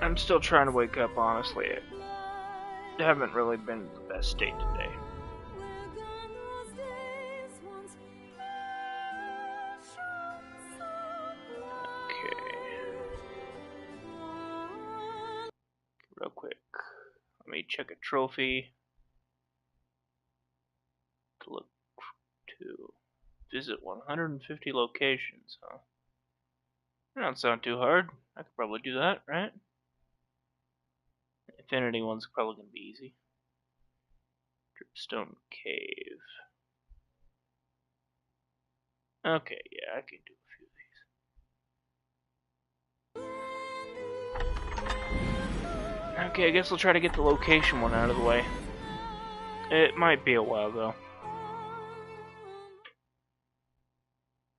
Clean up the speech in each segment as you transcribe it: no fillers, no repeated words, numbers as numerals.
I'm still trying to wake up, honestly. I haven't really been in the best state today. Okay. Real quick. Let me check a trophy. To look to visit 150 locations, huh? That don't sound too hard. I could probably do that, right? The Infinity one's probably gonna be easy. Dripstone Cave. Okay, yeah, I can do a few of these. Okay, I guess I'll try to get the location one out of the way. It might be a while, though.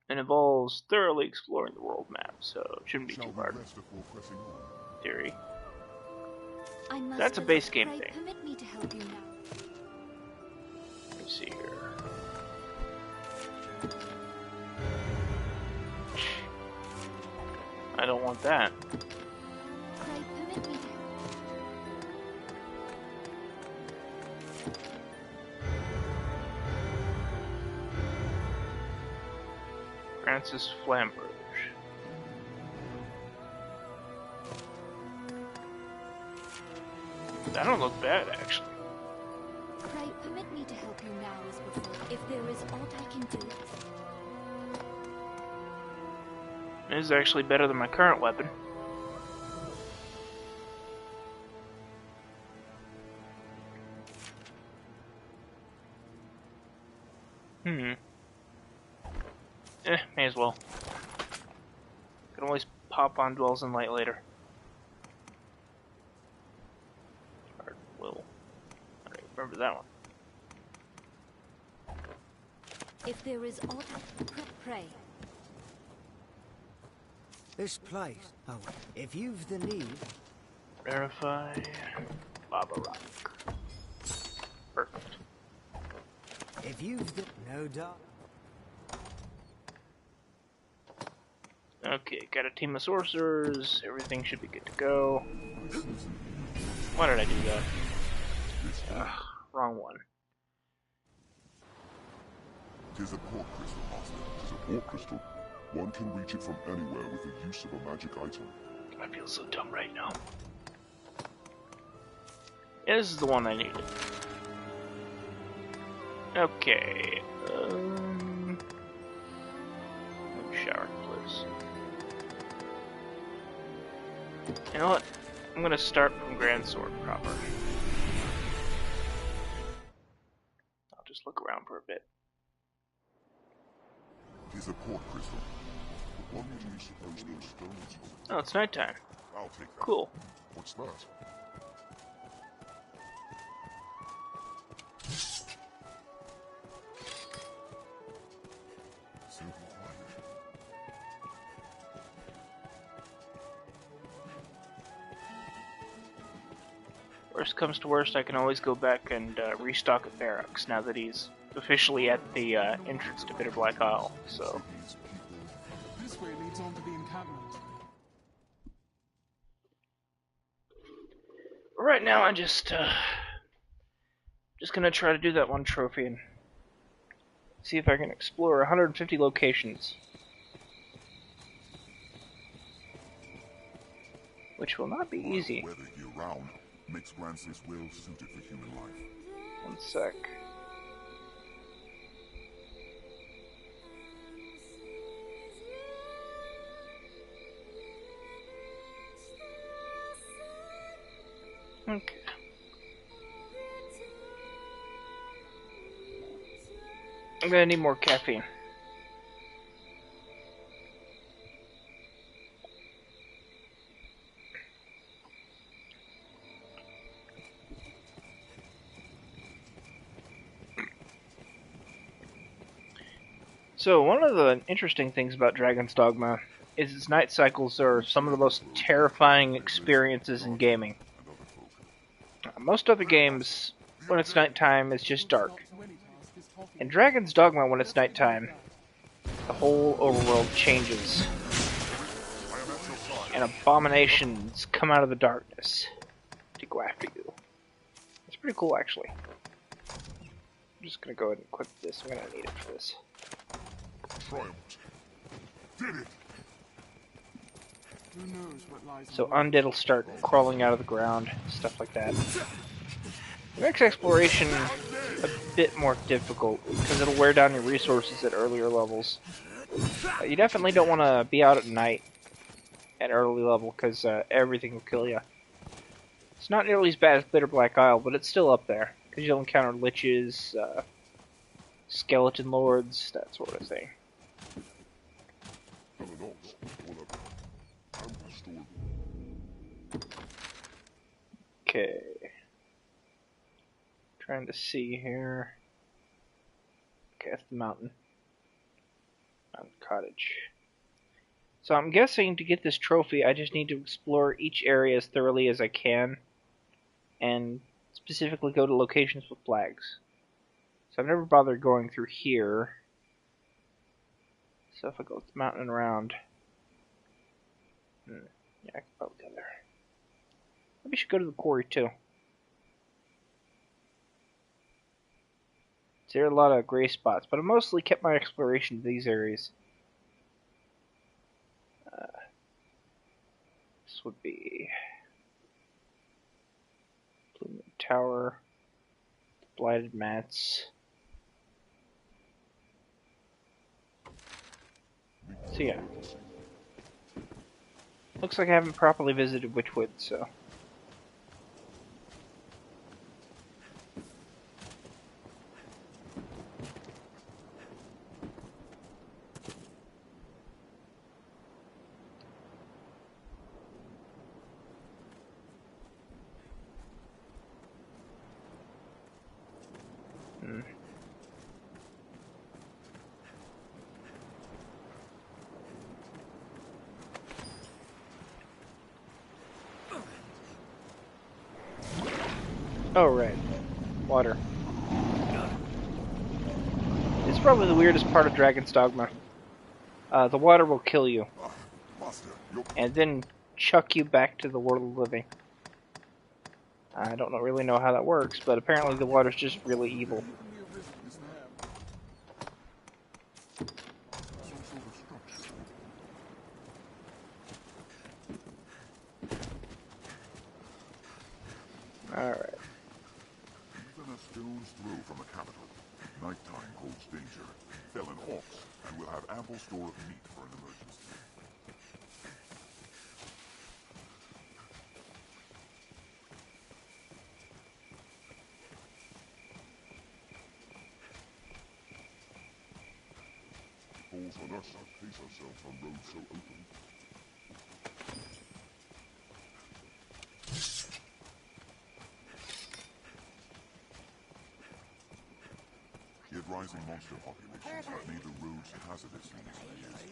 It involves thoroughly exploring the world map, so it shouldn't be too hard. Theory. That's a base game thing. Let me see here. I don't want that. Francis Flamberge. That don't look bad, actually. Pray permit me to help you now as before, if there is aught I can do. It is actually better than my current weapon. May as well. Can always pop on Dwells in Light later. Hard will. I don't remember that one. If there is aught pray. This place. Oh, if you've the need. Verify. Lava rock. Perfect. If you've the no doubt. Okay, got a team of sorcerers. Everything should be good to go. Why did I do that? Wrong one. It is a port crystal, Master. It is a port crystal. One can reach it from anywhere with the use of a magic item. I feel so dumb right now. Yeah, this is the one I needed. Okay. Shower, please. You know what? I'm gonna start from Grand Sword proper. I'll just look around for a bit. It is a port crystal. But what do you suppose those stones are? Oh, it's nighttime. I'll take that. Cool. What's that? Worst comes to worst, I can always go back and restock at barracks now that he's officially at the entrance to Bitter Black Isle. So. This way leads on to the encampment. Right now, I'm just gonna try to do that one trophy and see if I can explore 150 locations, which will not be easy. Weather year-round makes Grances well suited for human life. One sec. Okay. I'm gonna need more caffeine. So, one of the interesting things about Dragon's Dogma is its night cycles are some of the most terrifying experiences in gaming. Most other games, when it's nighttime, it's just dark. In Dragon's Dogma, when it's nighttime, the whole overworld changes. and abominations come out of the darkness to go after you. It's pretty cool, actually. I'm just gonna go ahead and equip this. I'm gonna need it for this. Triumphed. Did it! Who knows what lies So in the undead will start crawling out of the ground, stuff like that. It makes exploration a bit more difficult, because it'll wear down your resources at earlier levels. You definitely don't want to be out at night at early level, because everything will kill you. It's not nearly as bad as Bitter Black Isle, but it's still up there, because you'll encounter liches, skeleton lords, that sort of thing. Okay. Trying to see here. Okay, that's the mountain. Mountain cottage. So I'm guessing to get this trophy, I just need to explore each area as thoroughly as I can, and specifically go to locations with flags. So I've never bothered going through here. So if I go up the mountain and around, yeah, I can probably go there. Maybe I should go to the quarry too. There are a lot of gray spots, but I mostly kept my exploration to these areas. This would be Blooming Tower, Blighted Mats. So yeah. Looks like I haven't properly visited Witchwood, so. Oh, right. Water. It's probably the weirdest part of Dragon's Dogma. The water will kill you, Master, and then chuck you back to the world of the living. I don't really know how that works, but apparently the water's just really evil. Alright. even a stone's throw from the capital. Nighttime holds danger. Fell an ox, and we'll have ample store of meat for an emergency. Falls on us to pace ourselves on roads so open. Yet rising monster populations have made the roads hazardous in these areas.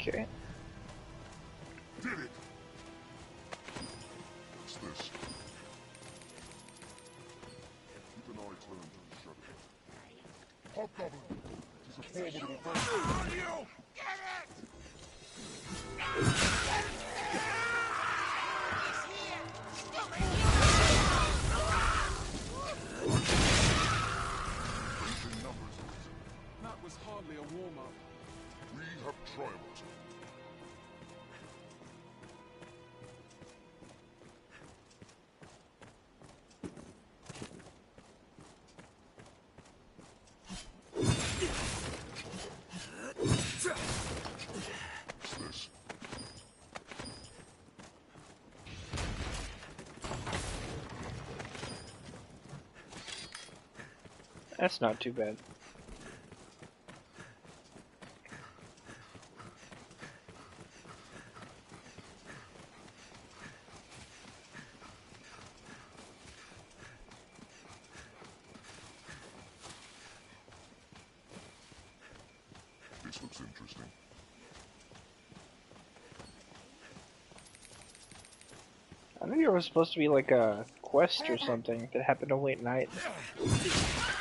Okay. Did it! What's this? Keep an eye turned to the shadow. Hobgoblin! It is a formidable foe. On you! Get it! Increasing numbers. That was hardly a warm-up. We have triumphed. What's this? That's not too bad. This looks interesting. think there was supposed to be like a quest or something that happened only at night.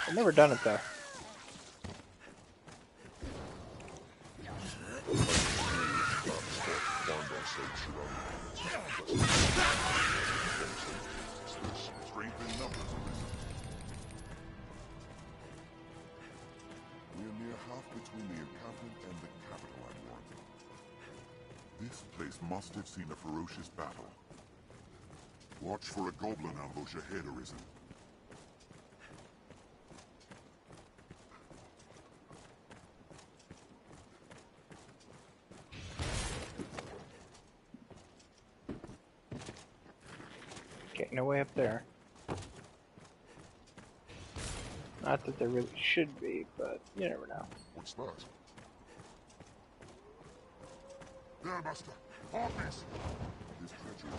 I've never done it though. Strength in numbers. We're near half between the encampment and the capital, I'm warned. This place must have seen a ferocious battle. Watch for a goblin ambush ahead, Arisen. Okay, no way up there. Not that there really should be, but you never know. What's that? There, Master! Harpies! This treachery.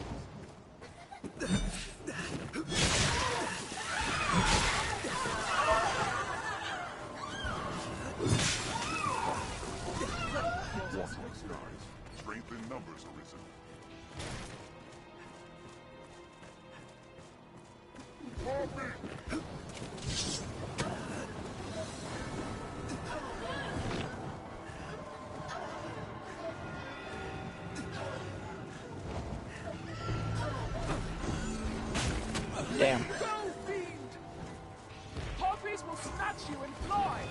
Strength in numbers, Arisen. Damn. Go, fiend! Harpies will snatch you and fly!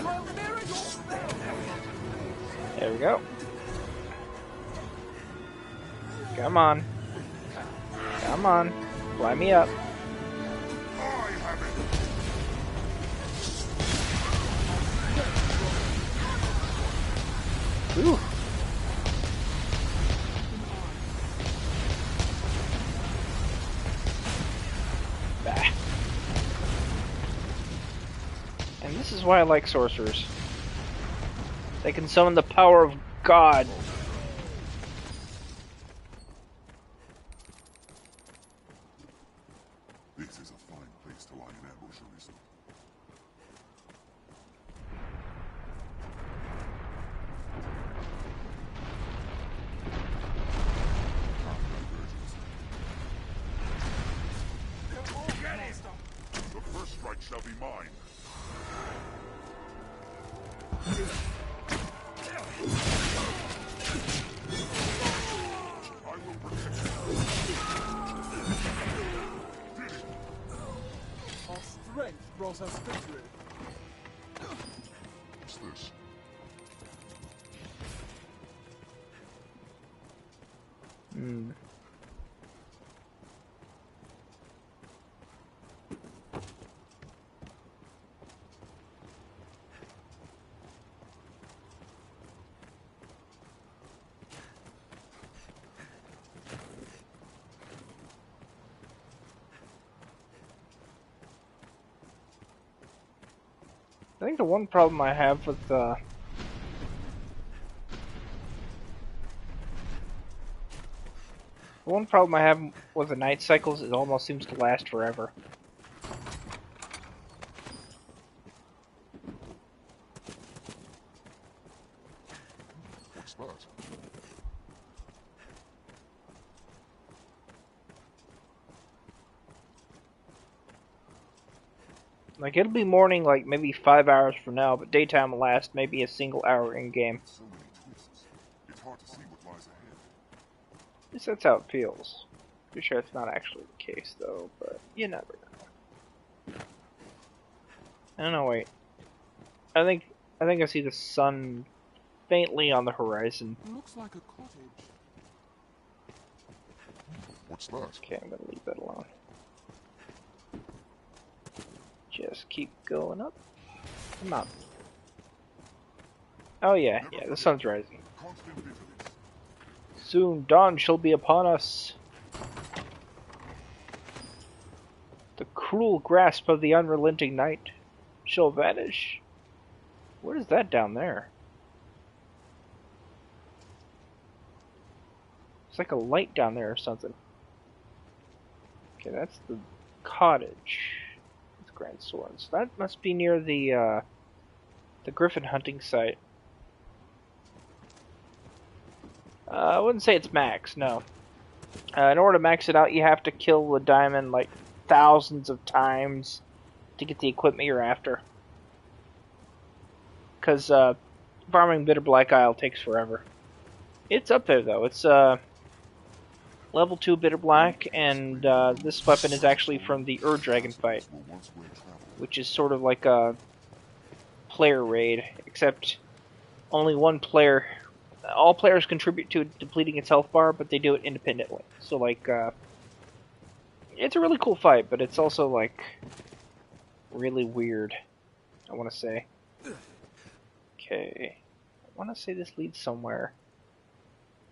I'll mirror your spell! There we go. Come on. Come on. Fly me up. I have it! Ooh. Bah. And this is why I like sorcerers. They can summon the power of God. This is a fine place to lie in ambush, Arisen. The first strike shall be mine. I will protect you. Our strength brought us victory. What's this? Hmm. I think the one problem I have with the one problem I have with the night cycles is it almost seems to last forever. What's that? Like it'll be morning like maybe 5 hours from now, but daytime will last maybe a single hour in game. So many twists. It's hard to see what lies ahead. At least that's how it feels. Pretty sure it's not actually the case though, but you never know. I don't know, wait. I think I see the sun faintly on the horizon. Looks like a cottage. What's that? Okay, I'm gonna leave that alone. Just keep going up. Come on. Oh yeah, the sun's rising. Constant vigilance. Soon dawn shall be upon us. The cruel grasp of the unrelenting night shall vanish. What is that down there? It's like a light down there or something. Okay, that's the cottage. It's Grand Swords. That must be near the griffin hunting site. I wouldn't say it's max, no. In order to max it out, you have to kill the diamond like thousands of times to get the equipment you're after. Because farming Bitter Black Isle takes forever. It's up there though. It's level 2 Bitter Black, and this weapon is actually from the Dragon fight, which is sort of like a player raid, except only one player. All players contribute to depleting its health bar, but they do it independently. So like, it's a really cool fight, but it's also like really weird, I want to say. Okay, I want to say this leads somewhere,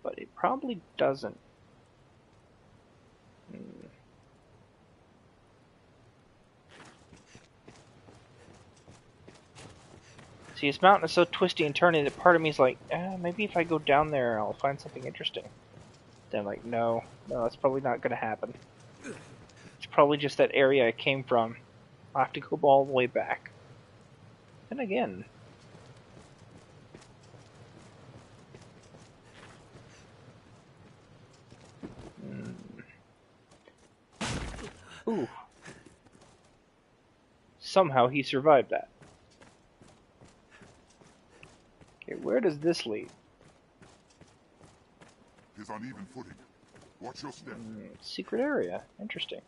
but it probably doesn't. See, this mountain is so twisty and turny that part of me is like, maybe if I go down there I'll find something interesting. Then I'm like, no, that's probably not going to happen. It's probably just that area I came from. I'll have to go all the way back. Then again... Ooh. Somehow he survived that. Okay, where does this lead? His uneven footing. Watch your step. Secret area. Interesting.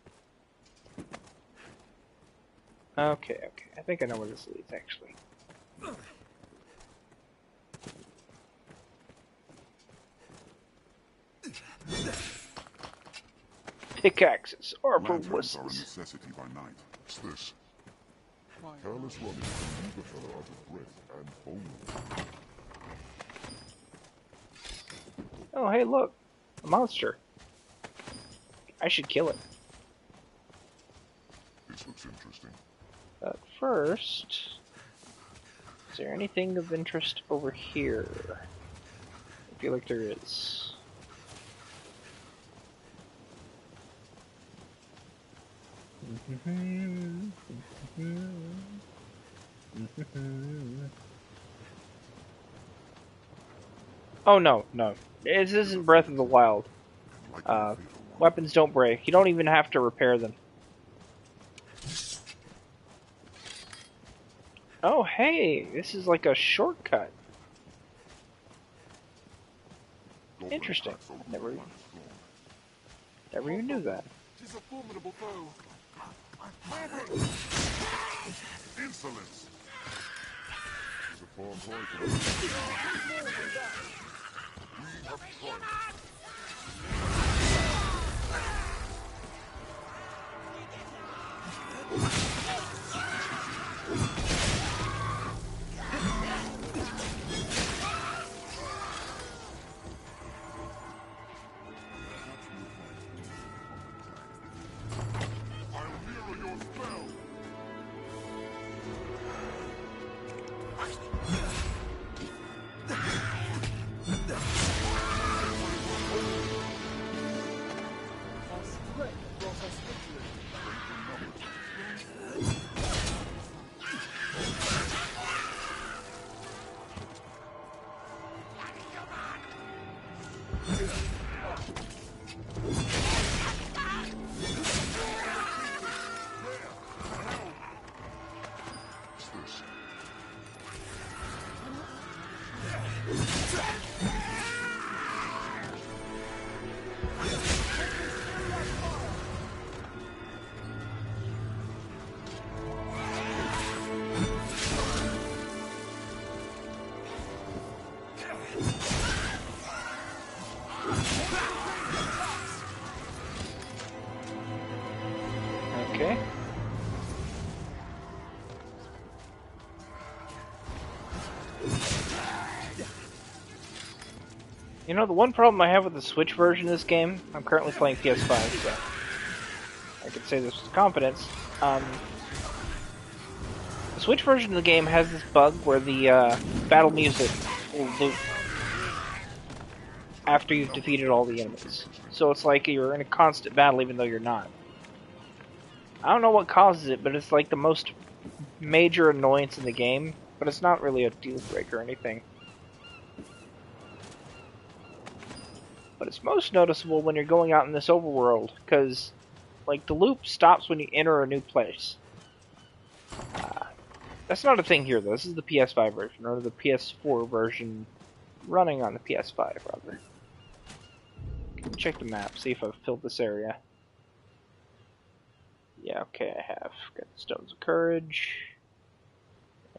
Okay. I think I know where this leads, actually. Pickaxes are for Lanterns are a wusses. necessity by night. What's this? Careless running can leave a fellow out of breath and bone. Oh, hey, look. A monster. I should kill it. This looks interesting. But first... Is there anything of interest over here? I feel like there is. Oh no. This isn't Breath of the Wild. Weapons don't break. You don't even have to repair them. Oh hey, this is like a shortcut. Interesting. Never even knew that. Tis a formidable foe. Insolence! It's a far cry from we have triumphed. I'll mirror your spell. Okay. You know, the one problem I have with the Switch version of this game, I'm currently playing PS5, so I can say this with confidence. The Switch version of the game has this bug where the battle music will loop after you've defeated all the enemies. So it's like you're in a constant battle even though you're not. I don't know what causes it, but it's like the most major annoyance in the game, but it's not really a deal breaker or anything. But it's most noticeable when you're going out in this overworld, because like the loop stops when you enter a new place. That's not a thing here though. This is the PS5 version, or the PS4 version running on the PS5 rather. Check the map, see if I've filled this area. Yeah, okay, I have. Got the Stones of Courage.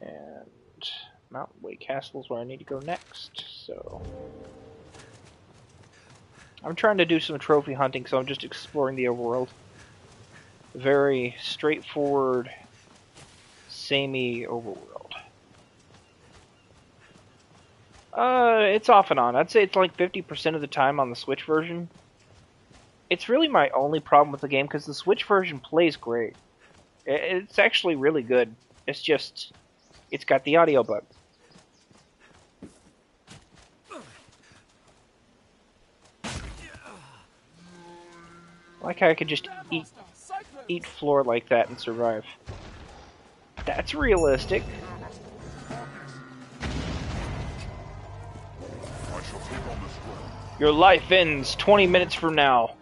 And Mountain Way Castle is where I need to go next, so... I'm trying to do some trophy hunting, so I'm just exploring the overworld. Very straightforward, samey overworld. It's off and on. I'd say it's like 50% of the time on the Switch version. It's really my only problem with the game, because the Switch version plays great. It's actually really good. It's just... it's got the audio bug. Like how I could just eat floor like that and survive. That's realistic. Your life ends 20 minutes from now.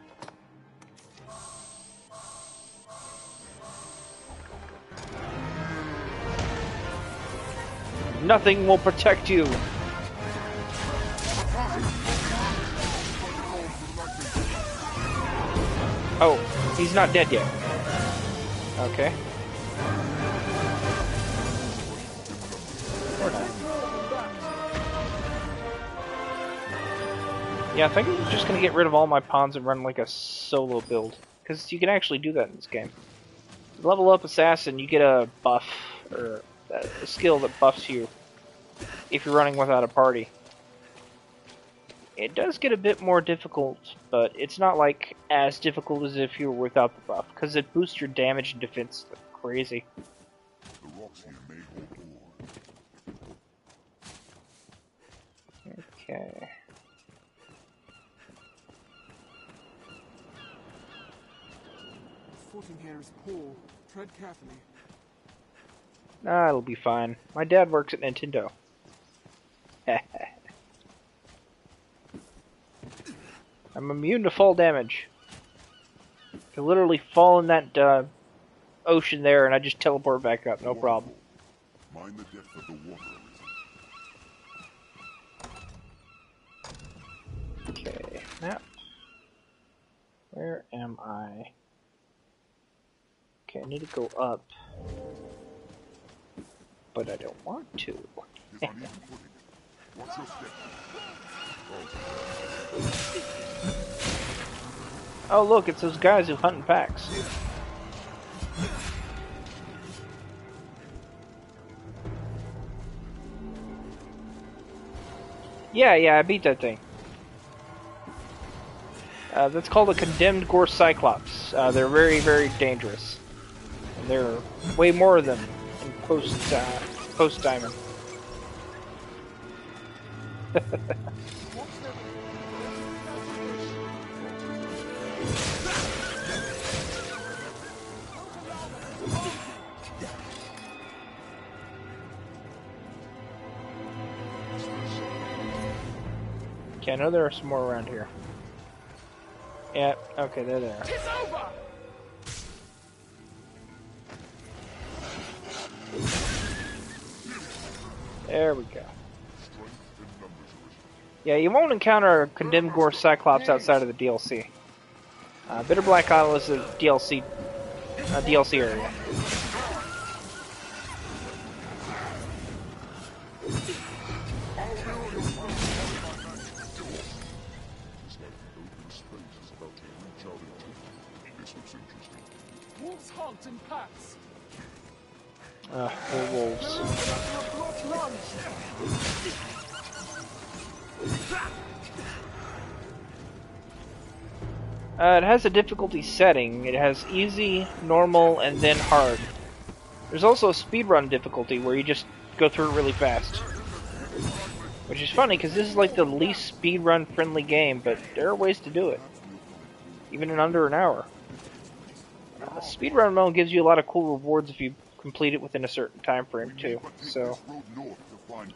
Nothing will protect you. Oh, he's not dead yet. Okay. Or not. Yeah, I think I'm just gonna get rid of all my pawns and run like a solo build. Because you can actually do that in this game. Level up Assassin, you get a buff, or a skill that buffs you if you're running without a party. It does get a bit more difficult, but it's not like as difficult as if you were without the buff, because it boosts your damage and defense like crazy. The rocks here may hold ore. Okay. Footing here is poor. Tread carefully. Nah, it'll be fine. My dad works at Nintendo. I'm immune to fall damage. I can literally fall in that ocean there and I just teleport back up, no problem. Mind the depth of the water a little. Okay, map. Where am I? Okay, I need to go up. But I don't want to. There's uneven footing. Watch your step. Oh look, it's those guys who hunt in packs. Yeah, I beat that thing. That's called a condemned gore cyclops. They're very, very dangerous. And there are way more of them in post diamond. Okay, I know there are some more around here. Yeah, okay, they're there. It's over! There we go. Yeah, you won't encounter a condemned gore cyclops outside of the DLC. Bitter Black Isle is a DLC area. Wolves hunt in packs. More wolves. It has a difficulty setting. It has easy, normal, and then hard. There's also a speedrun difficulty where you just go through it really fast. Which is funny because this is like the least speedrun friendly game, but there are ways to do it. Even in under an hour. Speedrun mode gives you a lot of cool rewards if you complete it within a certain time frame too. So,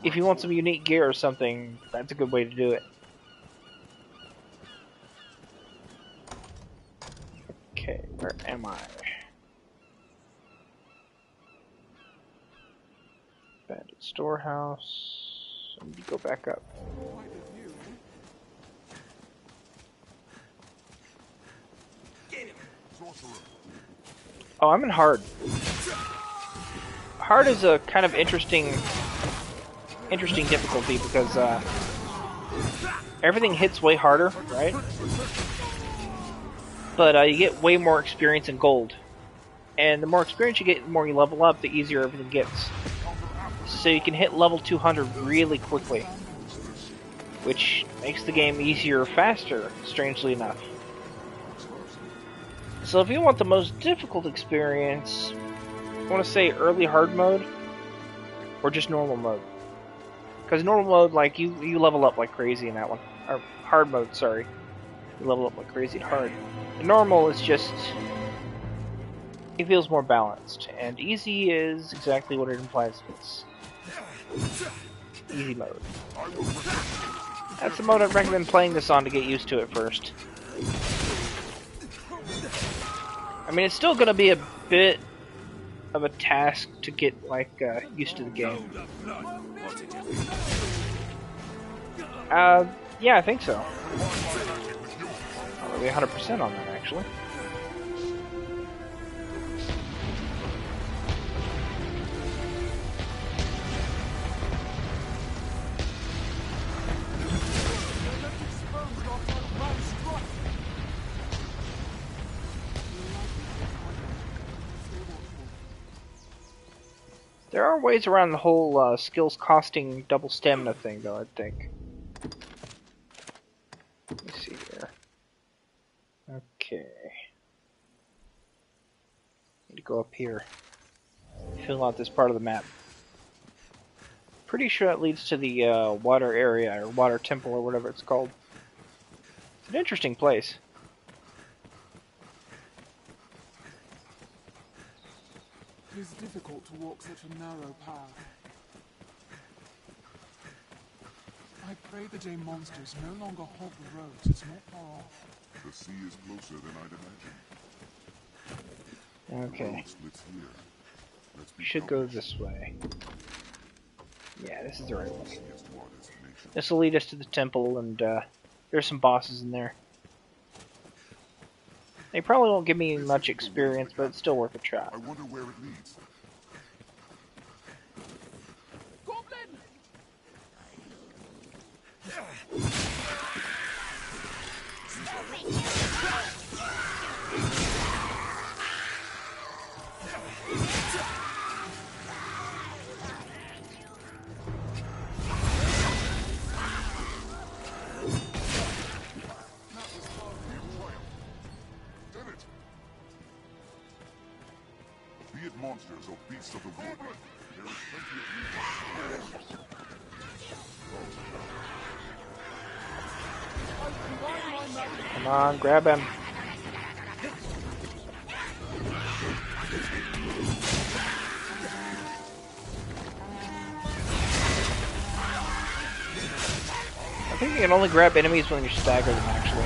if you want some unique gear or something, that's a good way to do it. Where am I? Bandit storehouse. I need to go back up. Quite a view, Oh, I'm in hard. Hard is a kind of interesting difficulty because everything hits way harder, right? But you get way more experience in gold. And the more experience you get, the more you level up, the easier everything gets. So you can hit level 200 really quickly, which makes the game easier faster, strangely enough. So if you want the most difficult experience, I want to say early hard mode, or just normal mode. Because normal mode, like, you level up like crazy in that one. Or hard mode, sorry. You level up like crazy in hard. The normal is just... it feels more balanced. And easy is exactly what it implies it is. Easy mode. That's the mode I'd recommend playing this on to get used to it first. I mean, it's still going to be a bit of a task to get, like, used to the game. Yeah, I think so. Not really 100% on that, actually. There are ways around the whole skills costing double stamina thing, though, I think. Let me see here. Okay. Need to go up here. Fill out this part of the map. Pretty sure it leads to the water area, or water temple, or whatever it's called. It's an interesting place. It is difficult to walk such a narrow path. I pray the day monsters no longer haunt the roads. It's not far off. The sea is closer than I'd imagined. Okay. The road splits here. Let's be We should go cautious. this way. Yeah, this is the right way. See us to our destination. This will lead us to the temple, and there's some bosses in there. They probably won't give me much experience, but it's still worth a try. I wonder where it leads. Goblin! Did it! Be it monsters or beasts of the wood, there is plenty of meat. Come on, grab him. I think you can only grab enemies when you stagger them, actually.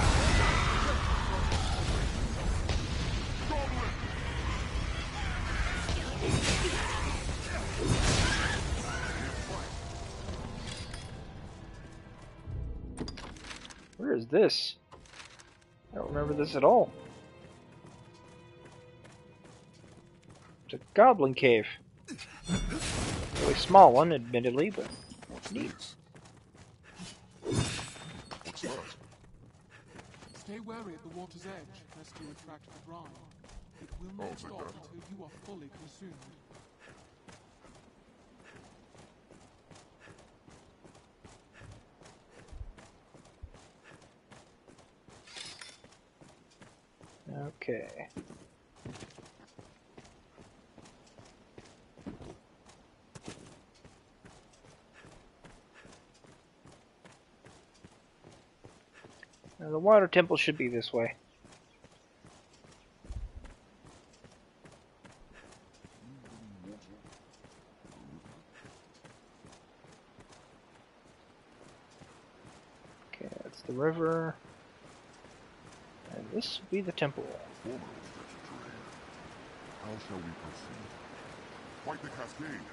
Where is this? I don't remember this at all. It's a goblin cave. Really small one, admittedly, but What's neat. this? What's that? Stay wary at the water's edge, lest you attract the brine. It will Oh, not thank stop God. until you are fully consumed. Okay. Now, the water temple should be this way. Okay, that's the river. And this will be the temple. Formidable stretch of How shall we proceed? Quite the cascade.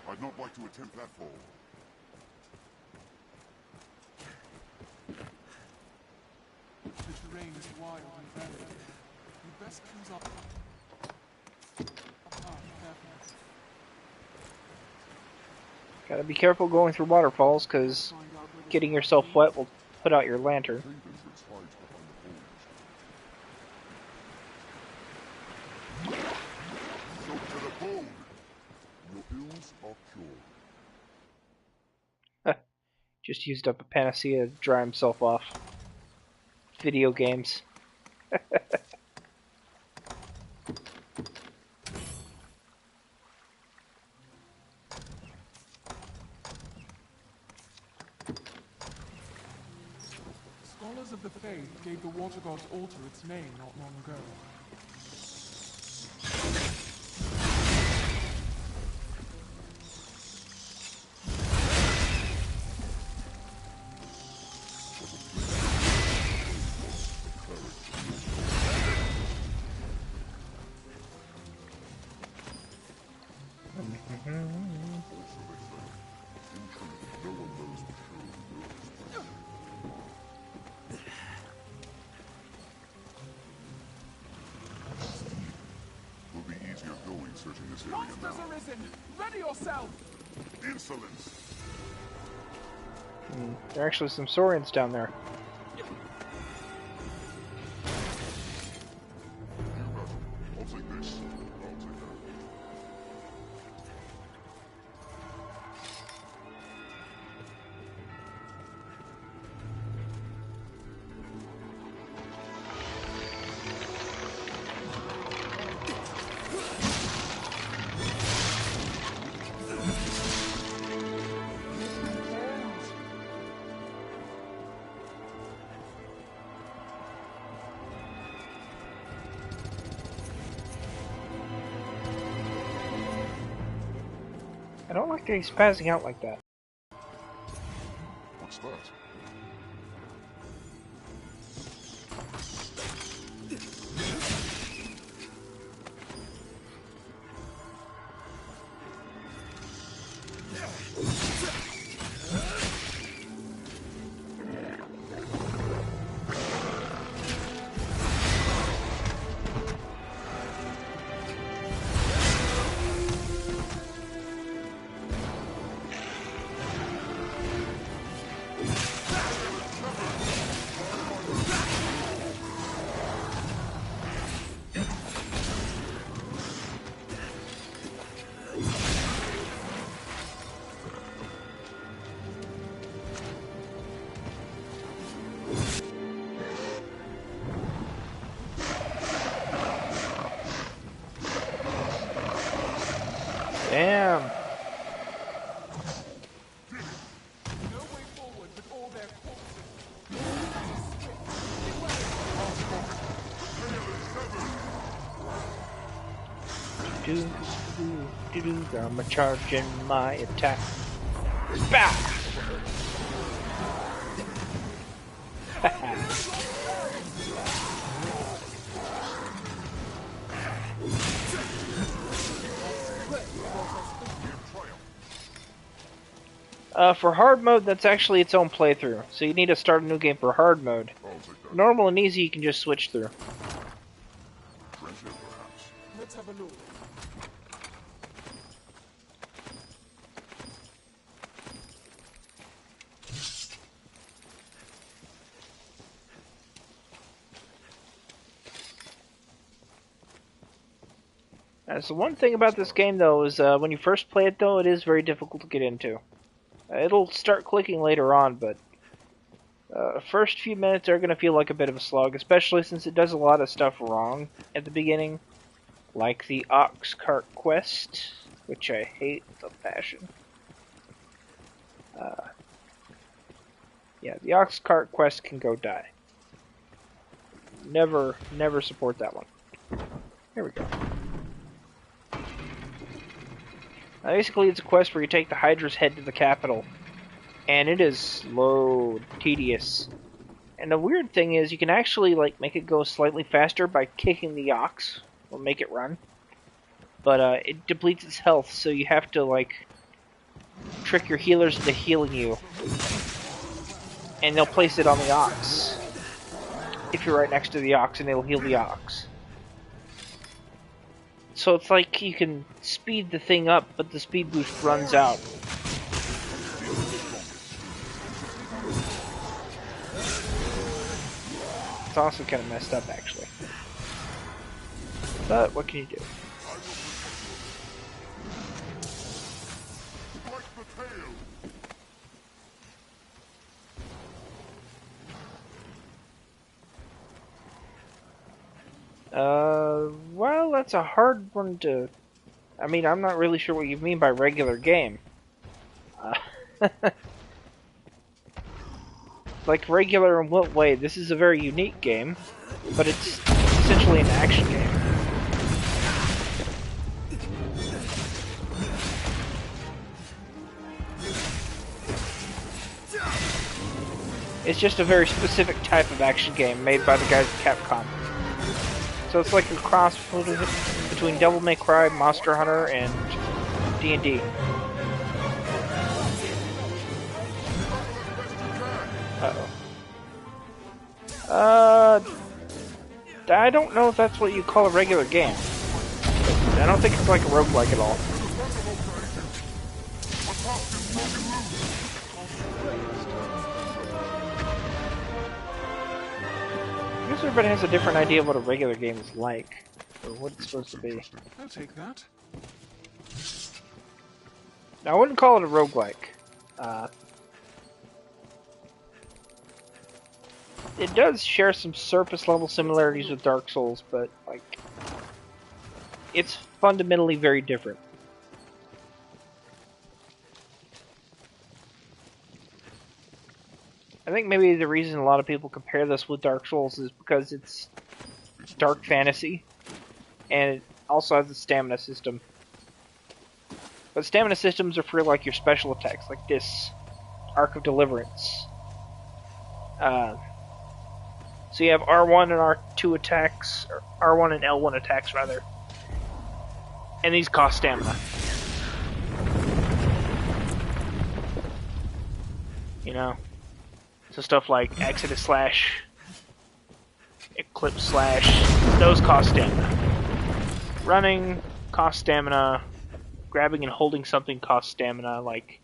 I'd not like to attempt that fall. The terrain is wild and varied. You best choose up carefully. Gotta be careful going through waterfalls, because Find out where the getting yourself wet will put out your lantern. Cave entrance hides behind the foliage. Soaked to the bone! Your ills are cured. Just used up a panacea to dry himself off. Video games. Scholars of the faith gave the water god's altar its name not long ago. Will be easier going searching this area Monsters now. arisen! Ready yourself! Insolence! There are actually some saurians down there. You got it. I'll take this. I'll take that. I don't like that he's passing out like that. What's that? Damn! No way forward with all their corpses. I'm charging my attack. Bah! For hard mode, that's actually its own playthrough, so you need to start a new game for hard mode. I'll take that. Normal and easy, you can just switch through. Treasure, perhaps. Let's have a look. So one thing about this game, though, is when you first play it, though, it is very difficult to get into. It'll start clicking later on, but first few minutes are going to feel like a bit of a slog, especially since it does a lot of stuff wrong at the beginning, like the ox cart quest, which I hate with a passion. Yeah, the ox cart quest can go die. Never support that one. Here we go. Basically, it's a quest where you take the Hydra's head to the capital, and it is slow, tedious. And the weird thing is, you can actually make it go slightly faster by kicking the ox, or make it run. but it depletes its health, so you have to like trick your healers into healing you, and they'll place it on the ox. If you're right next to the ox, and it'll heal the ox. So it's like you can speed the thing up, but the speed boost runs out. It's also kind of messed up, actually. But what can you do? Well, that's a hard one to... I mean, I'm not really sure what you mean by regular game. Like, regular in what way? This is a very unique game, but it's essentially an action game. It's just a very specific type of action game made by the guys at Capcom. So it's like a cross between Devil May Cry, Monster Hunter, and D&D. I don't know if that's what you call a regular game. I don't think it's like a roguelike at all. I guess everybody has a different idea of what a regular game is like, or what it's supposed to be. I'll take that. Now, I wouldn't call it a roguelike. It does share some surface level similarities with Dark Souls, but like, it's fundamentally very different. I think maybe the reason a lot of people compare this with Dark Souls is because it's dark fantasy, and it also has a stamina system. But stamina systems are for like your special attacks, like this Arc of Deliverance. So you have R1 and R2 attacks, or R1 and L1 attacks rather, and these cost stamina. You know? So stuff like Exodus Slash, Eclipse Slash, those cost stamina. Running cost stamina, grabbing and holding something costs stamina, like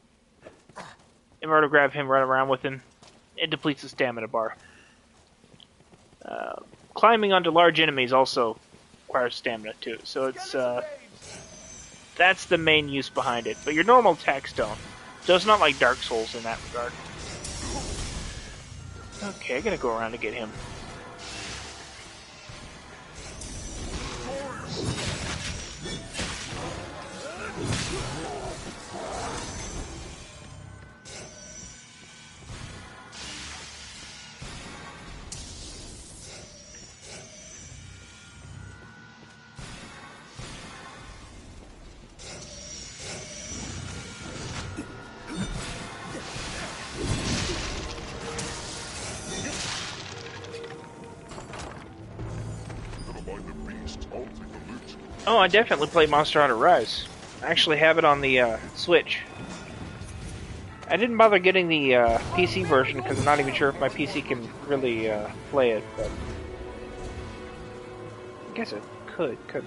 in order to grab him, run around with him, it depletes the stamina bar. Climbing onto large enemies also requires stamina too, so it's that's the main use behind it. But your normal attacks don't. So it's not like Dark Souls in that regard. Okay, I gotta go around to get him. Oh, I definitely played Monster Hunter Rise. I actually have it on the Switch. I didn't bother getting the PC version because I'm not even sure if my PC can really play it, but I guess it couldn't it?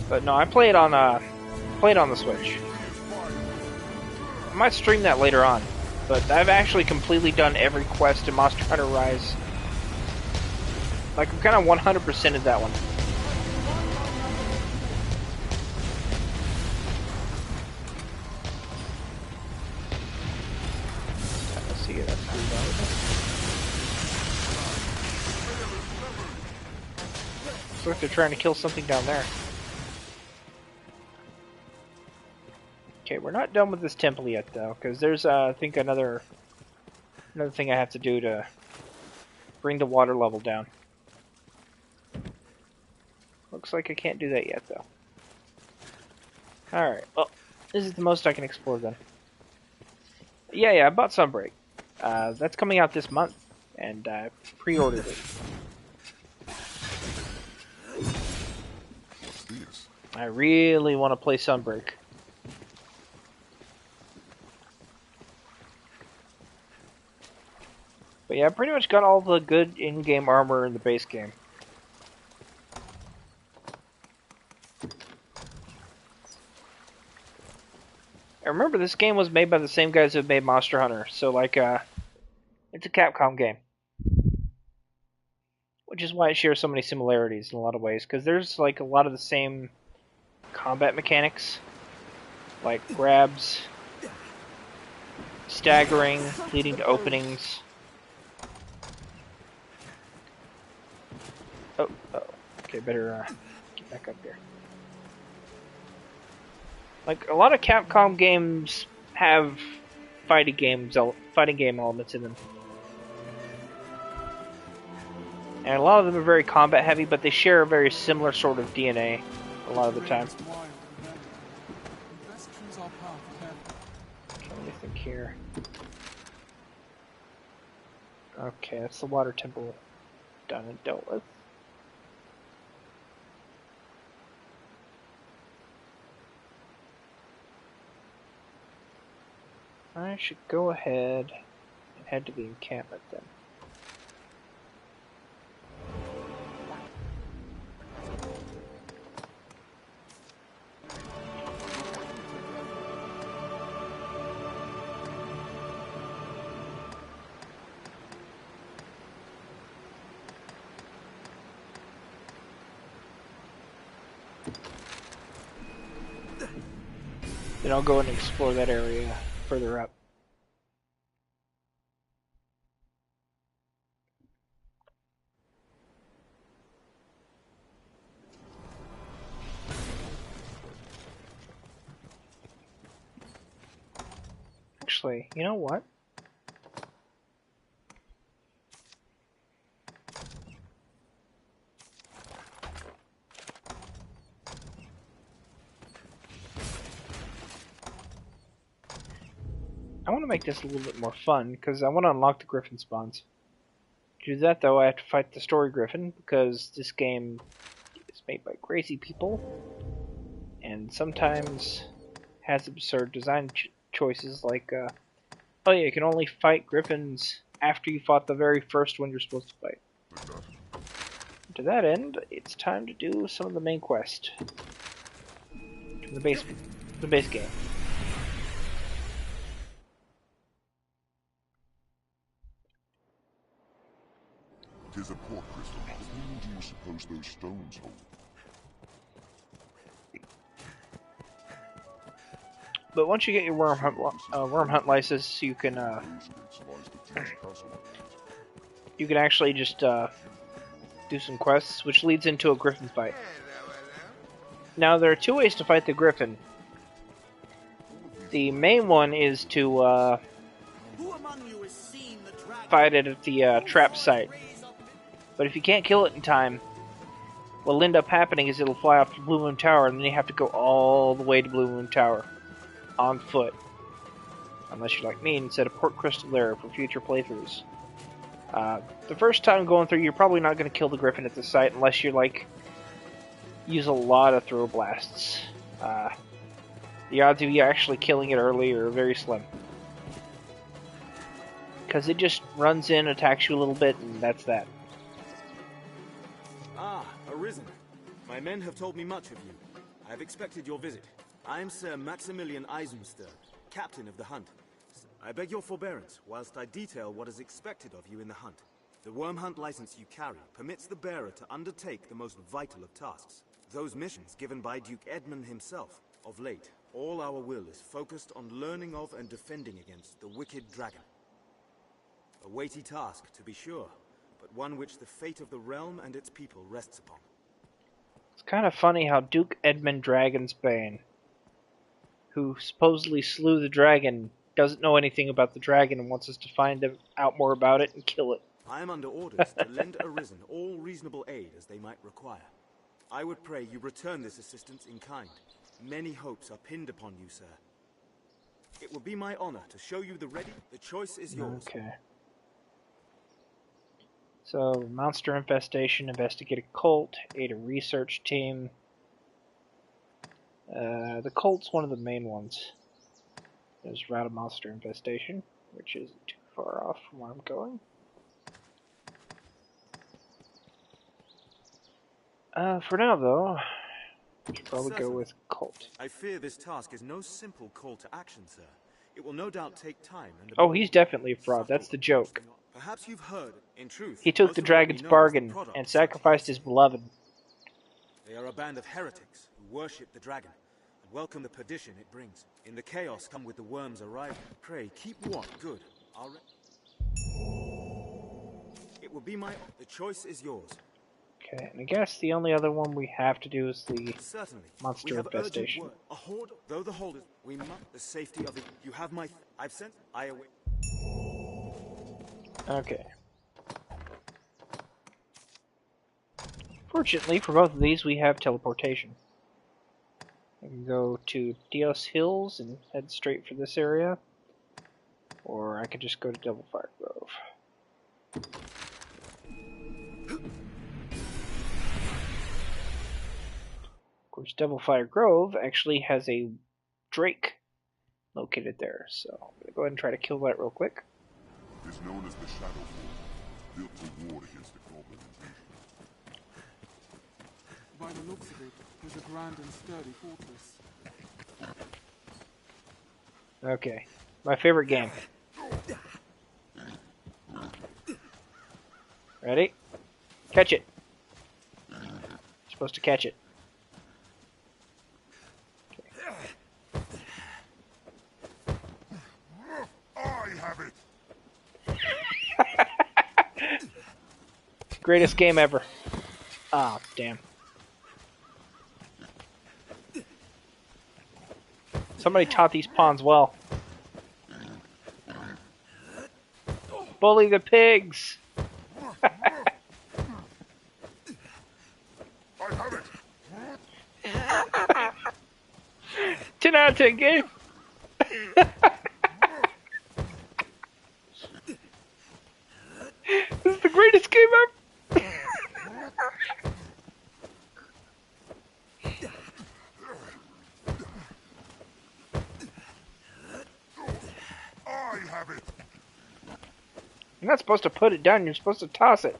But no, I play it on the Switch. I might stream that later on, but I've actually completely done every quest in Monster Hunter Rise. Like, I'm kind of 100%ed that one. Looks like they're trying to kill something down there. Okay, we're not done with this temple yet, though, because there's, I think, another thing I have to do to bring the water level down. Looks like I can't do that yet, though. Alright, well, this is the most I can explore, then. Yeah, I bought Sunbreak. That's coming out this month, and I pre-ordered it. What's this? I really want to play Sunbreak. But yeah, I pretty much got all the good in-game armor in the base game. I remember this game was made by the same guys who made Monster Hunter, so like, it's a Capcom game. Which is why it shares so many similarities in a lot of ways, because there's like a lot of the same combat mechanics, like grabs, staggering, leading to openings. Oh, okay, better get back up there. Like a lot of Capcom games have fighting game elements in them, and a lot of them are very combat heavy, but they share a very similar sort of DNA a lot of the time. Wild and many. We best choose our path carefully. Okay, let me think here. Okay, that's the water temple done and dealt with. I should go ahead and head to the encampment then. Then I'll go and explore that area further up. Actually, you know what? I want to make this a little bit more fun, because I want to unlock the griffin spawns. To do that, though, I have to fight the story griffin, because this game is made by crazy people, and sometimes has absurd design choices like, oh yeah, you can only fight griffins after you fought the very first one you're supposed to fight. To that end, it's time to do some of the main quest. The base game. It is a port crystal. But whom do you suppose those stones hold? But once you get your worm hunt license, you can actually just do some quests, which leads into a griffin fight. Now there are two ways to fight the griffin. The main one is to fight it at the trap site. But if you can't kill it in time, what'll end up happening is it'll fly off to Blue Moon Tower, and then you have to go all the way to Blue Moon Tower on foot. Unless you're like me and set a port crystal there for future playthroughs. The first time going through, you're probably not going to kill the griffin at the site unless you like use a lot of throw blasts. The odds of you actually killing it early are very slim. Because it just runs in, attacks you a little bit, and that's that. Ah, Arisen. My men have told me much of you. I have expected your visit. I am Sir Maximilian Eisenster, captain of the hunt. I beg your forbearance whilst I detail what is expected of you in the hunt. The worm hunt license you carry permits the bearer to undertake the most vital of tasks. Those missions given by Duke Edmund himself. Of late, all our will is focused on learning of and defending against the wicked dragon. A weighty task, to be sure, but one which the fate of the realm and its people rests upon. It's kind of funny how Duke Edmund Dragonsbane, who supposedly slew the dragon, doesn't know anything about the dragon and wants us to find out more about it and kill it. I am under orders to lend Arisen all reasonable aid as they might require. I would pray you return this assistance in kind. Many hopes are pinned upon you, sir. It will be my honor to show you the ready. The choice is yours. Okay. So, monster infestation, investigate a cult, aid a research team. The cult's one of the main ones. There's Rata Monster Infestation, which isn't too far off from where I'm going. For now, though, I should probably go with cult. I fear this task is no simple call to action, sir. It will no doubt take time and Oh, he's definitely a fraud. That's the joke. Perhaps you've heard, in truth, He took most the of what we dragon's know is the bargain product and of such sacrificed his beloved. They are a band of heretics who worship the dragon and welcome the perdition it brings. In the chaos come with the worm's arrival. Pray, keep what good. It will be my... The choice is yours. Okay, and I guess the only other one we have to do is the Certainly. monster We have urgent infestation. word. A horde, though the holders, we must... The safety of it. You have my... I've sent... I await... Okay. Fortunately, for both of these, we have teleportation. I can go to Dios Hills and head straight for this area, or I could just go to Devil Fire Grove. Of course, Devil Fire Grove actually has a Drake located there, so I'm going to go ahead and try to kill that real quick. It's known as the Shadow Fort, built to ward against the goblin invasion. By the looks of it, there's a grand and sturdy fortress. Okay, my favorite game. Ready? Catch it. You're supposed to catch it. I have it! Greatest game ever. Ah, damn. Somebody taught these pawns well. Bully the pigs! I have it! 10 out of 10 game! This is the greatest game ever! I have it! You're not supposed to put it down, you're supposed to toss it.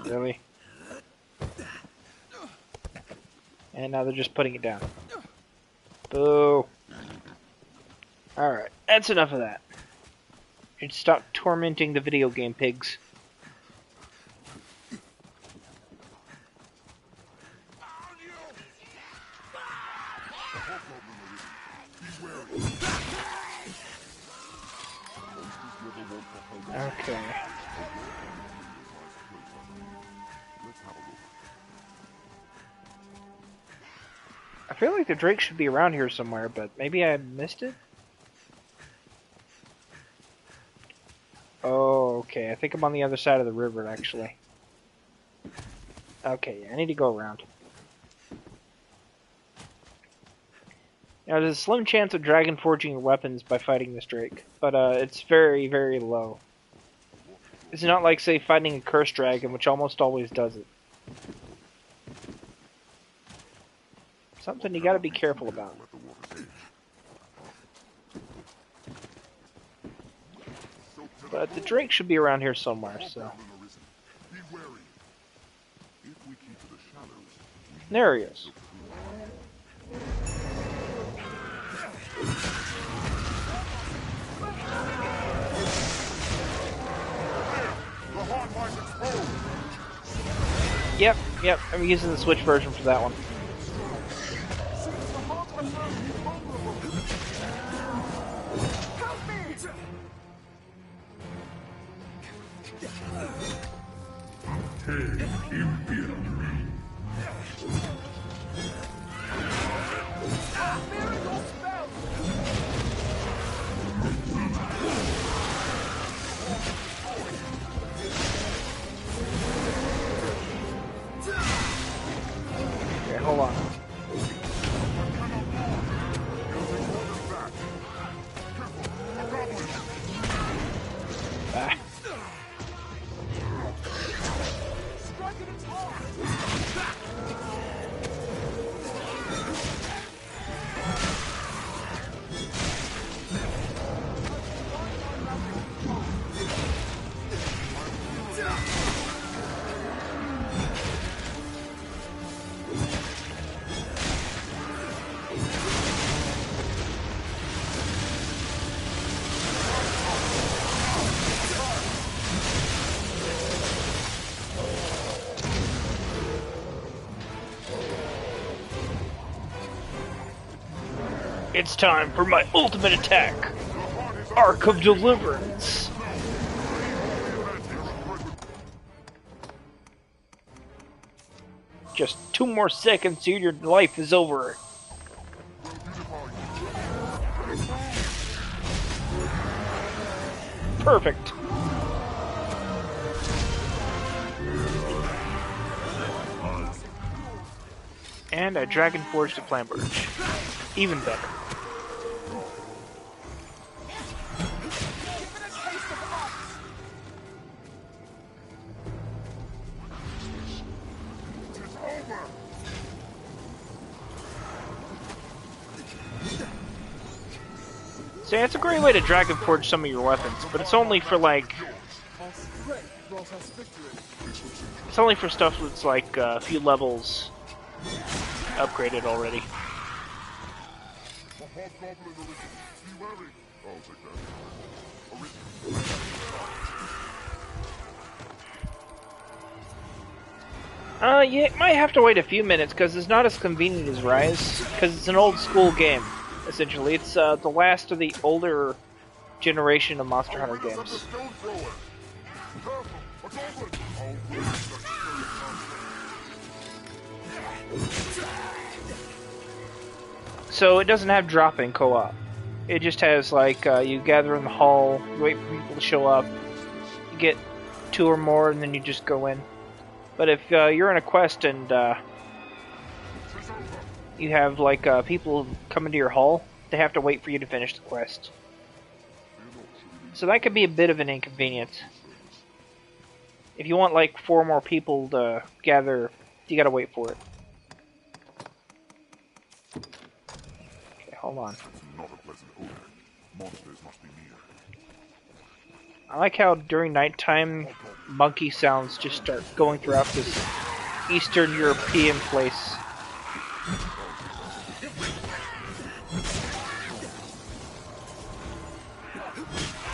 Really? And now they're just putting it down. Boo. Alright, that's enough of that. Should stop tormenting the video game pigs. Okay. I feel like the Drake should be around here somewhere, but maybe I missed it? Oh, okay. I think I'm on the other side of the river, actually. Okay, I need to go around. Now, there's a slim chance of dragon forging your weapons by fighting this Drake, but it's very, very low. It's not like, say, fighting a cursed dragon, which almost always does it. Something you gotta be careful about. But the Drake should be around here somewhere, so... There he is. Yep, I'm using the Switch version for that one. It's time for my ultimate attack! Arc of Deliverance! Just 2 more seconds and your life is over. Perfect. And a Dragon Forged to Flamberge. Even better. So yeah, it's a great way to Dragon Forge some of your weapons, but it's only for like... It's only for stuff that's like a few levels upgraded already. Yeah, it might have to wait a few minutes because it's not as convenient as Rise, because it's an old school game, essentially. It's the last of the older generation of Monster Hunter games. So it doesn't have drop-in co-op. It just has like you gather in the hall, you wait for people to show up, you get 2 or more, and then you just go in. But if you're in a quest and you have like people come into your hall, they have to wait for you to finish the quest. So that could be a bit of an inconvenience. If you want like 4 more people to gather, you gotta wait for it. Okay, hold on. I like how during nighttime, monkey sounds just start going throughout this Eastern European place.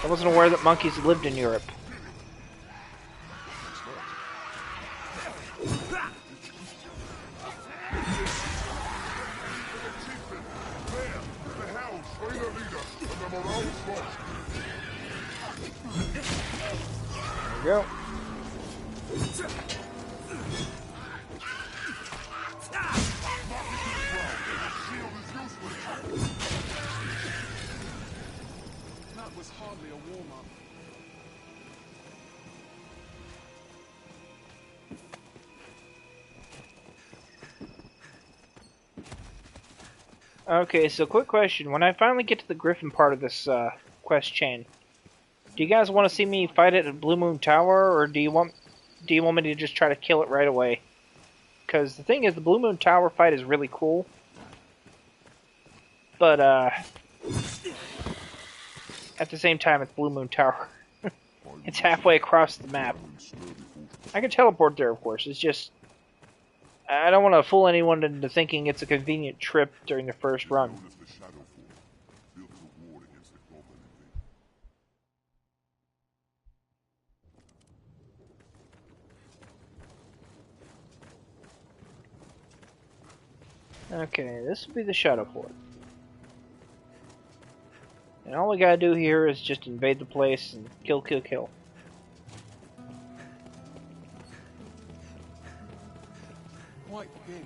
I wasn't aware that monkeys lived in Europe. There we go. That was hardly a warm-up. Okay, so quick question. When I finally get to the Griffin part of this quest chain, do you guys want to see me fight it at Blue Moon Tower, or do you want me to just try to kill it right away? Because the thing is, the Blue Moon Tower fight is really cool, but at the same time, it's Blue Moon Tower. It's halfway across the map. I can teleport there, of course. It's just I don't want to fool anyone into thinking it's a convenient trip during the first run. Okay, this will be the Shadow Fort. And all we gotta do here is just invade the place and kill, kill, kill. Quite the gate.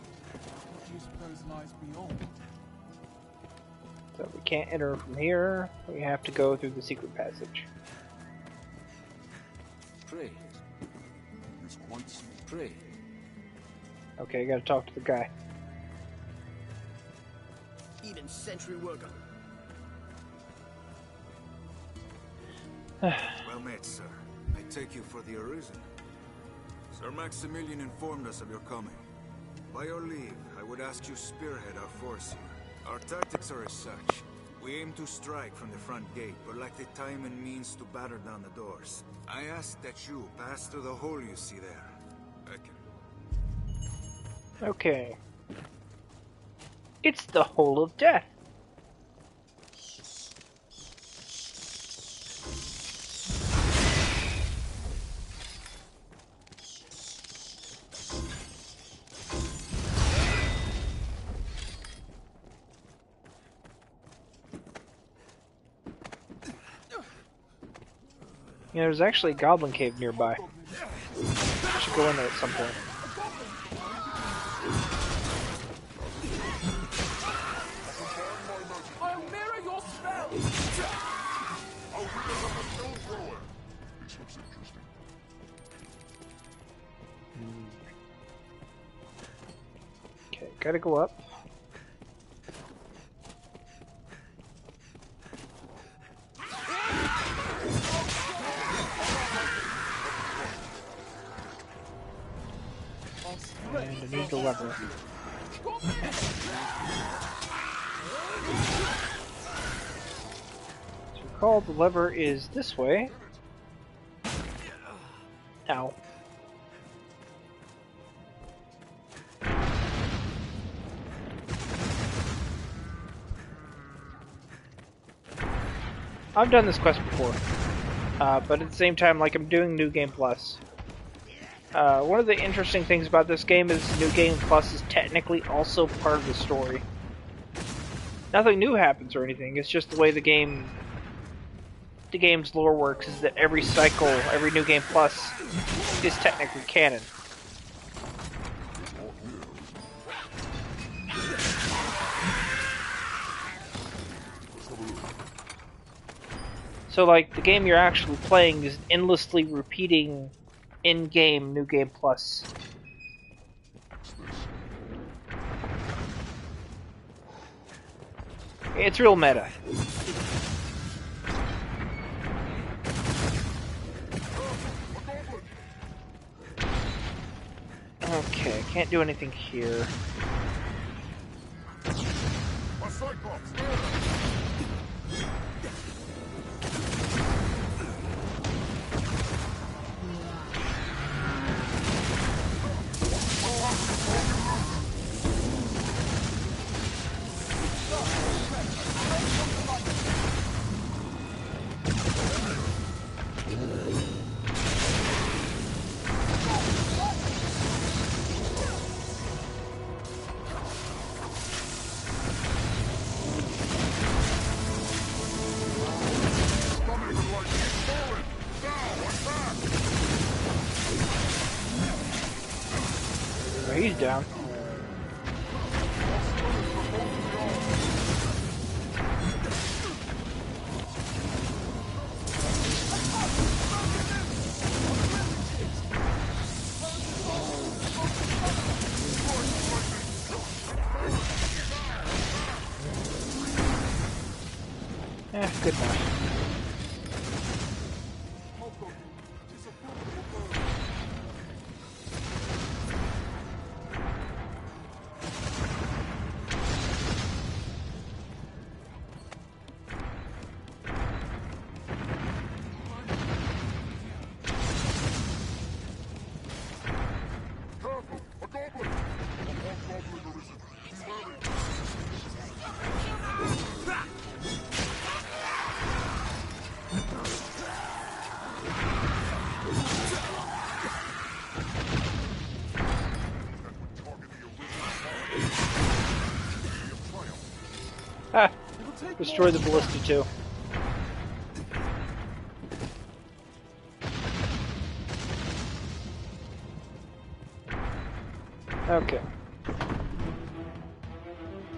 What do you suppose lies beyond? So we can't enter from here. We have to go through the secret passage. Pray. Pray. Okay, I gotta talk to the guy. Eden sentry worker. Well met, sir. I take you for the Arisen. Sir Maximilian informed us of your coming. By your leave, I would ask you spearhead our force here. Our tactics are as such. We aim to strike from the front gate, but lack the time and means to batter down the doors. I ask that you pass through the hole you see there. Okay. It's the Hole of Death. You know, there's actually a goblin cave nearby. I should go in there at some point. I'll mirror your spell! This looks interesting. Okay, gotta go up. And I need the lever. So recall the lever is this way. Ow. I've done this quest before, but at the same time, like, I'm doing New Game Plus. One of the interesting things about this game is New Game Plus is technically also part of the story. Nothing new happens or anything, it's just the way the game's lore works is that every cycle, every New Game Plus is technically canon. So, like, the game you're actually playing is endlessly repeating in-game New Game Plus. It's real meta. Okay, I can't do anything here. A Cyclops! Oh, he's down. Good enough. Ah, destroy the ballista too. Okay.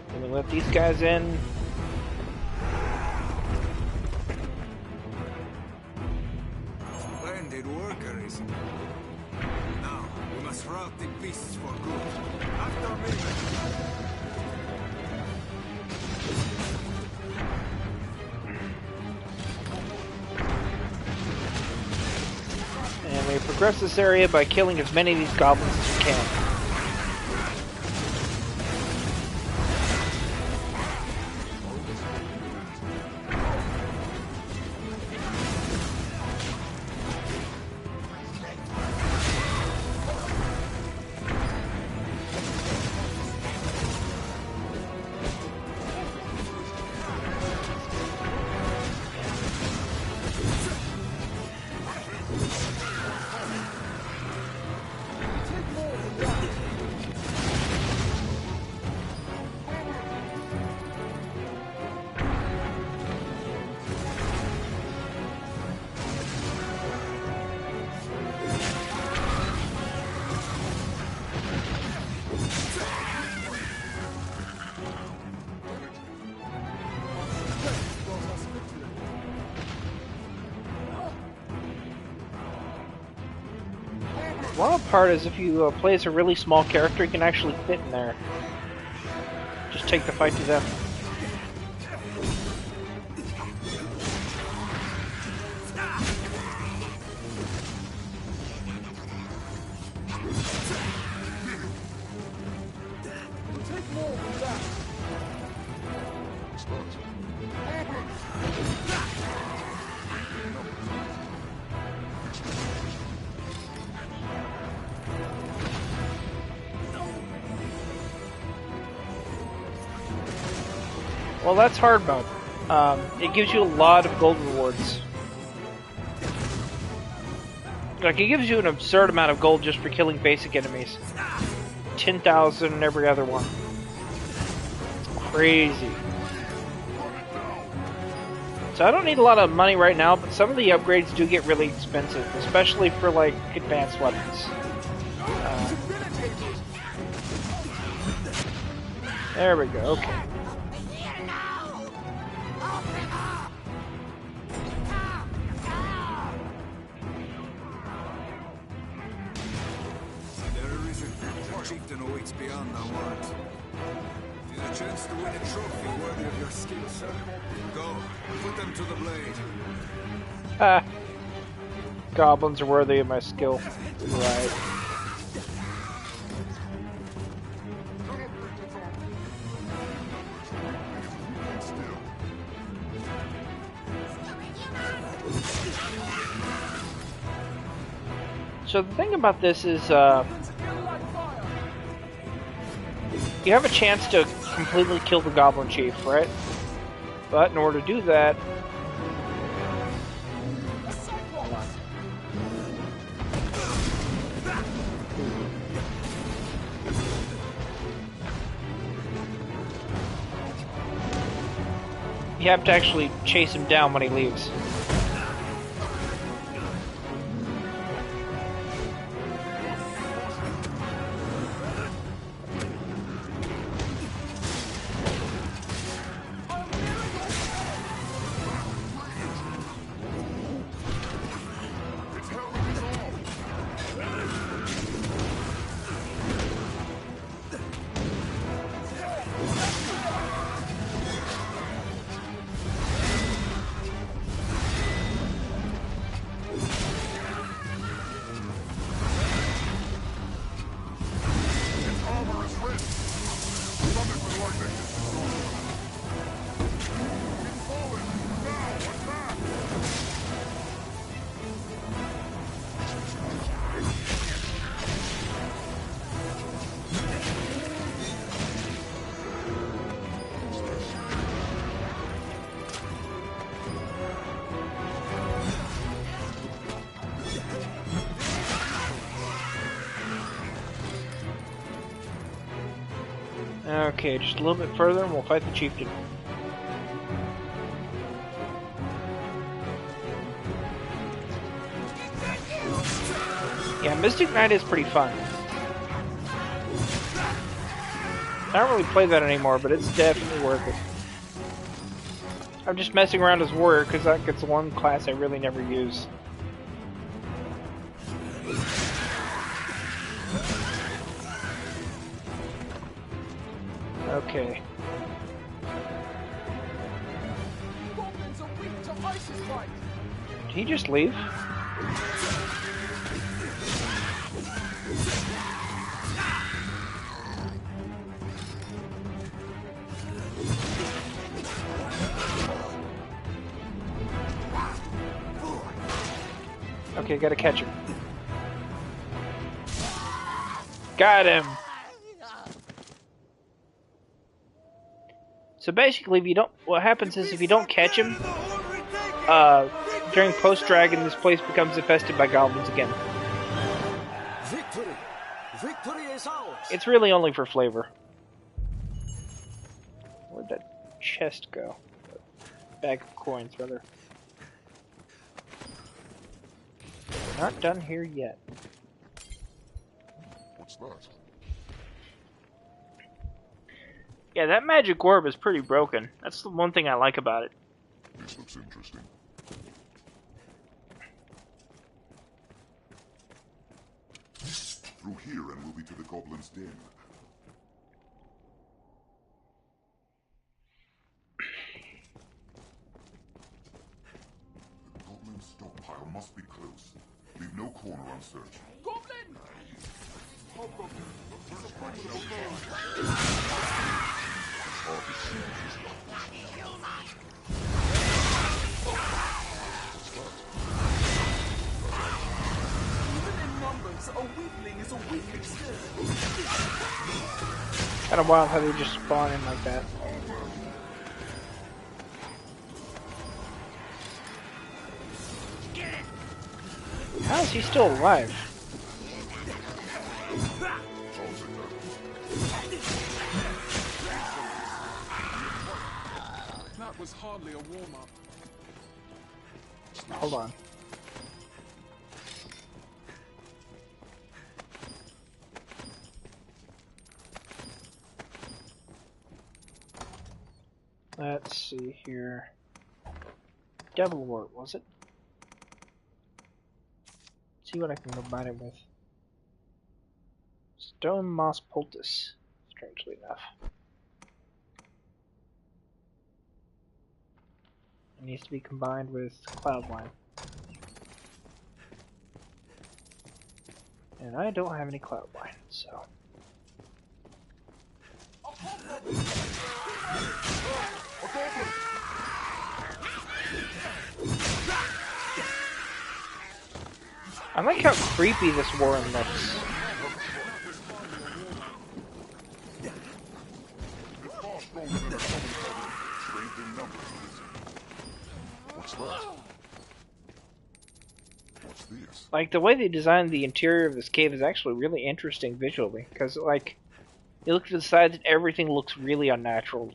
Let me let these guys in. Splendid work, Arisen. Now, we must rout the beasts for good. After me! And we progress this area by killing as many of these goblins as we can. One part is if you play as a really small character, you can actually fit in there. Just take the fight to them. Well, that's hard mode. It gives you a lot of gold rewards. Like, it gives you an absurd amount of gold just for killing basic enemies. 10,000 in every other one. It's crazy. So I don't need a lot of money right now, but some of the upgrades do get really expensive, especially for, like, advanced weapons. There we go, okay. Chieftain awaits beyond that warrant. It is a chance to win a trophy worthy of your skill, sir. Go, put them to the blade. Ah. Goblins are worthy of my skill. Right. So the thing about this is, you have a chance to completely kill the Goblin Chief, right? But in order to do that, you have to actually chase him down when he leaves. Okay, just a little bit further and we'll fight the chieftain. Yeah, Mystic Knight is pretty fun. I don't really play that anymore, but it's definitely worth it. I'm just messing around as warrior because that gets one class I really never use. Okay. Did he just leave? Okay, gotta catch him. Got him! So basically, if you don't, what happens is if you don't catch him, during post-dragon, this place becomes infested by goblins again. Victory! Victory is ours! It's really only for flavor. Where'd that chest go? Bag of coins, rather. Not done here yet. What's that? Yeah, that magic orb is pretty broken. That's the one thing I like about it. This looks interesting. Through here and we'll be to the Goblin's Den. The Goblin's stockpile must be close. Leave no corner unsearched. Goblin! Even in numbers, a weakling is a weakling still. Kind of wild how they just spawn in like that. How is he still alive? That was hardly a warm-up. Hold on. Let's see here. Devil wort, was it? See what I can combine it with. Stone moss poultice, strangely enough. It needs to be combined with cloudwine. And I don't have any cloudwine, so. I like how creepy this warren looks. What's that? What's this? Like, the way they designed the interior of this cave is actually really interesting visually, because, like, you look to the sides and everything looks really unnatural.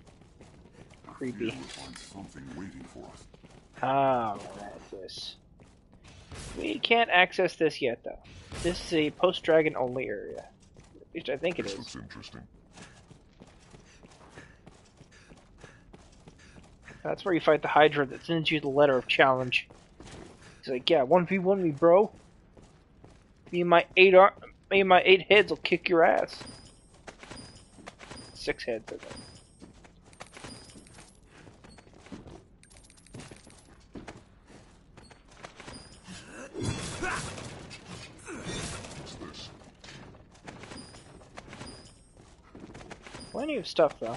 Creepy. Here we'll find something waiting for us. Ah, that's this. We can't access this yet, though. This is a post-dragon only area. At least I think it This is. looks interesting. That's where you fight the Hydra that sends you the letter of challenge. He's like, yeah, 1v1 me, bro. Me and my 8 heads will kick your ass. 6 heads, I think. What's this? Plenty of stuff, though.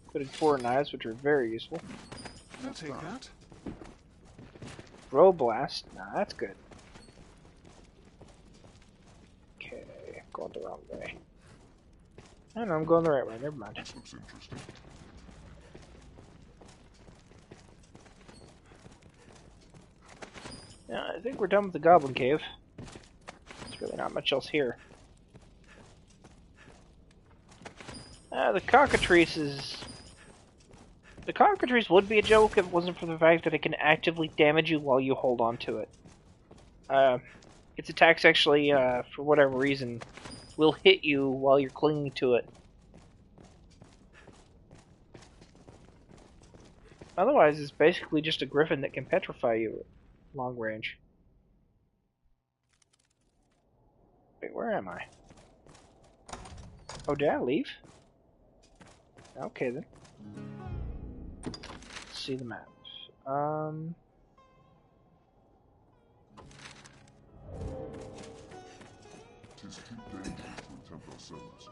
Including 4 knives, which are very useful. I'll take that. Row blast. Nah, that's good. Okay, going the wrong way. I know, I'm going the right way. Never mind. This looks interesting. Yeah, I think we're done with the Goblin Cave. There's really not much else here. The cockatrice is... The cockatrice would be a joke if it wasn't for the fact that it can actively damage you while you hold on to it. Its attacks actually, for whatever reason, will hit you while you're clinging to it. Otherwise, it's basically just a griffin that can petrify you at long range. Wait, where am I? Oh, did I leave? Okay, then. Let's see the map. Tis too dangerous to attempt ourselves.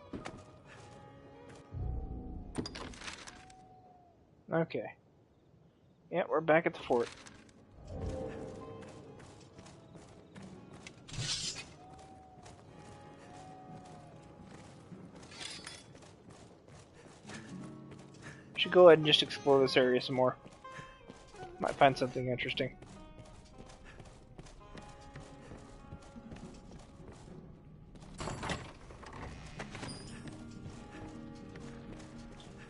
Okay. Yeah, we're back at the fort. Should go ahead and just explore this area some more. Might find something interesting.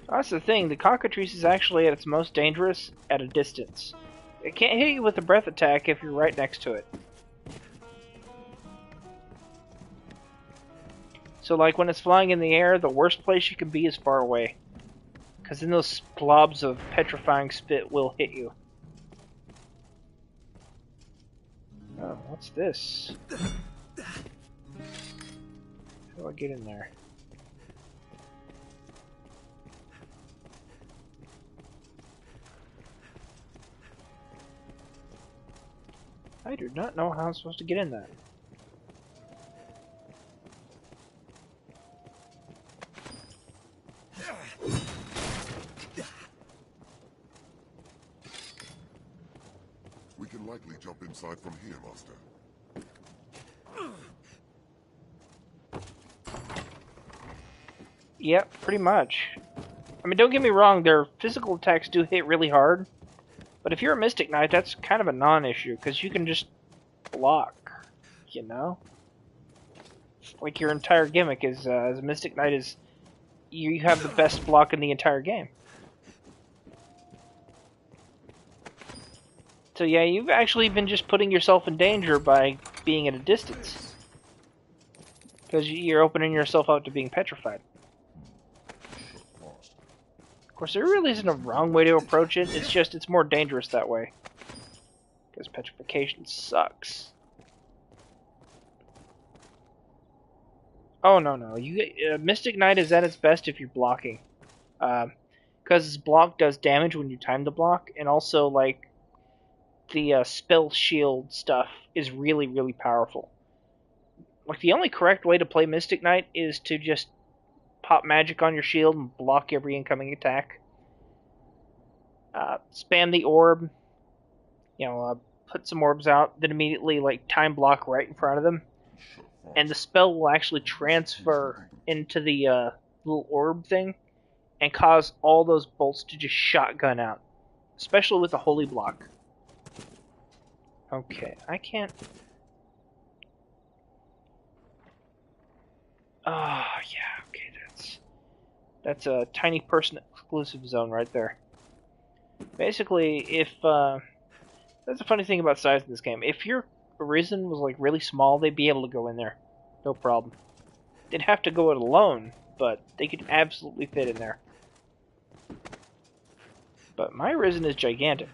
That's the thing, the cockatrice is actually at its most dangerous at a distance. It can't hit you with a breath attack if you're right next to it. So like when it's flying in the air, the worst place you can be is far away. Because then those globs of petrifying spit will hit you. Oh, what's this? do I get in there? I do not know how I'm supposed to get in that. We can likely jump inside from here, Master. Yep, pretty much. I mean, don't get me wrong, their physical attacks do hit really hard, but if you're a Mystic Knight, that's kind of a non-issue, because you can just block, you know? Like, your entire gimmick is, as a Mystic Knight is, you have the best block in the entire game. So yeah, you've actually been just putting yourself in danger by being at a distance. Because you're opening yourself up to being petrified. Of course, there really isn't a wrong way to approach it, it's just it's more dangerous that way. Because petrification sucks. Oh, no. Mystic Knight is at its best if you're blocking. Because his block does damage when you time the block, and also, like, the spell shield stuff is really, really powerful. Like, the only correct way to play Mystic Knight is to just pop magic on your shield and block every incoming attack. Spam the orb, put some orbs out, then immediately, like, time block right in front of them. And the spell will actually transfer into the little orb thing and cause all those bolts to just shotgun out. Especially with the holy block. Okay, I can't... Oh, yeah, okay, that's a tiny person exclusive zone right there. Basically, if, that's a funny thing about size in this game. If your Arisen was, like, really small, they'd be able to go in there. No problem. They'd have to go it alone, but they could absolutely fit in there. But my Arisen is gigantic.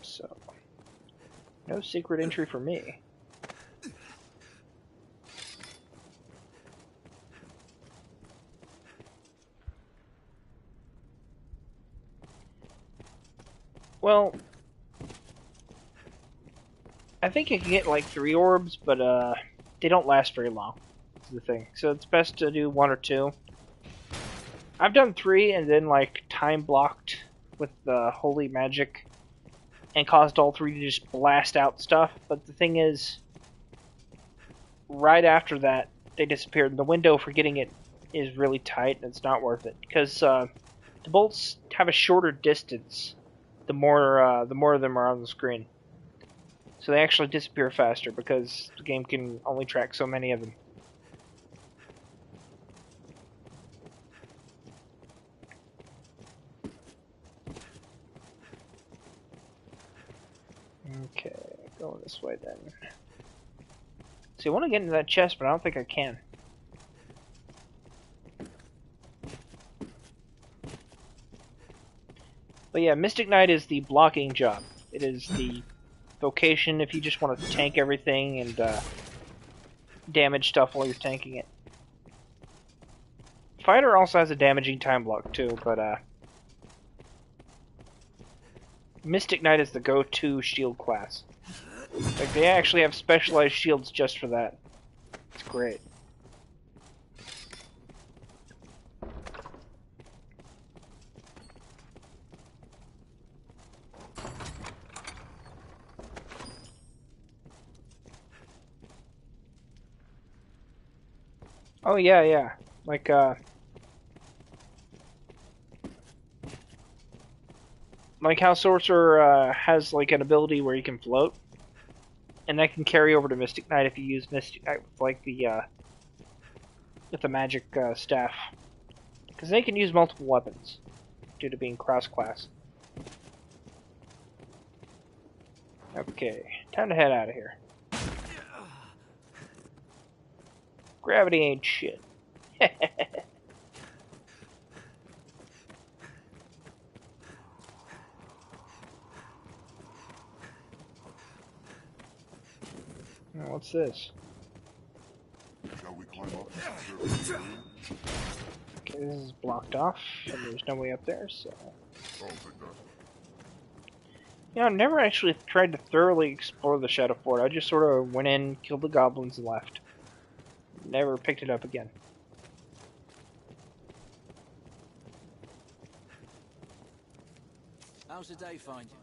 So, no secret entry for me. Well, I think you can get like 3 orbs, but they don't last very long. That's the thing. So it's best to do 1 or 2. I've done 3 and then like time blocked with the holy magic and caused all 3 to just blast out stuff. But the thing is, right after that, they disappeared. The window for getting it is really tight, and it's not worth it because the bolts have a shorter distance. The more of them are on the screen. So they actually disappear faster because the game can only track so many of them. Okay, going this way then. See, I want to get into that chest, but I don't think I can. But yeah, Mystic Knight is the blocking job. It is the vocation if you just want to tank everything and damage stuff while you're tanking it. Fighter also has a damaging time block too, but Mystic Knight is the go-to shield class. Like, they actually have specialized shields just for that. It's great. Oh yeah. Like how Sorcerer has like an ability where you can float, and that can carry over to Mystic Knight if you use Mystic Knight with like the magic staff, because they can use multiple weapons due to being cross-class. Okay, time to head out of here. Gravity ain't shit. Oh, what's this? Shall we climb up and secure the area? Okay, this is blocked off, and there's no way up there, so... I'll take that. Yeah, I've never actually tried to thoroughly explore the Shadow Fort. I just sort of went in, killed the goblins, and left. Never picked it up again. How's the day find you?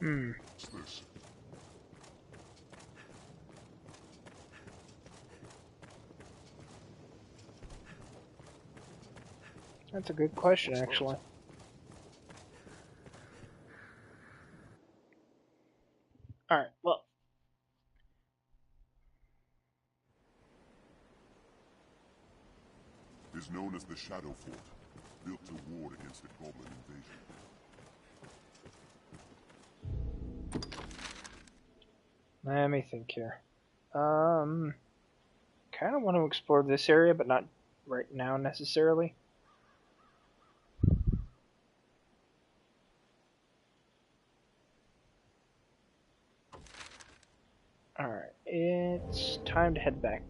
What's this? That's a good question, What's that? actually. Alright, well... It is known as the Shadow Fort, built to ward against a goblin invasion. Let me think here. Kind of want to explore this area, but not right now necessarily. Alright, it's time to head back.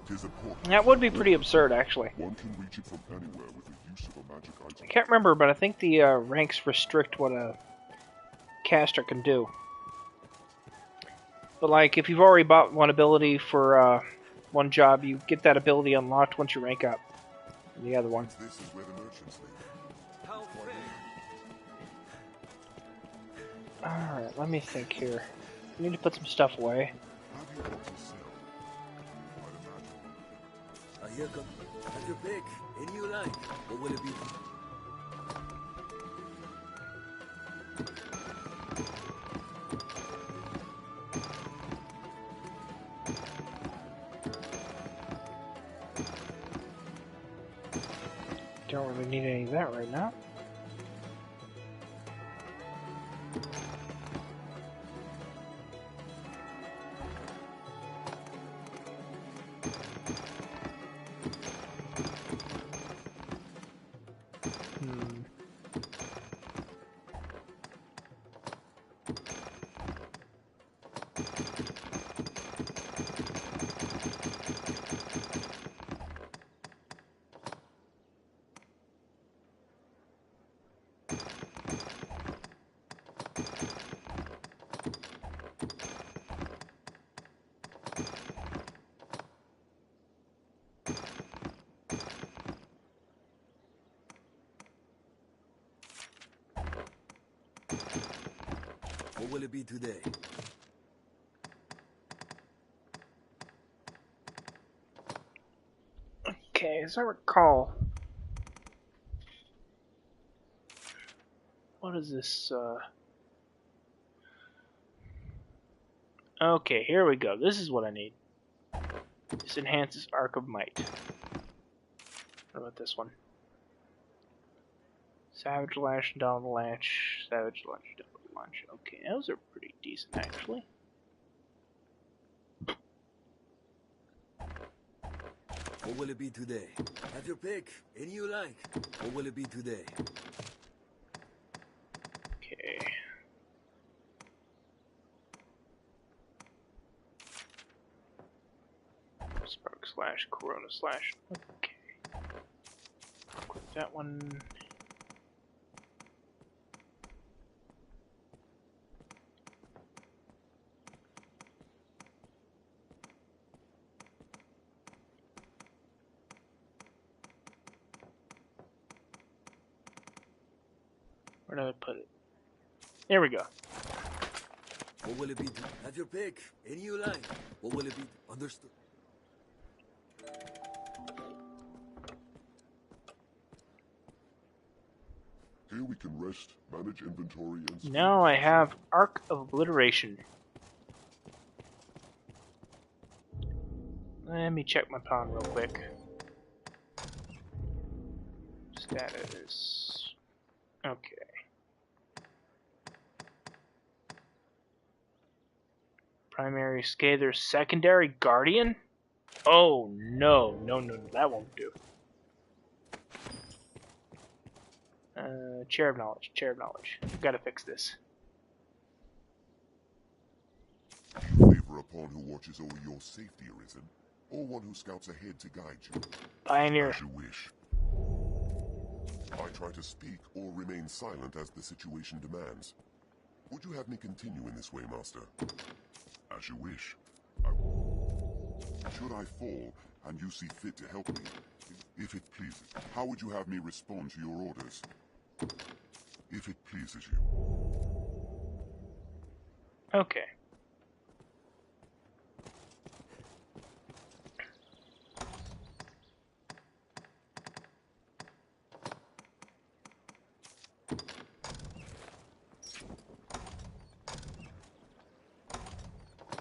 Tis a portal. That would be pretty absurd, actually. One can reach it from anywhere with the use of a magic item. I can't remember, but I think the ranks restrict what a caster can do. But like, if you've already bought one ability for one job, you get that ability unlocked once you rank up. And the other one. This is where the merchants live. How fair. Alright, let me think here. I need to put some stuff away. How do you want to sell? Quite a matter. Here come. Have your pick. Any you like. What will it be? Don't really need any of that right now. What will it be today? Okay, as I recall... What is this, Okay, here we go. This is what I need. This enhances Arc of Might. What about this one? Savage Lash, Double Lash, Savage Lash, Double Lash. Okay, those are pretty decent, actually. What will it be today? Have your pick. Any you like. What will it be today? Okay. Spark Slash, Corona Slash. Okay. Quit that one. Where did I put it? There we go. What will it be? Have your pick. Any you like. What will it be? Understood. Here Here we can rest, manage inventory, and... Now I have Arc of Obliteration. Let me check my pawn real quick. Status. Okay. Primary Scather, secondary Guardian? Oh no, that won't do. Chair of Knowledge. Gotta fix this. Favor a pawn who watches over your safety, Arisen, or one who scouts ahead to guide you. Pioneer. As you wish. I try to speak or remain silent as the situation demands. Would you have me continue in this way, Master? As you wish. Should I fall, and you see fit to help me, if it pleases, how would you have me respond to your orders? If it pleases you. Okay.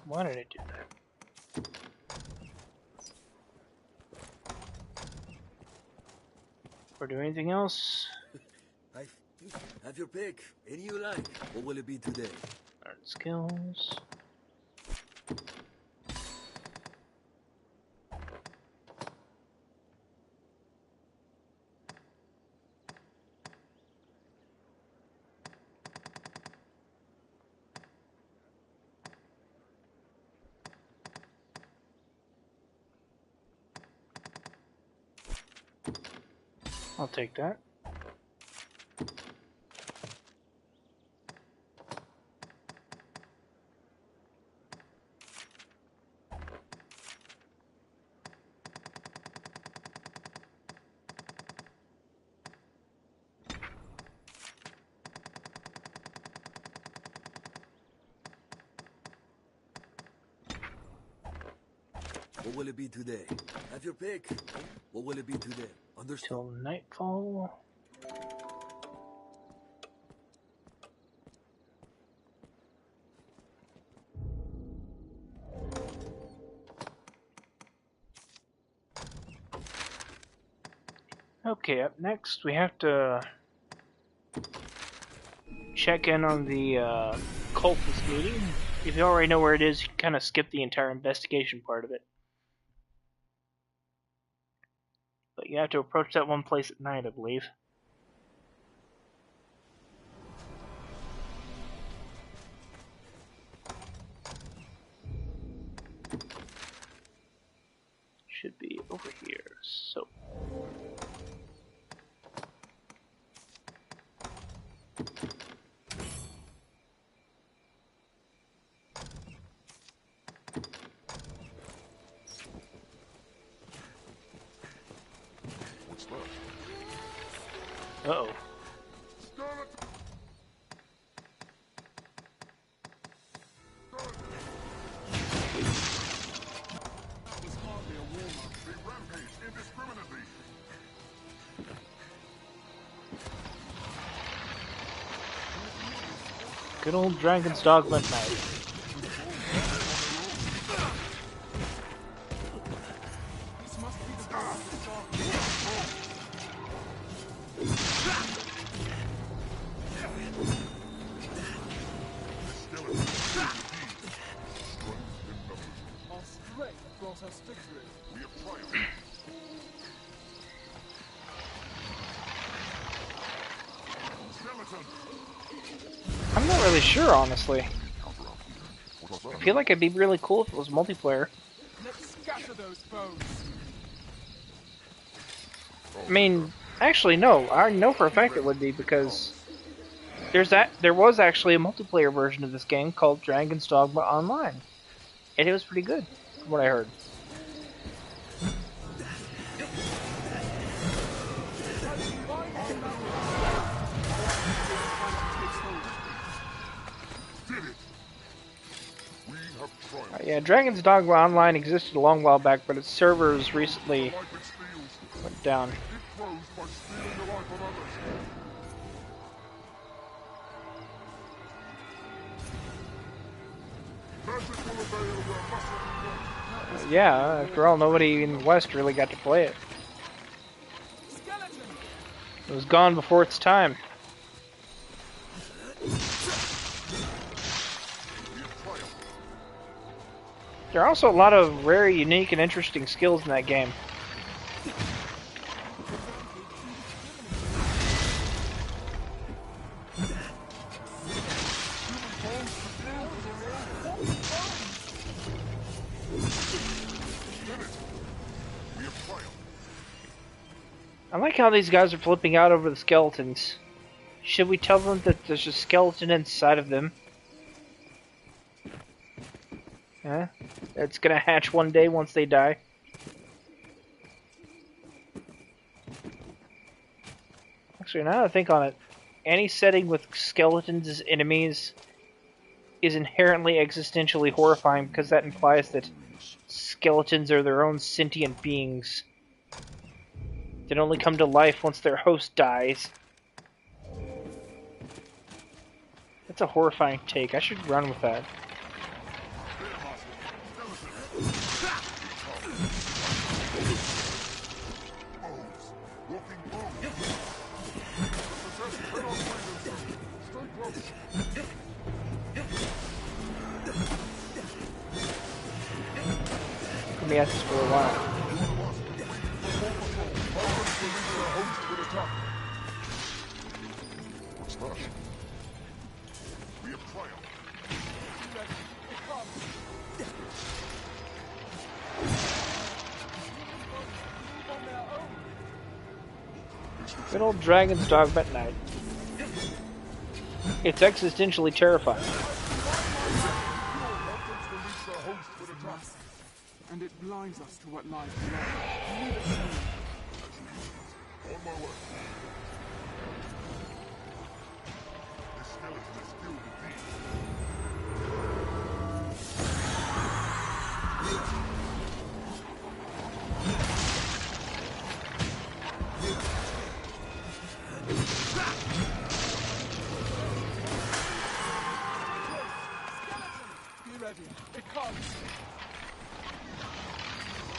Why did I do that? Or do anything else? Have your pick. Any you like. What will it be today? Learn skills. I'll take that. What will it be today? Have your pick. What will it be today? Understood. Till nightfall. Okay, up next we have to check in on the cultist meeting. If you already know where it is, you can kind of skip the entire investigation part of it. But you have to approach that one place at night, I believe. Should be over here, so... What's that? Uh-oh. That was hardly a warm-up. They rampage indiscriminately. Good old Dragon's Dogma at night. This must be the door of the dark. Our strength brought us victory. We have triumphed. Skeleton! I'm not really sure, honestly. Counter out here. What was I that? feel like it'd be really cool if it was multiplayer. Let's scatter those foes. I mean, actually, no. I already know for a fact it would be because there was actually a multiplayer version of this game called Dragon's Dogma Online, and it was pretty good, from what I heard. Did it! We have triumphed. Yeah, Dragon's Dogma Online existed a long while back, but its servers recently Life it steals. went down. It grows by stealing the life of others. Yeah, after all, nobody in the West really got to play it. It was gone before its time. There are also a lot of very unique and interesting skills in that game. I like how these guys are flipping out over the skeletons. Should we tell them that there's a skeleton inside of them? Huh? It's gonna hatch one day once they die. Actually, now that I think on it, any setting with skeletons as enemies is inherently existentially horrifying because that implies that skeletons are their own sentient beings that only come to life once their host dies. That's a horrifying take. I should run with that. Let me ask this for a while. What's that? We have triumphed. Good old Dragon's Dogma at night. It's existentially terrifying. And it blinds us to what lies beyond. On my way. This skeleton is filled with beasts. Be ready. It comes.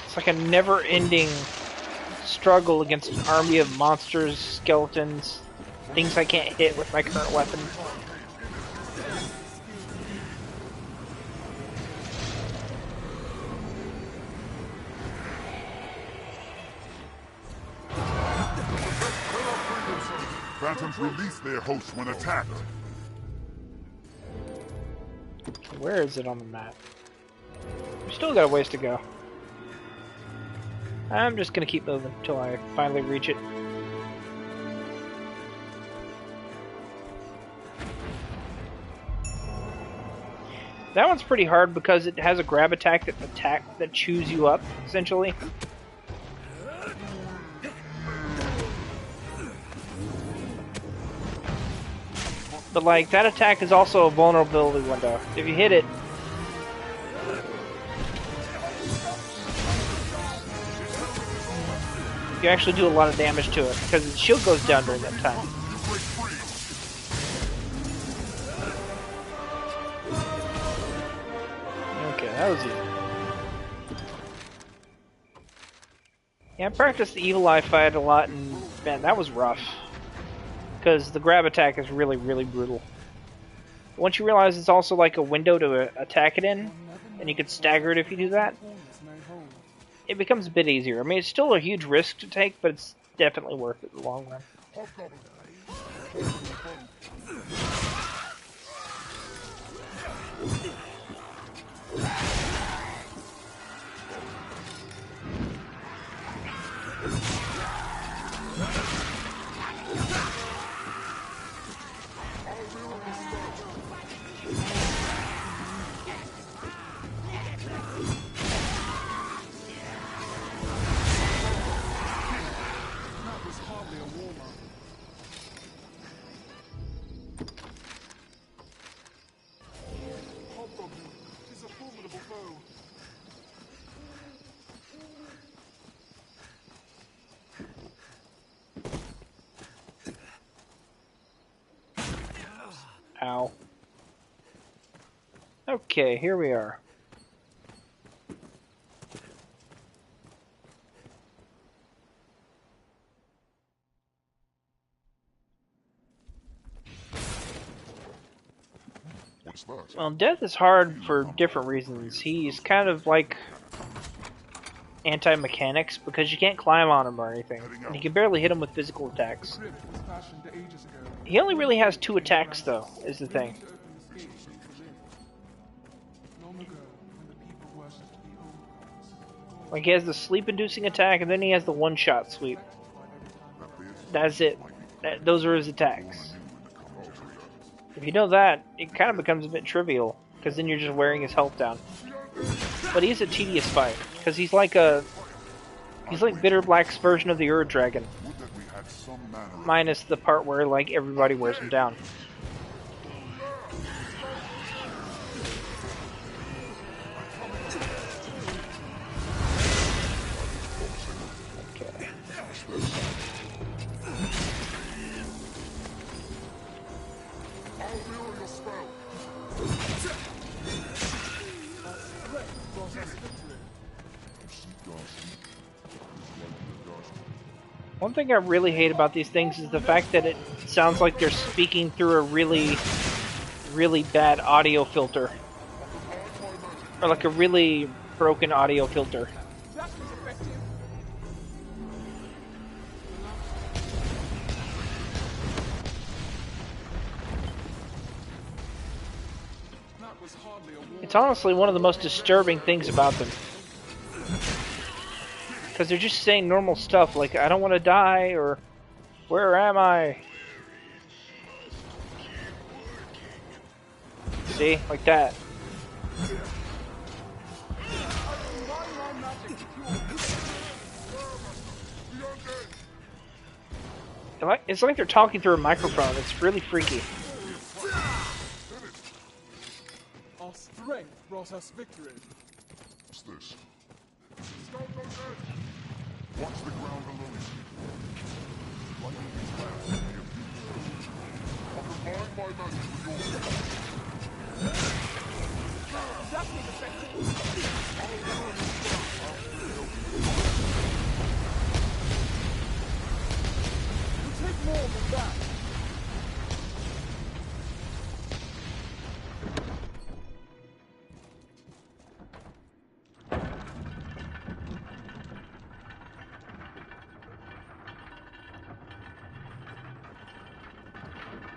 It's like a never-ending struggle against an army of monsters, skeletons, things I can't hit with my current weapon. Phantoms release their hosts when attacked. Where is it on the map? We still got a ways to go. I'm just gonna keep moving until I finally reach it. That one's pretty hard because it has a grab attack that chews you up, essentially. But like, that attack is also a vulnerability window. If you hit it, you actually do a lot of damage to it, because its shield goes down during that time. Okay, that was easy. Yeah, I practiced the Evil Eye fight a lot, and man, that was rough. Because the grab attack is really, really brutal. Once you realize it's also like a window to attack it in, and you can stagger it if you do that, it becomes a bit easier. I mean, it's still a huge risk to take, but it's definitely worth it in the long run. Ow. Okay, here we are. What's that? Well, death is hard for different reasons. He's kind of like anti-mechanics because you can't climb on him or anything, and you can barely hit him with physical attacks. Crypt was fashioned ages ago. He only really has 2 attacks, though, is the thing. To open the gates to live. Long ago, when the people worshipped the old gods, Like, he has the sleep-inducing attack, and then he has the one-shot sweep. That's it. Those are his attacks. If you know that, it kind of becomes a bit trivial, because then you're just wearing his health down. But he's a tedious fight, because he's like Bitter Black's version of the Ur Dragon, Would that we had some manner of minus the part where like everybody wears him down. Okay. One thing I really hate about these things is the fact that it sounds like they're speaking through a really, really bad audio filter. Or like a really broken audio filter. that was effective. That was hardly a war. It's honestly one of the most disturbing things about them. Because they're just saying normal stuff like, I don't want to die, or where am I? See? Like that. It's like they're talking through a microphone. It's really freaky. Our strength brought us victory. What's this? Watch the ground below you. Lightning is fast and near you. I'll combine my magic with yours. That was effective. We'll take more than that.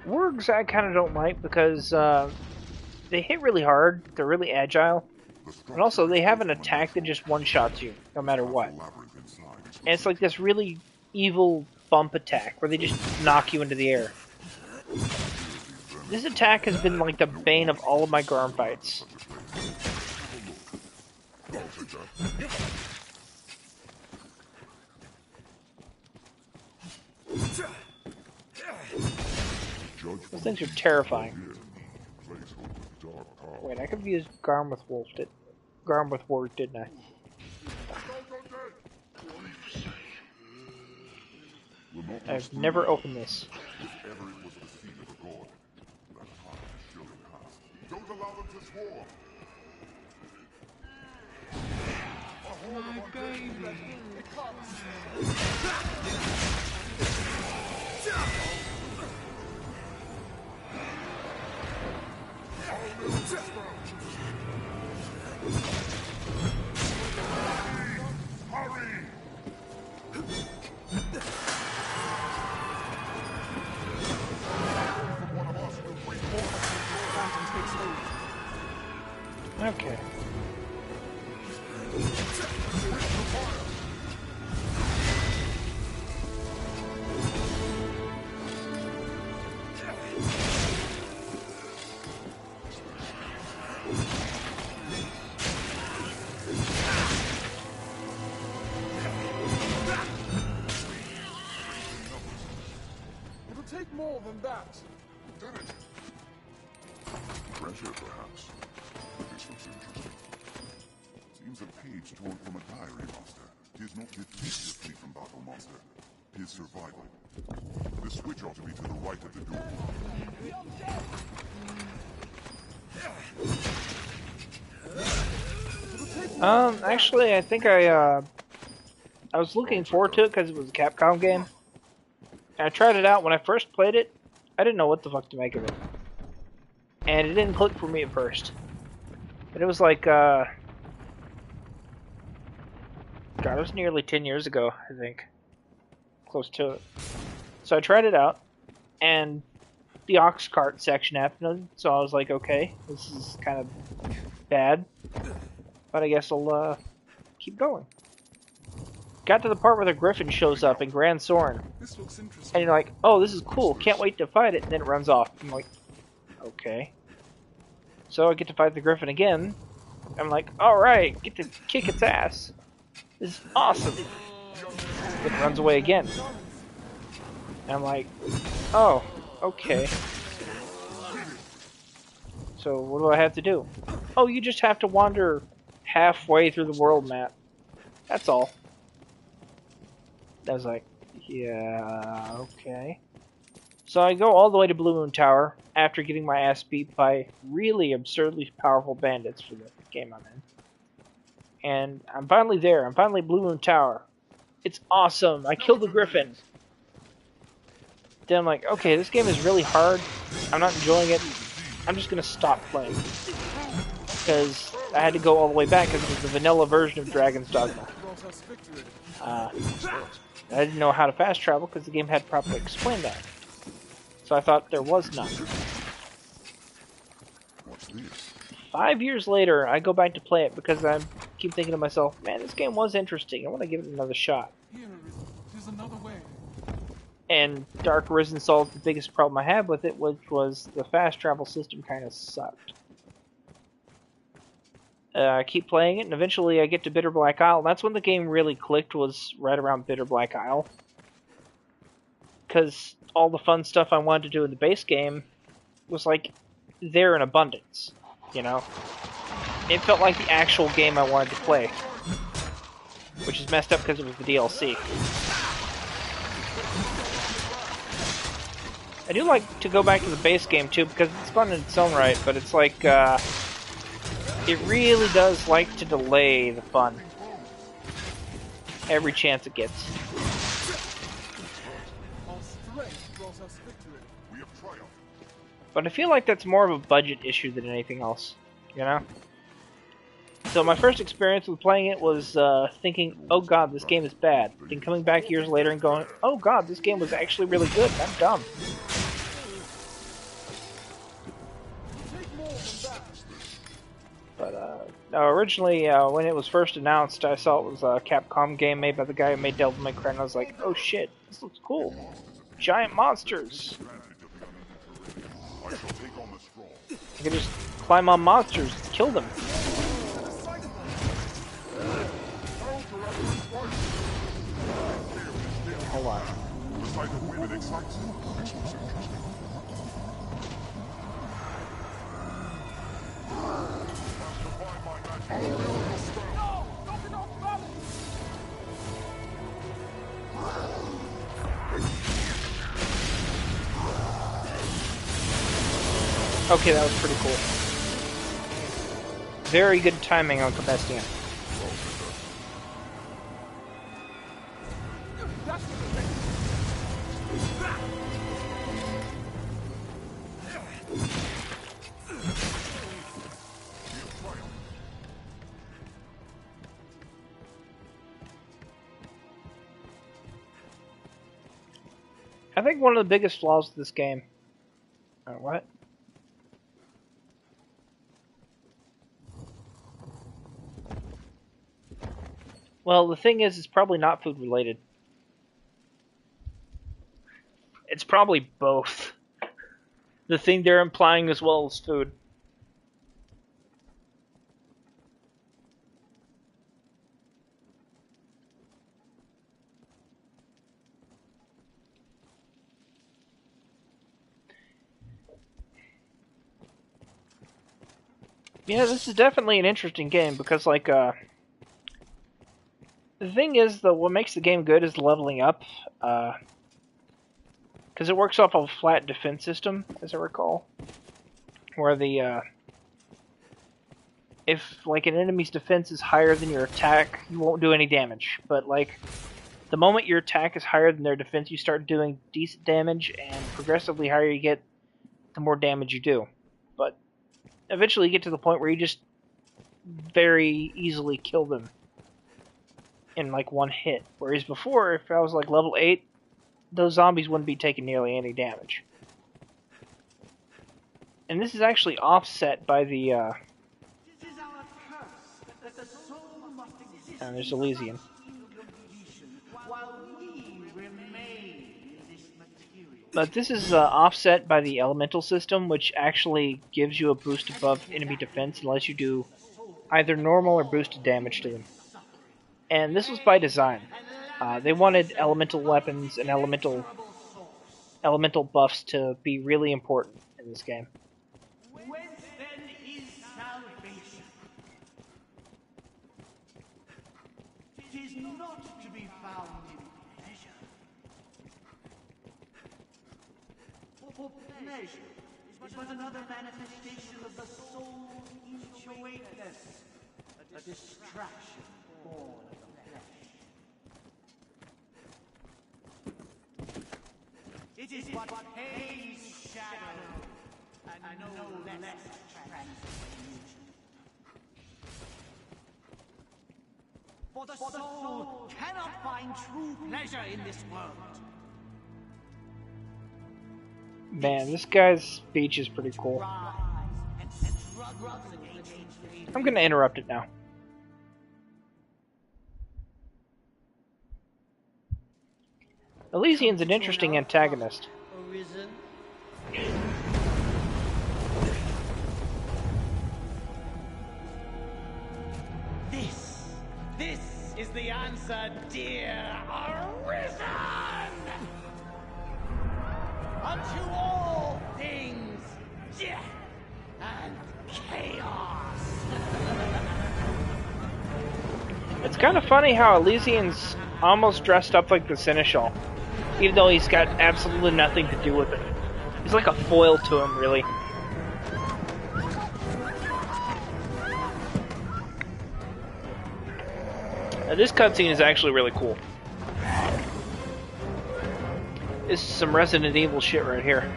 Wargs I kind of don't like because they hit really hard, they're really agile, and also they have an attack that just one-shots you, no matter what. Labyrinth inside is And it's like this really evil bump attack where they just knock you into the air. This attack has been like the bane of all of my Garm fights. I'll take that. Those things are terrifying. Place home with dark power. Wait, I confused Garm with Wolf, Garm with Warg, didn't I? Will not I've never opened this. If ever it was the seed of a god, that time is surely past. Don't allow them to swarm. Hurry! One of us will bring more phantom takes hold. Okay. It'll take more than that. Done it. Treasure, perhaps. This looks interesting. Seems a page torn from a diary, Master. 'Tis not defeat your flee from battle, Master. 'Tis survival. The switch ought to be to the right of the door. Actually, I think I was looking forward to it because it was a Capcom game. And I tried it out when I first played it. I didn't know what the fuck to make of it. And it didn't click for me at first. But it was like, God, it was nearly 10 years ago, I think. Close to it. So I tried it out, and the aux cart section happened, so I was like, okay, this is kind of bad. But I guess I'll, keep going. Got to the part where the griffin shows up in Grand Soren. This looks And interesting. you're like, oh, this is cool, can't wait to fight it, and then it runs off. I'm like, okay. So I get to fight the griffin again. I'm like, alright, get to kick its ass. This is awesome. It runs away again. And I'm like, oh, okay. So what do I have to do? Oh, you just have to wander halfway through the world map. That's all. I was like, yeah, okay. So I go all the way to Blue Moon Tower after getting my ass beat by really absurdly powerful bandits for the game I'm in. And I'm finally there. I'm finally at Blue Moon Tower. It's awesome. I killed the griffin. Then I'm like, okay, this game is really hard. I'm not enjoying it. I'm just going to stop playing. Because I had to go all the way back because it was the vanilla version of Dragon's Dogma. I didn't know how to fast travel because the game had properly explained that. So I thought there was none. What's this? 5 years later, I go back to play it because I keep thinking to myself, man, this game was interesting. I want to give it another shot. Here, there's another way. And Dark Arisen solved the biggest problem I had with it, which was the fast travel system kind of sucked. I keep playing it, and eventually I get to Bitter Black Isle. That's when the game really clicked, was right around Bitter Black Isle. Because all the fun stuff I wanted to do in the base game was, like, there in abundance, you know? It felt like the actual game I wanted to play. Which is messed up because it was the DLC. I do like to go back to the base game, too, because it's fun in its own right, but it's like, it really does like to delay the fun. Every chance it gets. Our strength draws us victory. We have triumphed. But I feel like that's more of a budget issue than anything else, you know? So my first experience with playing it was thinking, oh god, this game is bad. Then coming back years later and going, oh god, this game was actually really good, I'm dumb. But originally, when it was first announced, I saw it was a Capcom game made by the guy who made Devil May Cry, and I was like, oh shit, this looks cool. Giant monsters. I shall take on the strong. I can just climb on monsters and kill them. Hold on. The sight of women excites me. Okay, that was pretty cool. Very good timing on Sebastian. I think one of the biggest flaws of this game... what? Well, the thing is, it's probably not food related. It's probably both. The thing they're implying as well as food. Yeah, this is definitely an interesting game because, like, the thing is, what makes the game good is leveling up, because it works off of a flat defense system, as I recall, where the if like an enemy's defense is higher than your attack, you won't do any damage. But like the moment your attack is higher than their defense, you start doing decent damage, and progressively higher you get, the more damage you do. But eventually you get to the point where you just very easily kill them in like one hit. Whereas before, if I was like level 8, those zombies wouldn't be taking nearly any damage. And this is actually offset by the there's Elysian. But this is offset by the elemental system, which actually gives you a boost above enemy defense and lets you do either normal or boosted damage to them. And this was by design. They wanted elemental weapons and elemental buffs to be really important in this game. Whence then is salvation? It is not to be found in pleasure. For pleasure is but another manifestation of the soul's inchoateness, a distraction born of the flesh. It is but pain's shadow, and no less transformation. For the soul cannot find true pleasure in this world. Man, this guy's speech is pretty cool. I'm gonna interrupt it now. Elysian's an interesting antagonist. This is the answer, dear Arisen! Unto all things, death and chaos! It's kind of funny how Elysian's almost dressed up like the Seneschal, even though he's got absolutely nothing to do with it. He's like a foil to him, really. Now, this cutscene is actually really cool. This is some Resident Evil shit right here.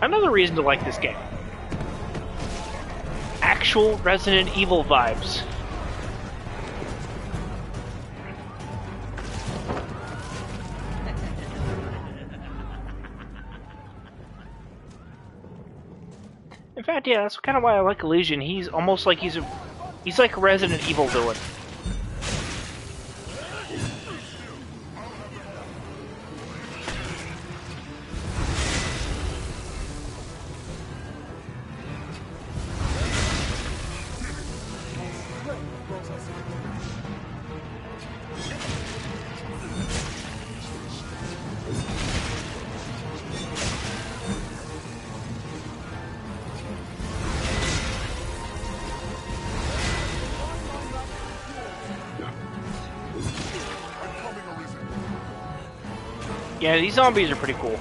Another reason to like this game. Actual Resident Evil vibes. In fact, yeah, that's kind of why I like Elysian. He's almost like he's like a Resident Evil villain. Yeah, these zombies are pretty cool.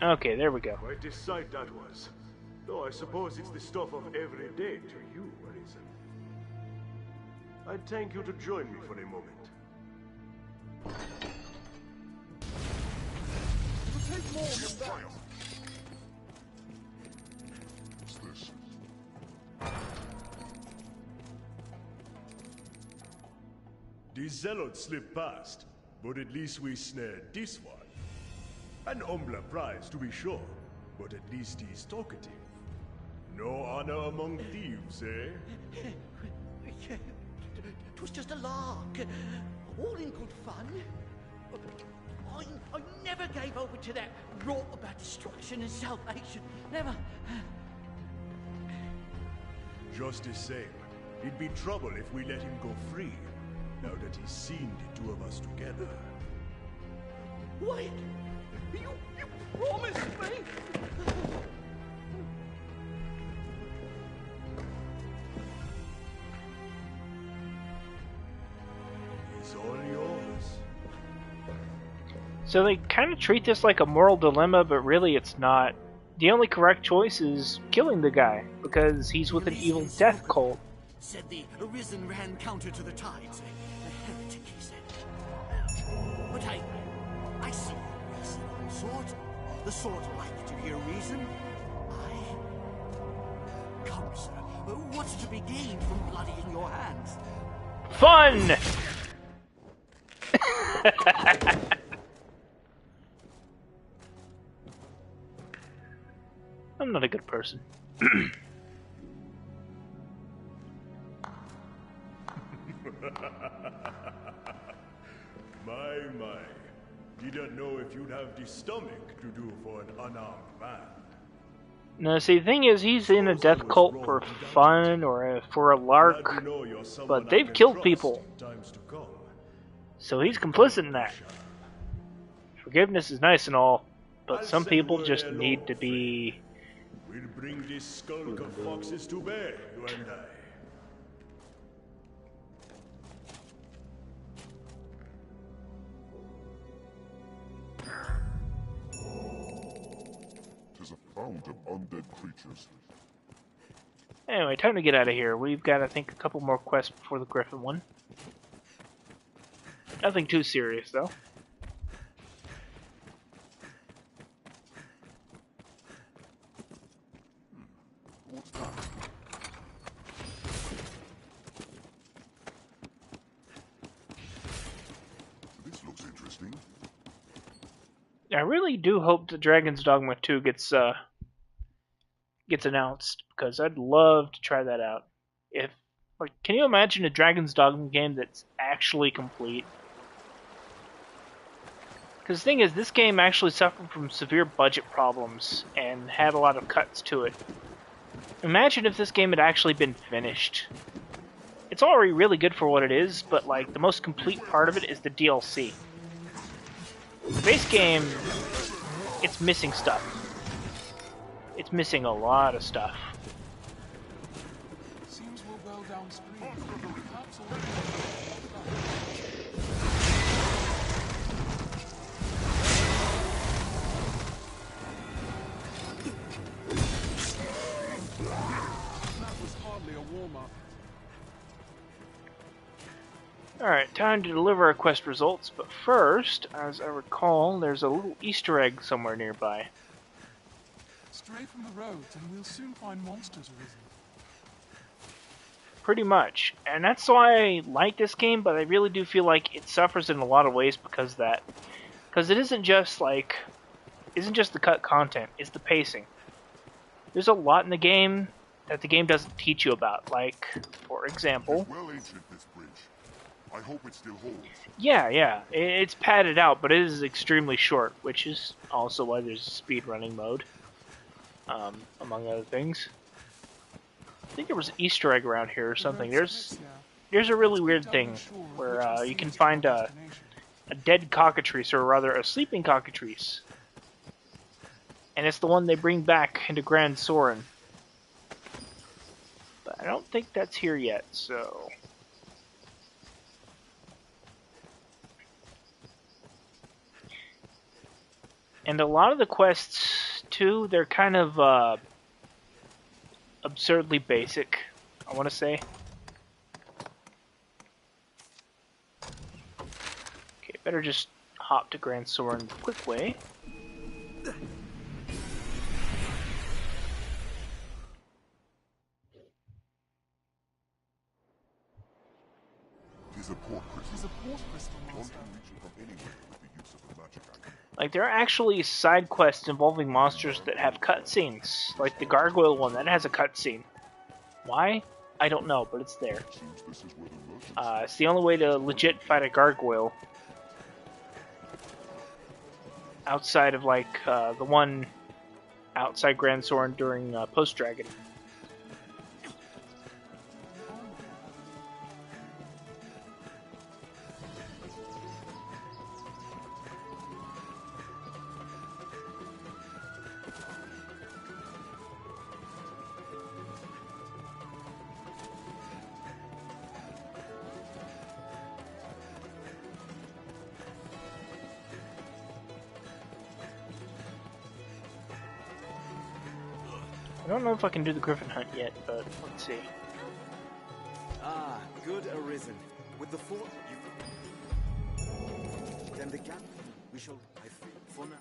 Okay, there we go. Quite a sight that was. Though I suppose it's the stuff of every day to you, Arisen. I'd thank you to join me for a moment. It'll take more than that. What's this? The zealots slipped past, but at least we snared this one. An humbler prize, to be sure, but at least he's talkative. No honor among thieves, eh? It was just a lark, all in good fun. I never gave over to that rot about destruction and salvation. Never. Just the same, it'd be trouble if we let him go free, now that he's seen the two of us together. Wait! You promised me! He's all yours. So they kind of treat this like a moral dilemma, but really it's not. The only correct choice is killing the guy, because he's with an evil death cult. Said the Arisen ran counter to the tides. A heretic, he said. But I see reason, sort. The sort like to hear reason. Come, sir. What's to be gained from bloodying your hands? Fun! I'm not a good person. My. Didn't know if you'd have the stomach to do for an unarmed man. No, see, the thing is, he's in a death cult for fun or for a lark, but they've killed people. So he's complicit in that. Forgiveness is nice and all, but some people just need to be... We'll bring this skulk of foxes to bear, you and I. Tis a fount of undead creatures. Anyway, time to get out of here. We've got, I think, a couple more quests before the Griffin one. Nothing too serious, though. What's that? This looks interesting. I really do hope that Dragon's Dogma 2 gets announced, because I'd love to try that out. If, like, can you imagine a Dragon's Dogma game that's actually complete? Because the thing is, this game actually suffered from severe budget problems and had a lot of cuts to it. Imagine if this game had actually been finished. It's already really good for what it is, but like the most complete part of it is the DLC. The base game, it's missing stuff. It's missing a lot of stuff. Seems we're well downstream. Perhaps that was hardly a warm-up. Alright, time to deliver our quest results, but first, as I recall, there's a little Easter egg somewhere nearby. Stray from the roads, and we'll soon find monsters arisen. Pretty much. And that's why I like this game, but I really do feel like it suffers in a lot of ways because of that. Because it isn't just the cut content, it's the pacing. There's a lot in the game that the game doesn't teach you about. Like, for example... Well ancient, this bridge. I hope it still holds. Yeah. It's padded out, but it is extremely short, which is also why there's a speedrunning mode. Among other things. I think there was an Easter egg around here or something. There's a really weird thing where you can find a dead cockatrice, or rather a sleeping cockatrice. And it's the one they bring back into Grand Soren. But I don't think that's here yet, so... And a lot of the quests, too, they're kind of absurdly basic, I want to say. Okay, better just hop to Grand Soren the quick way. Tis a port crystal. Tis a port crystal, One master. can reach it from anywhere with the use of the magic item. Like, there are actually side quests involving monsters that have cutscenes. Like the gargoyle one, that has a cutscene. Why? I don't know, but it's there. Seems this is where the merchants It's the only way to legit fight a gargoyle. Outside of, like, the one outside Grand Soren during Post-Dragon. I don't know if I can do the griffin hunt yet, but let's see. Ah, good arisen. With the fort, you... Then the gap, we shall, I fear, for now.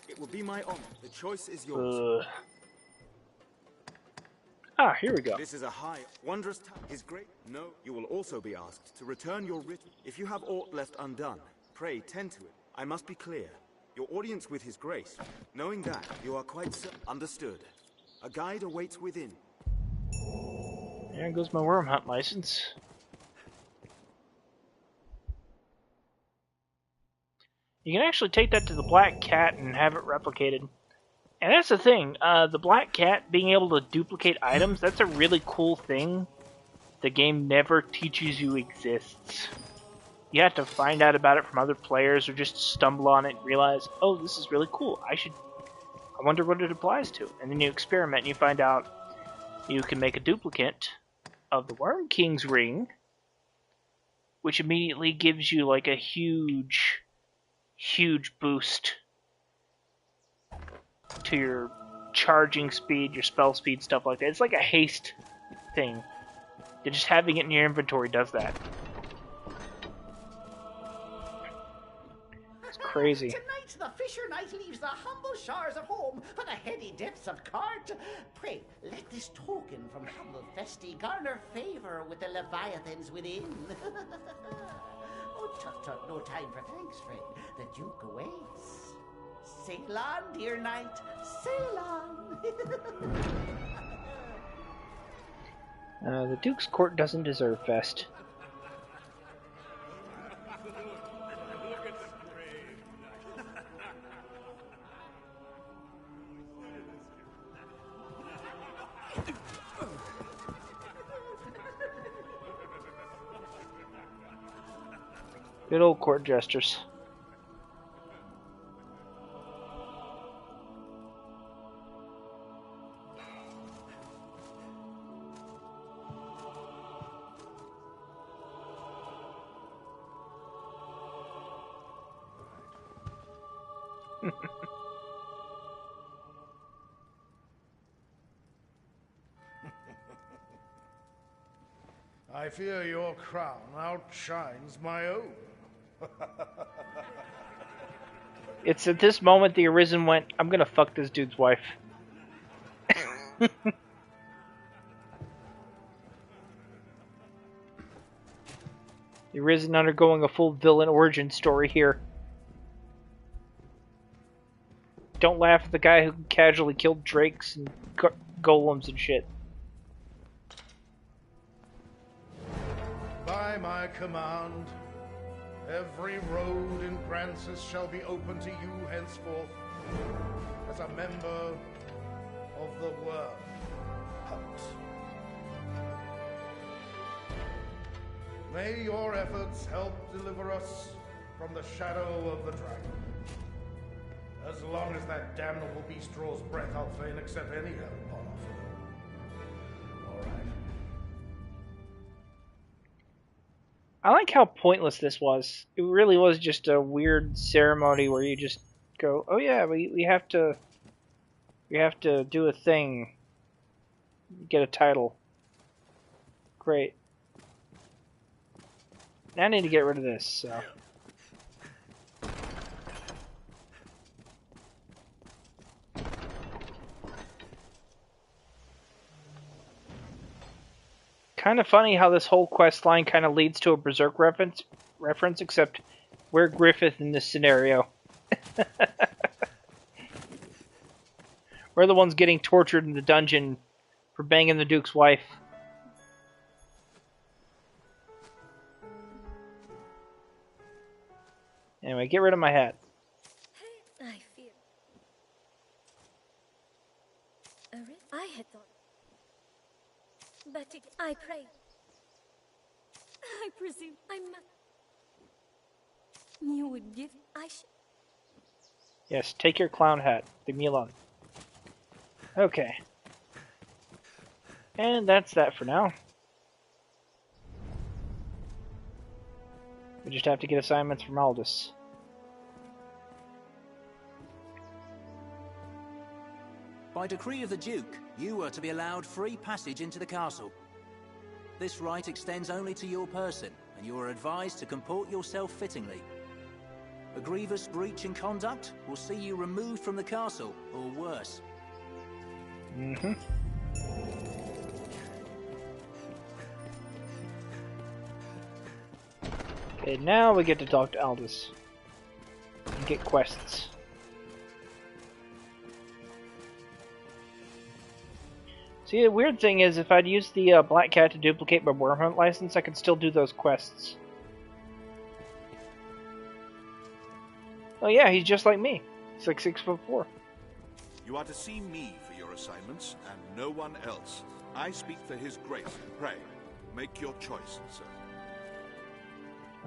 It will be my honor. The choice is yours. Ah, here we go. This is a high, wondrous time. His great... No, you will also be asked to return your writ. If you have aught left undone, pray tend to it. I must be clear. Your audience with His Grace, knowing that, you are quite understood. A guide awaits within. There goes my worm hunt license. You can actually take that to the Black Cat and have it replicated. And that's the thing, the Black Cat being able to duplicate items, that's a really cool thing the game never teaches you exists. You have to find out about it from other players or just stumble on it and realize, oh, this is really cool, I wonder what it applies to. And then you experiment and you find out you can make a duplicate of the Worm King's ring, which immediately gives you like a huge boost to your charging speed, your spell speed, stuff like that. It's like a haste thing. Just having it in your inventory does that. It's crazy. Tonight the fisher knight leaves the humble shores of home for the heady depths of Cart. Pray, let this token from humble Festi garner favor with the leviathans within. Oh, tut tut, no time for thanks, friend. The Duke awaits. Sail on, dear knight, sail on. The Duke's Court doesn't deserve Fest. Good old court jesters. I fear your crown outshines my own. It's at this moment the Arisen went, I'm gonna fuck this dude's wife. The Arisen undergoing a full villain origin story here. Don't laugh at the guy who casually killed drakes and golems and shit. By my command, every road in Grancis shall be open to you henceforth as a member of the Worm Hunt. May your efforts help deliver us from the shadow of the dragon. As long as that damnable beast draws breath, I'll fain accept any help on offer. All right. I like how pointless this was. It really was just a weird ceremony where you just go, oh yeah, we have to do a thing, get a title. Great. Now I need to get rid of this, so. Kind of funny how this whole quest line kind of leads to a Berserk reference, except we're Griffith in this scenario. We're the ones getting tortured in the dungeon for banging the Duke's wife. Anyway, get rid of my hat. I fear. I had thought. But I pray. I presume I must. You would give. I should. Yes, take your clown hat. Leave me alone. Okay. And that's that for now. We just have to get assignments from Aldous. By decree of the Duke, you are to be allowed free passage into the castle. This right extends only to your person, and you are advised to comport yourself fittingly. A grievous breach in conduct will see you removed from the castle, or worse. Mm-hmm. Okay, now we get to talk to Aldous and get quests. See, the weird thing is, if I'd used the Black Cat to duplicate my Worm Hunt license, I could still do those quests. Oh yeah, he's just like me. He's like 6'4". You are to see me for your assignments, and no one else. I speak for His Grace. Pray, make your choice, sir.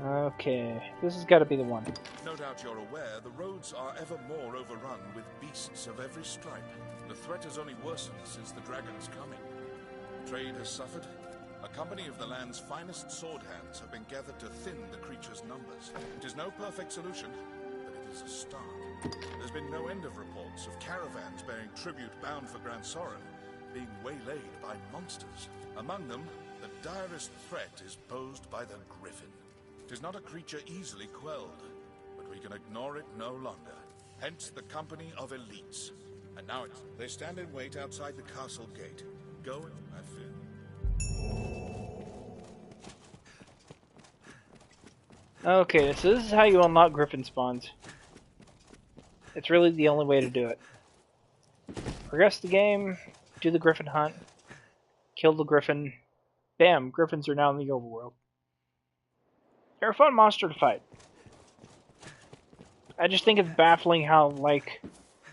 Okay, this has got to be the one. No doubt you're aware the roads are ever more overrun with beasts of every stripe. The threat has only worsened since the dragon's coming. Trade has suffered. A company of the land's finest sword hands have been gathered to thin the creature's numbers. It is no perfect solution, but it is a start. There's been no end of reports of caravans bearing tribute bound for Grand Soren being waylaid by monsters. Among them, the direst threat is posed by the Griffin. It is not a creature easily quelled, but we can ignore it no longer. Hence the company of elites. And now they stand in wait outside the castle gate. Go in, I fear. Okay, so this is how you unlock Griffin spawns. It's really the only way to do it. Progress the game, do the Griffin hunt, kill the Griffin. Bam, Griffins are now in the overworld. They're a fun monster to fight. I just think it's baffling how, like,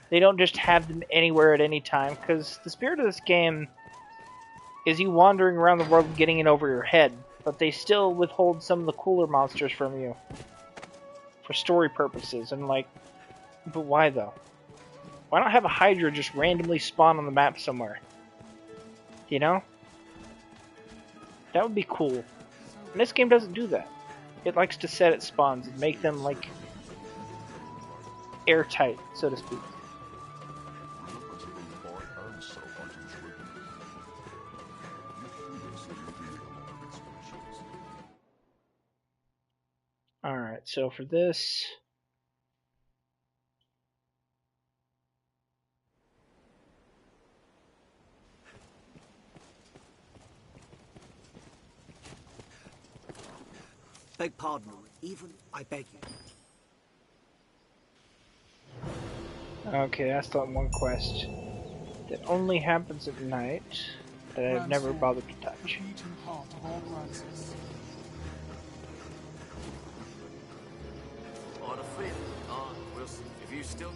they don't just have them anywhere at any time, because the spirit of this game is you wandering around the world and getting it over your head, but they still withhold some of the cooler monsters from you for story purposes, and like, but why though? Why not have a Hydra just randomly spawn on the map somewhere? You know? That would be cool. And this game doesn't do that. It likes to set its spawns and make them, like, airtight, so to speak. Alright, so for this... Beg pardon, even I beg you. Okay, that's the one quest that only happens at night that I've never bothered to touch. The beating heart of all Francis. On a flip. Wilson, if you still...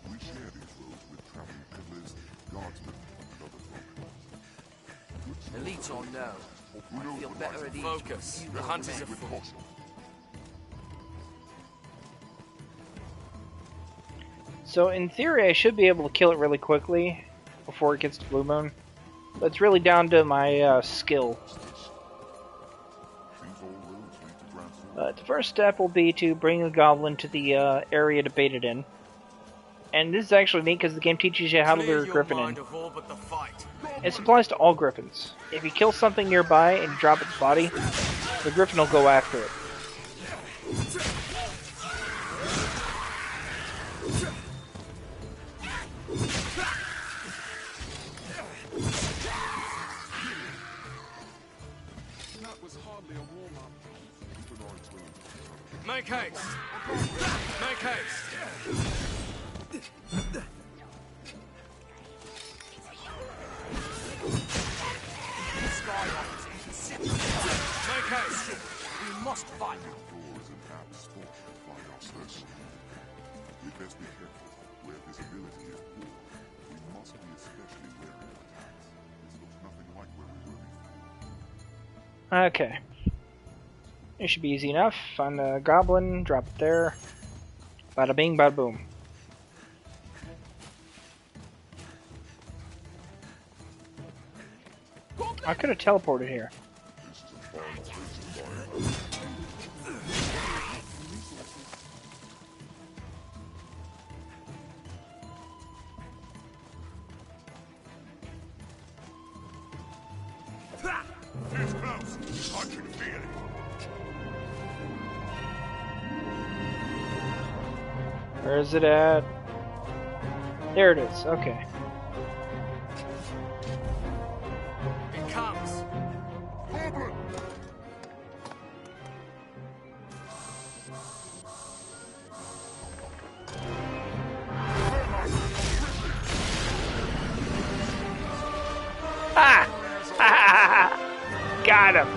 We share these roads with traveling peddlers, guardsmen, and other folk. Elite or no, I feel better at ease. Focus. The hunt is afoot. So in theory I should be able to kill it really quickly before it gets to Blue Moon. But it's really down to my skill. The first step will be to bring the goblin to the area to bait it in. And this is actually neat because the game teaches you how to lure a griffin in. It applies to all griffins. If you kill something nearby and you drop its body, the griffin will go after it. That was hardly a warm-up. Make haste! Make haste! Make haste! We must fight! Doors and apps fortified our search. We best be careful where visibility is poor. We must be especially wary of attacks. This looks nothing like where we were before. Okay. It should be easy enough. Find the goblin, drop it there. Bada bing, bada boom. I could have teleported here. I can feel it. Where is it at? There it is. Okay. It comes. Ah! Got him.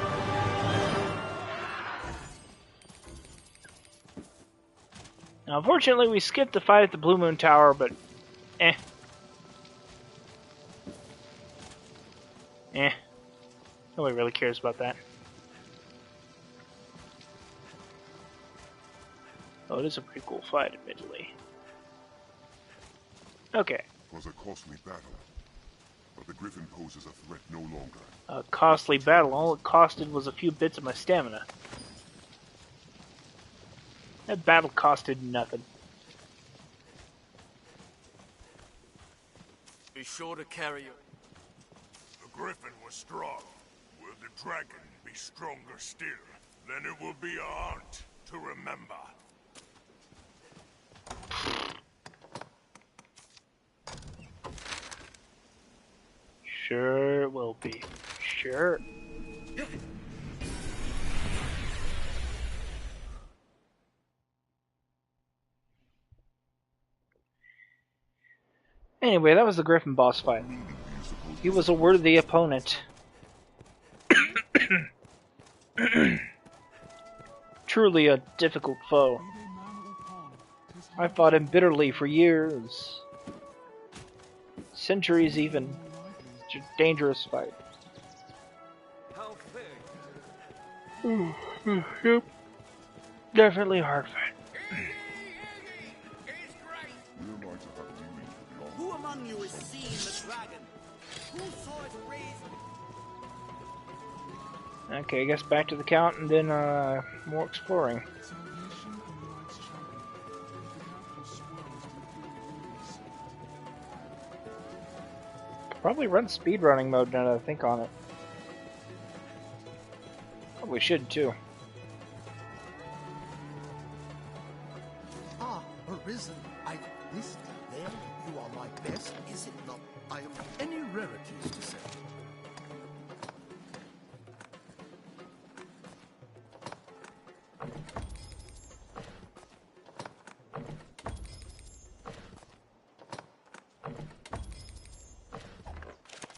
Now, unfortunately, we skipped the fight at the Blue Moon Tower, but nobody really cares about that. Oh, it is a pretty cool fight, admittedly. Okay. It was a costly battle, but the Griffin poses a threat no longer. A costly battle. All it costed was a few bits of my stamina. That battle costed nothing. Be sure to carry your... The Griffin was strong. Will the dragon be stronger still? Then it will be a haunt to remember. Sure it will be. Sure. Anyway, that was the Griffin boss fight. He was a worthy opponent. Truly a difficult foe. I fought him bitterly for years. Centuries even. It's a dangerous fight. Yep. Definitely a hard fight. Who among you has seen the dragon? Who saw it raise? Okay, I guess back to the count and then more exploring. Probably run speedrunning mode now that I think on it. Probably should too. Ah, Arisen, I've missed you there. You are my best, is it not? I have any rarities to sell.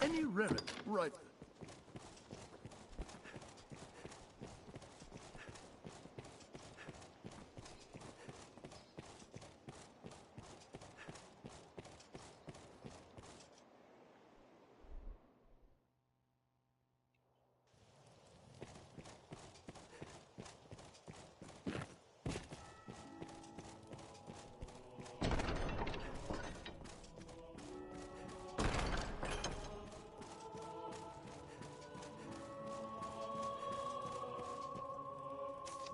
Any rarity, right?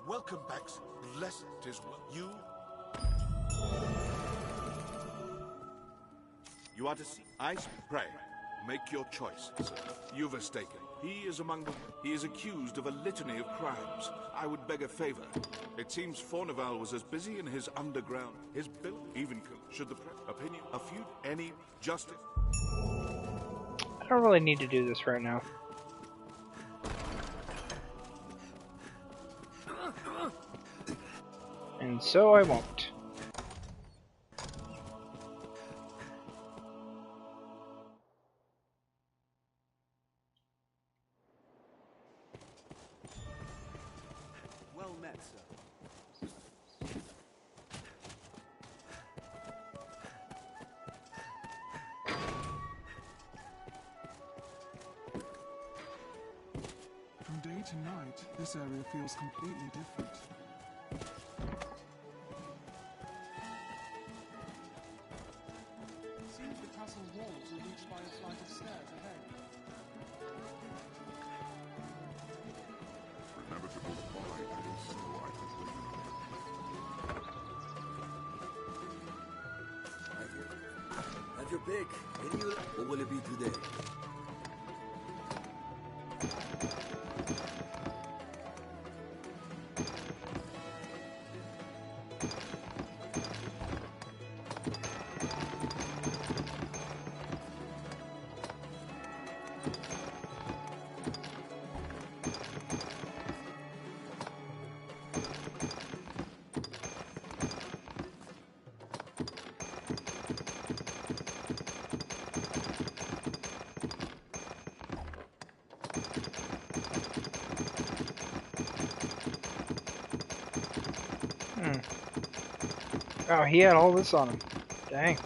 Welcome back. Blessed is you. You are to see. I pray. Make your choice, sir. You've mistaken. He is among the... He is accused of a litany of crimes. I would beg a favor. It seems Fornival was as busy in his underground, his bill, even should the opinion, a few, any justice. I don't really need to do this right now. And so I won't. Well met, sir. From day to night, this area feels completely different. Seems the castle walls are reached by a flight of stairs ahead. Remember to both buy and sell items later. Have your pick. Or will it be today? Oh, he had all this on him. Dang.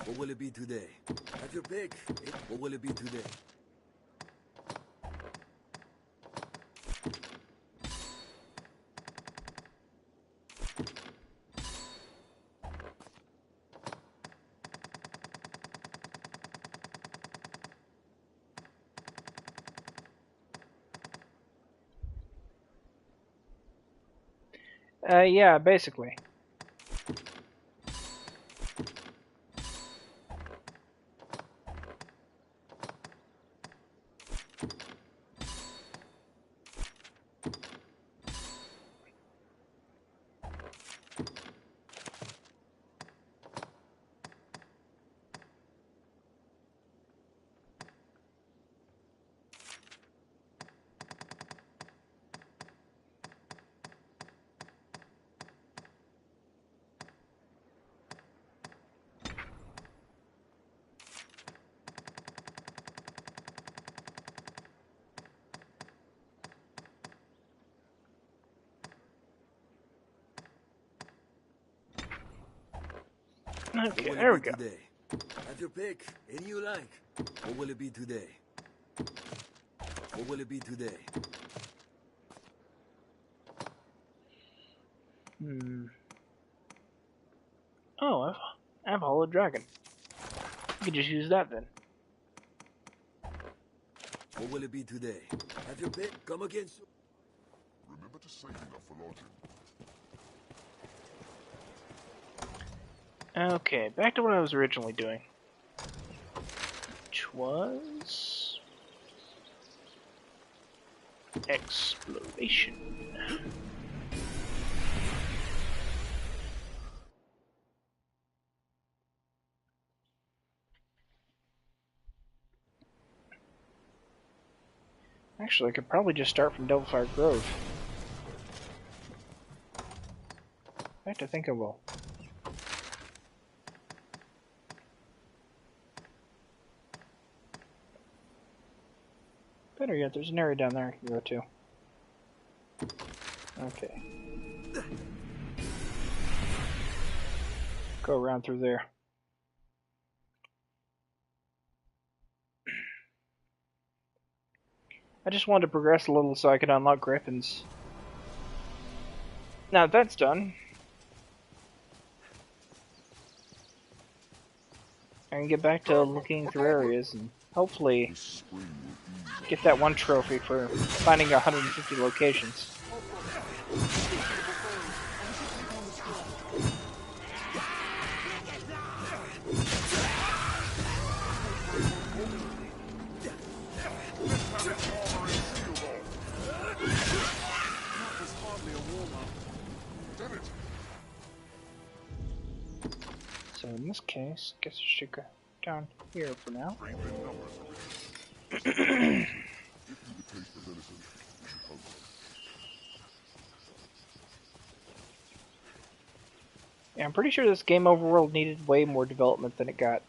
What will it be today? Have your pick. What will it be today? Yeah, basically. Okay, there we go. Today? Have your pick. Any you like. What will it be today? What will it be today? Oh, I have Hollow Dragon. You can just use that then. What will it be today? Have your pick. Come again soon. Remember to save enough for lodging. Okay, back to what I was originally doing. Which was... exploration. Actually, I could probably just start from Devilfire Grove. In fact, I think I will. Better yet, there's an area down there I can go to. Okay. Go around through there. I just wanted to progress a little so I could unlock griffins. Now that that's done, I can get back to looking through areas and hopefully get that one trophy for finding 150 locations. So in this case, I guess I should go down here for now. Yeah, I'm pretty sure this game overworld needed way more development than it got.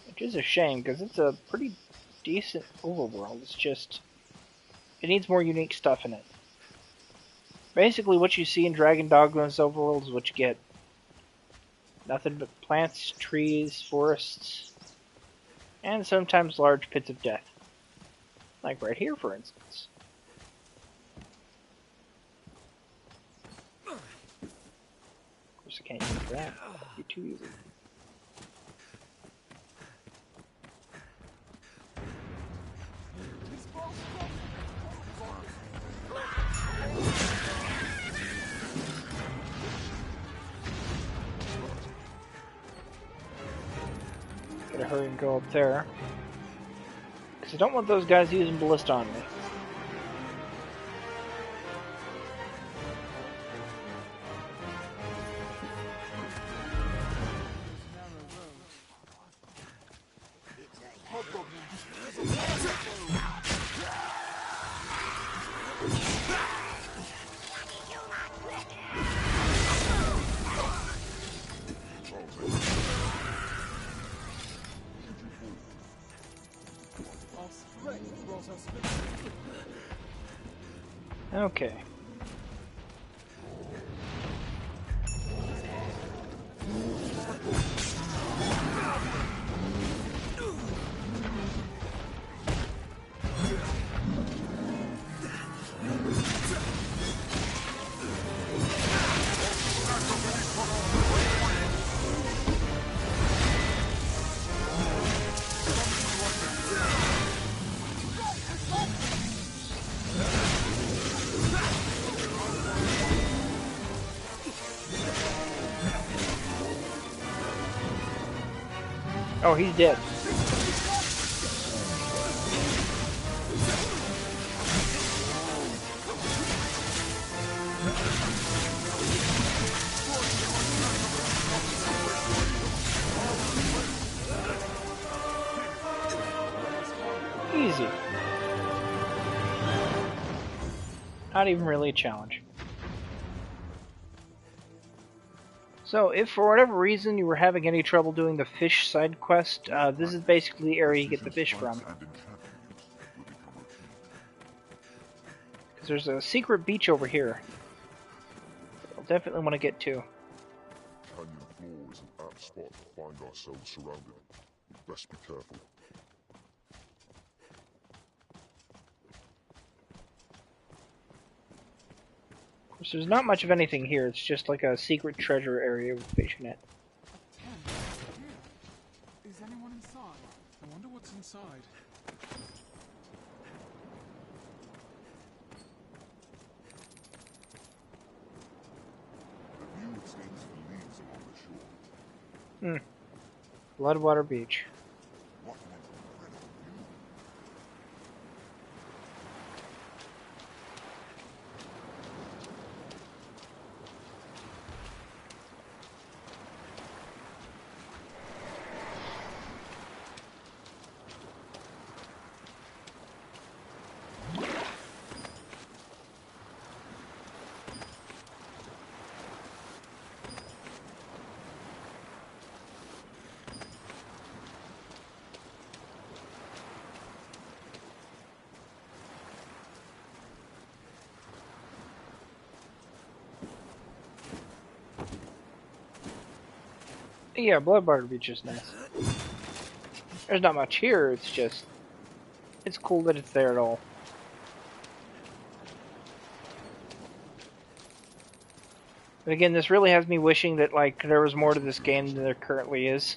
Which is a shame, because it's a pretty decent overworld. It's just, it needs more unique stuff in it. Basically, what you see in Dragon Dogma's overworld is what you get. Nothing but plants, trees, forests, and sometimes large pits of death. Like right here, for instance. Of course, I can't use that. That'd be too easy. Gotta hurry and go up there. Because I don't want those guys using ballista on me. Okay. Oh, he's dead. Easy. Not even really a challenge. So, if for whatever reason you were having any trouble doing the fish side quest, this is basically the area you get the fish from. Because there's a secret beach over here. I'll definitely want to get to. Canyon floor is an apt spot to find ourselves surrounded. We'd best be careful. Of course, there's not much of anything here. It's just like a secret treasure area with fish in it. Is anyone inside? I wonder what's inside. The view extends for leagues along the shore. Bloodwater Beach. What an incredible view! Yeah, Bloodwater Beach is nice. There's not much here, it's just... It's cool that it's there at all. But again, this really has me wishing that, like, there was more to this game than there currently is.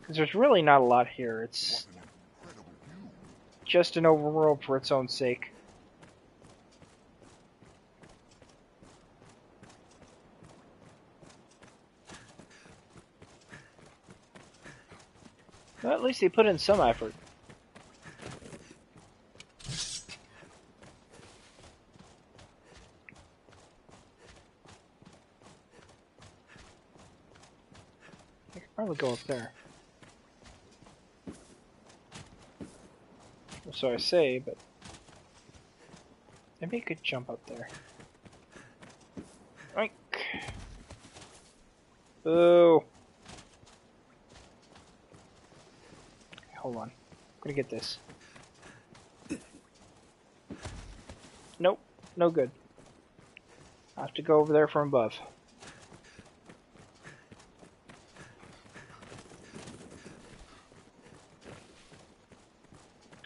Because there's really not a lot here. It's just an overworld for its own sake. Well, at least they put in some effort. I could probably go up there. Or so I say, but maybe I could jump up there. Oink. Boo. Hold on. I'm gonna get this. Nope. No good. I have to go over there from above.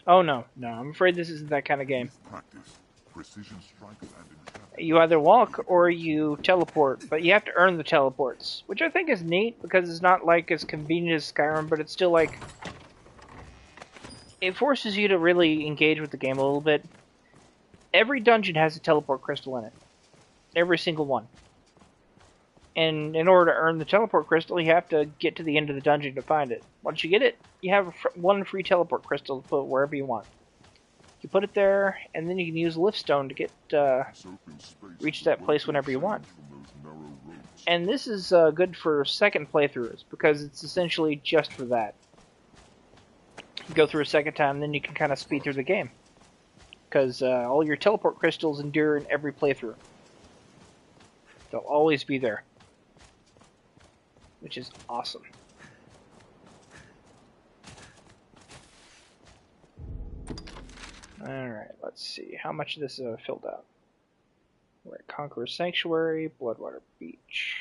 Oh no, no, I'm afraid this isn't that kind of game. Practice precision strikes and entrapment. You either walk or you teleport, but you have to earn the teleports, which I think is neat because it's not like as convenient as Skyrim, but it's still like it forces you to really engage with the game a little bit. Every dungeon has a teleport crystal in it. Every single one. And in order to earn the teleport crystal, you have to get to the end of the dungeon to find it. Once you get it, you have one free teleport crystal to put wherever you want. You put it there, and then you can use Liftstone to get reach that place whenever you want. And this is good for second playthroughs, because it's essentially just for that. You go through a second time, then you can kind of speed through the game. Because all your teleport crystals endure in every playthrough. They'll always be there. Which is awesome. Alright, let's see. How much of this is filled out? We're at Conqueror's Sanctuary, Bloodwater Beach.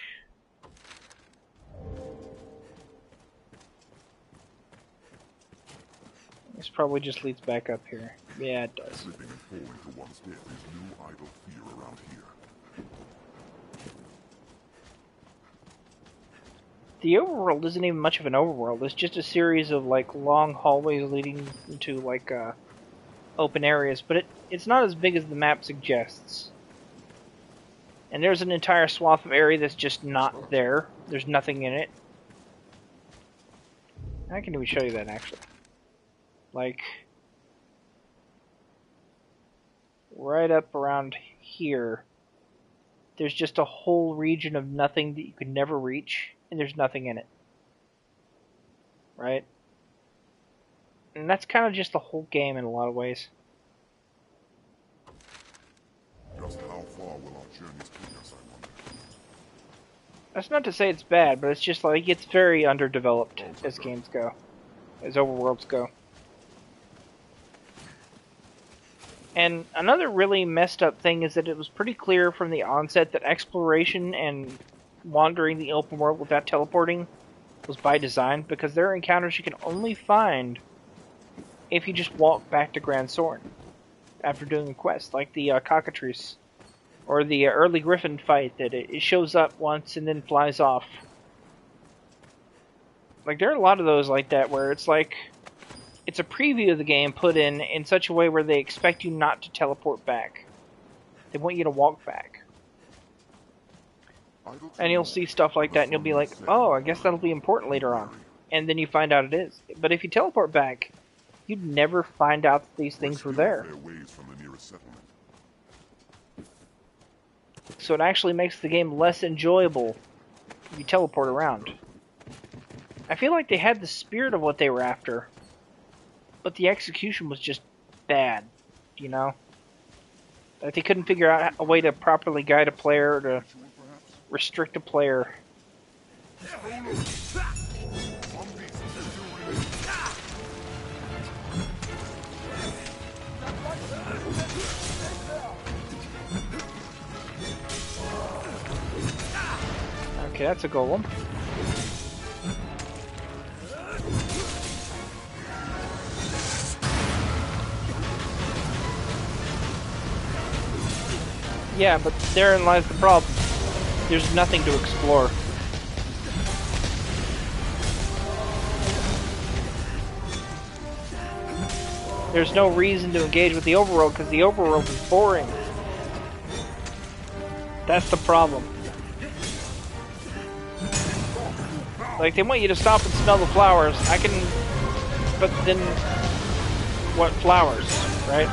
This probably just leads back up here. Yeah, it does. Slipping and falling to one's death is no idle fear around here. The overworld isn't even much of an overworld. It's just a series of like long hallways leading into like open areas, but it's not as big as the map suggests. And there's an entire swath of area that's just not there. There's nothing in it. I can even show you that actually. Like right up around here, there's just a whole region of nothing that you could never reach. And there's nothing in it. Right? And that's kind of just the whole game in a lot of ways. Just how far will our journeys take us, I wonder? That's not to say it's bad, but it's just like it's very underdeveloped as games go. As overworlds go. And another really messed up thing is that it was pretty clear from the onset that exploration and wandering the open world without teleporting was by design, because there are encounters you can only find if you just walk back to Grand Soren after doing a quest, like the cockatrice or the early griffin fight that it shows up once and then flies off. Like there are a lot of those like that where it's like it's a preview of the game put in such a way where they expect you not to teleport back. They want you to walk back. And you'll see stuff like that and you'll be like, oh, I guess that'll be important later on. And then you find out it is. But if you teleport back, you'd never find out that these things were there. So it actually makes the game less enjoyable if you teleport around. I feel like they had the spirit of what they were after, but the execution was just bad, you know? Like they couldn't figure out a way to properly guide a player or to restrict a player. Okay, that's a golem. Yeah, but therein lies the problem. There's nothing to explore. There's no reason to engage with the overworld because the overworld is boring. That's the problem. Like, they want you to stop and smell the flowers. But then, what flowers, right?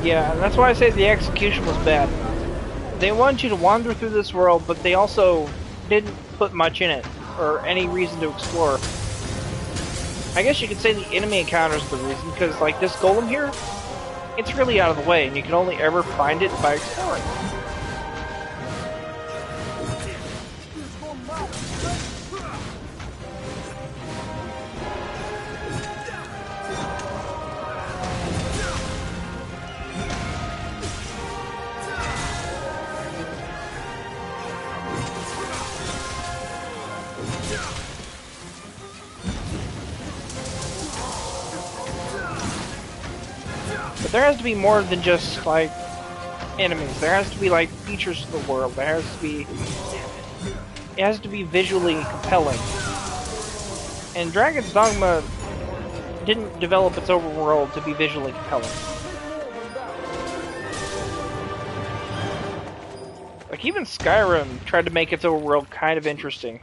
Yeah, and that's why I say the execution was bad. They wanted you to wander through this world, but they also didn't put much in it, or any reason to explore. I guess you could say the enemy encounters are the reason, because like this golem here, it's really out of the way, and you can only ever find it by exploring. But there has to be more than just, like, enemies. There has to be, like, features to the world. There has to be... It has to be visually compelling. And Dragon's Dogma didn't develop its overworld to be visually compelling. Like, even Skyrim tried to make its overworld kind of interesting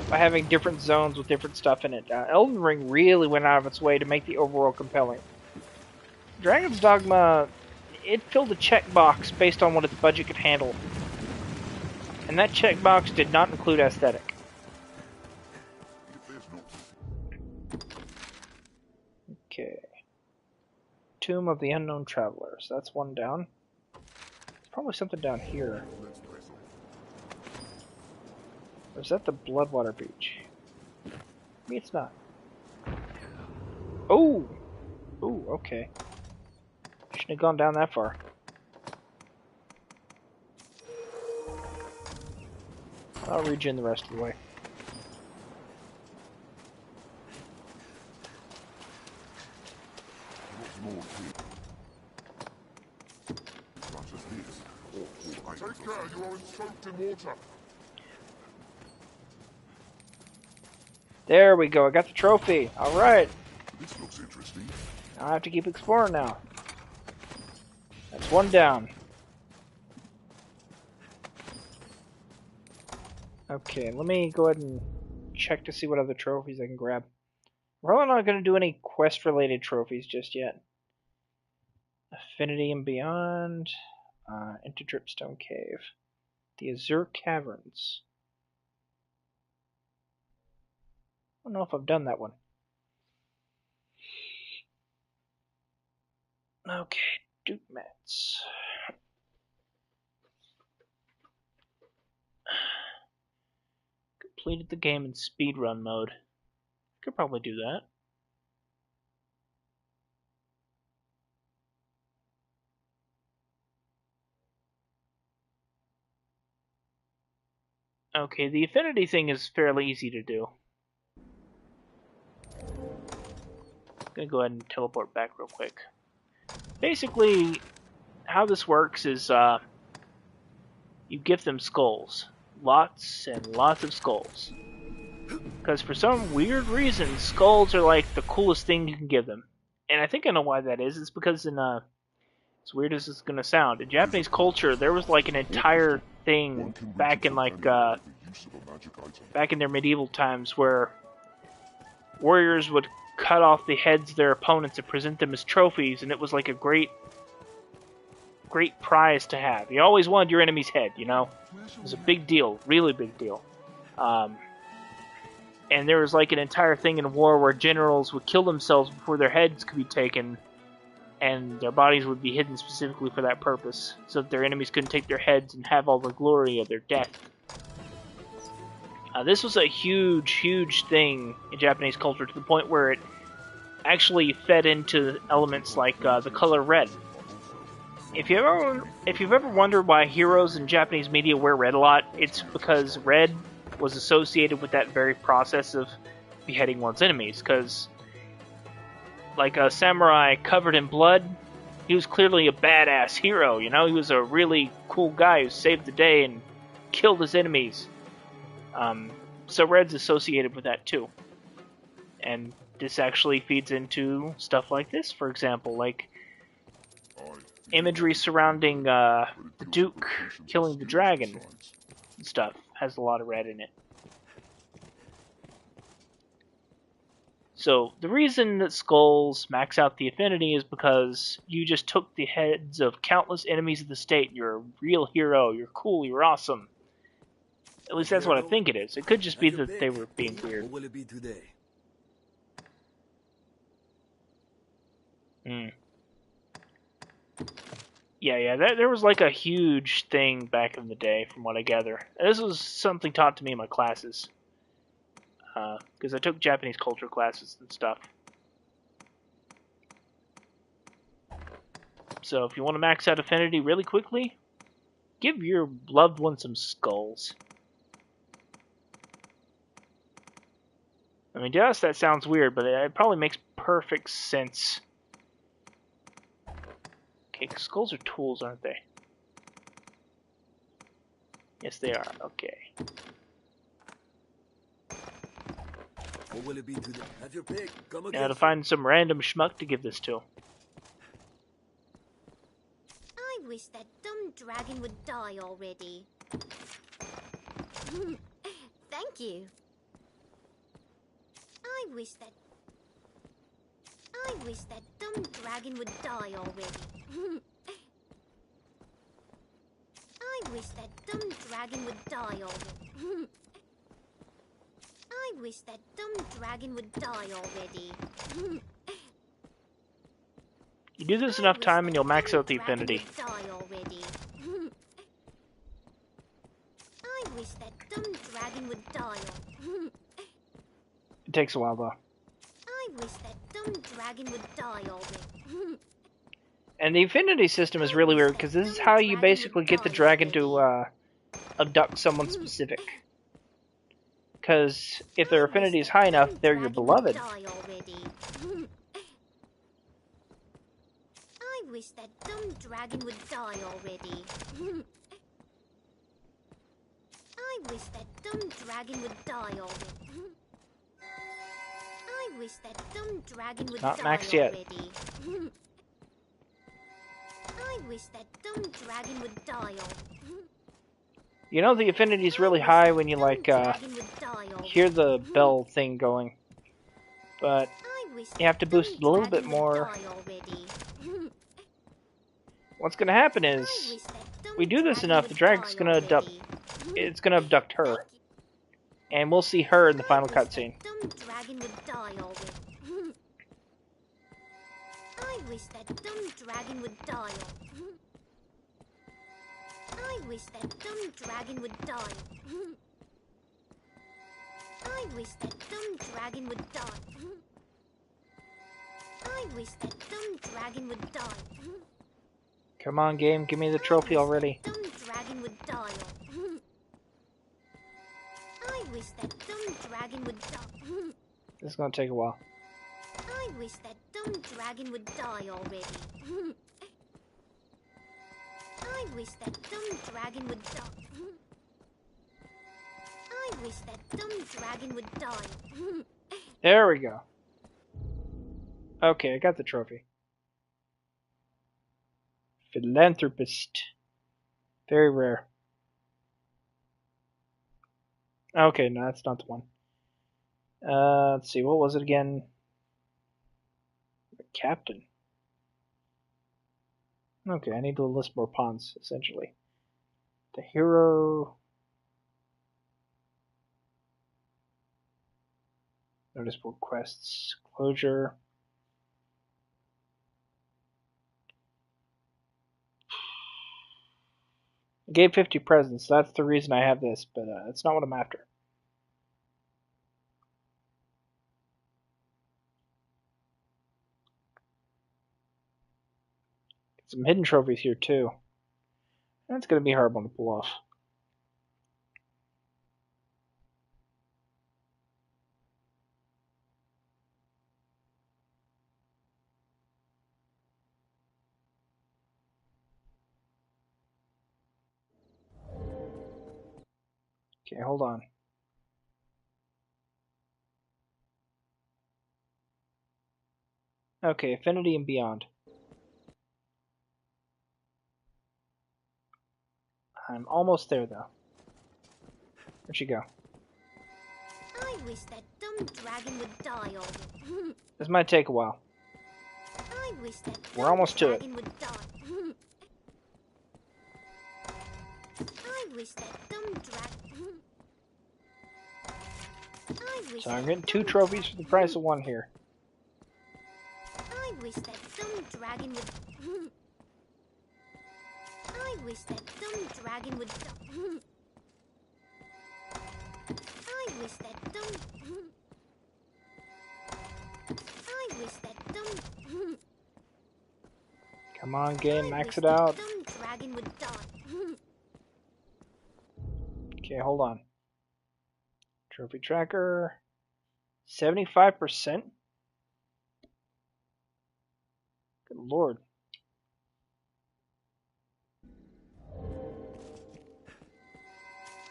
by having different zones with different stuff in it. Elden Ring really went out of its way to make the overworld compelling. Dragon's Dogma, it filled a checkbox based on what its budget could handle. And that checkbox did not include aesthetic. Okay. Tomb of the Unknown Travelers. That's one down. There's probably something down here. Or is that the Bloodwater Beach? Maybe it's not. Oh! Ooh, okay. Shouldn't have gone down that far. I'll regen the rest of the way. Take care, you are soaked in water. There we go, I got the trophy. Alright. This looks interesting. I have to keep exploring now. That's one down. Okay, let me go ahead and check to see what other trophies I can grab. We're probably not going to do any quest-related trophies just yet. Affinity and Beyond. Into Dripstone Cave. The Azure Caverns. I don't know if I've done that one. Okay, Duke Mats. Completed the game in speedrun mode. Could probably do that. Okay, the affinity thing is fairly easy to do. I'm gonna go ahead and teleport back real quick. Basically, how this works is you give them skulls. Lots and lots of skulls. Because for some weird reason, skulls are like the coolest thing you can give them. And I think I know why that is. It's because in, as weird as it's gonna sound, in Japanese culture, there was like an entire thing back in like, back in their medieval times where warriors would cut off the heads of their opponents and present them as trophies, and it was like a great prize to have. You always wanted your enemy's head, you know? It was a big deal, really big deal. And there was like an entire thing in war where generals would kill themselves before their heads could be taken, and their bodies would be hidden specifically for that purpose, so that their enemies couldn't take their heads and have all the glory of their death. This was a huge, huge thing in Japanese culture, to the point where it actually fed into elements like the color red. If you've ever wondered why heroes in Japanese media wear red a lot, it's because red was associated with that very process of beheading one's enemies. Because, like a samurai covered in blood, he was clearly a badass hero. You know, he was a really cool guy who saved the day and killed his enemies. So red's associated with that too. And this actually feeds into stuff like this, for example, like imagery surrounding the Duke killing the dragon and stuff has a lot of red in it. So the reason that skulls max out the affinity is because you just took the heads of countless enemies of the state. You're a real hero. You're cool. You're awesome. At least that's what I think it is. It could just be that they were being weird. What will it be today? Yeah. There was like a huge thing back in the day, from what I gather. This was something taught to me in my classes. Because I took Japanese culture classes and stuff. So if you want to max out affinity really quickly, give your loved one some skulls. I mean, to us that sounds weird, but it probably makes perfect sense. Okay, skulls are tools, aren't they? Yes, they are. Okay. What will it be today? Have your pick. Come again. Now to find some random schmuck to give this to. I wish that dumb dragon would die already. Thank you. I wish that dumb dragon would die already. I wish that dumb dragon would die already. I wish that dumb dragon would die already. You do this enough time and you'll max out the affinity. Die already. I wish that dumb dragon would die. It takes a while though. I wish that dumb dragon would die already. And the affinity system is really weird because this is how you basically get the dragon to abduct someone specific. Because if their affinity is high enough, they're your beloved. I wish that dumb dragon would die already. I wish that dumb dragon would die already. I wish that dumb dragon would Not die maxed yet. already. I wish that dumb dragon would die already. You know the affinity is really high when you like hear the bell thing going. But you have to boost it a little bit more. What's going to happen is, we do this enough, the dragon's going to abduct her. And we'll see her in the final cutscene. I wish that dumb dragon would die. I wish that dumb dragon would die. I wish that dumb dragon would die. I wish that dumb dragon would die. Come on, game, give me the trophy already. Dumb dragon would die. I wish that dumb dragon would die. This is going to take a while. I wish that dumb dragon would die already. I wish that dumb dragon would die. I wish that dumb dragon would die. There we go. Okay, I got the trophy. Philanthropist. Very rare. Okay, no, that's not the one. Let's see, what was it again? The captain. Okay, I need to list more pawns, essentially. The hero. Noticeable quests. Closure. I gave 50 presents, so that's the reason I have this, but that's not what I'm after. Get some hidden trophies here, too. That's going to be a hard one to pull off. Okay, hold on. Okay, Affinity and Beyond. I'm almost there, though. Where'd she go? I wish that dumb dumb dragon would die already. This might take a while. I wish that We're dumb almost to it. dragon would die. I wish that dumb dragon. I wish So I'm that getting 2 dumb trophies for the price of 1 here. I wish that dumb dragon would. I wish that dumb dragon would die. I wish that dumb. I wish that dumb. Come on, game, I max wish it that out. dumb dragon would die. Okay, hold on. Trophy tracker. 75%? Good lord.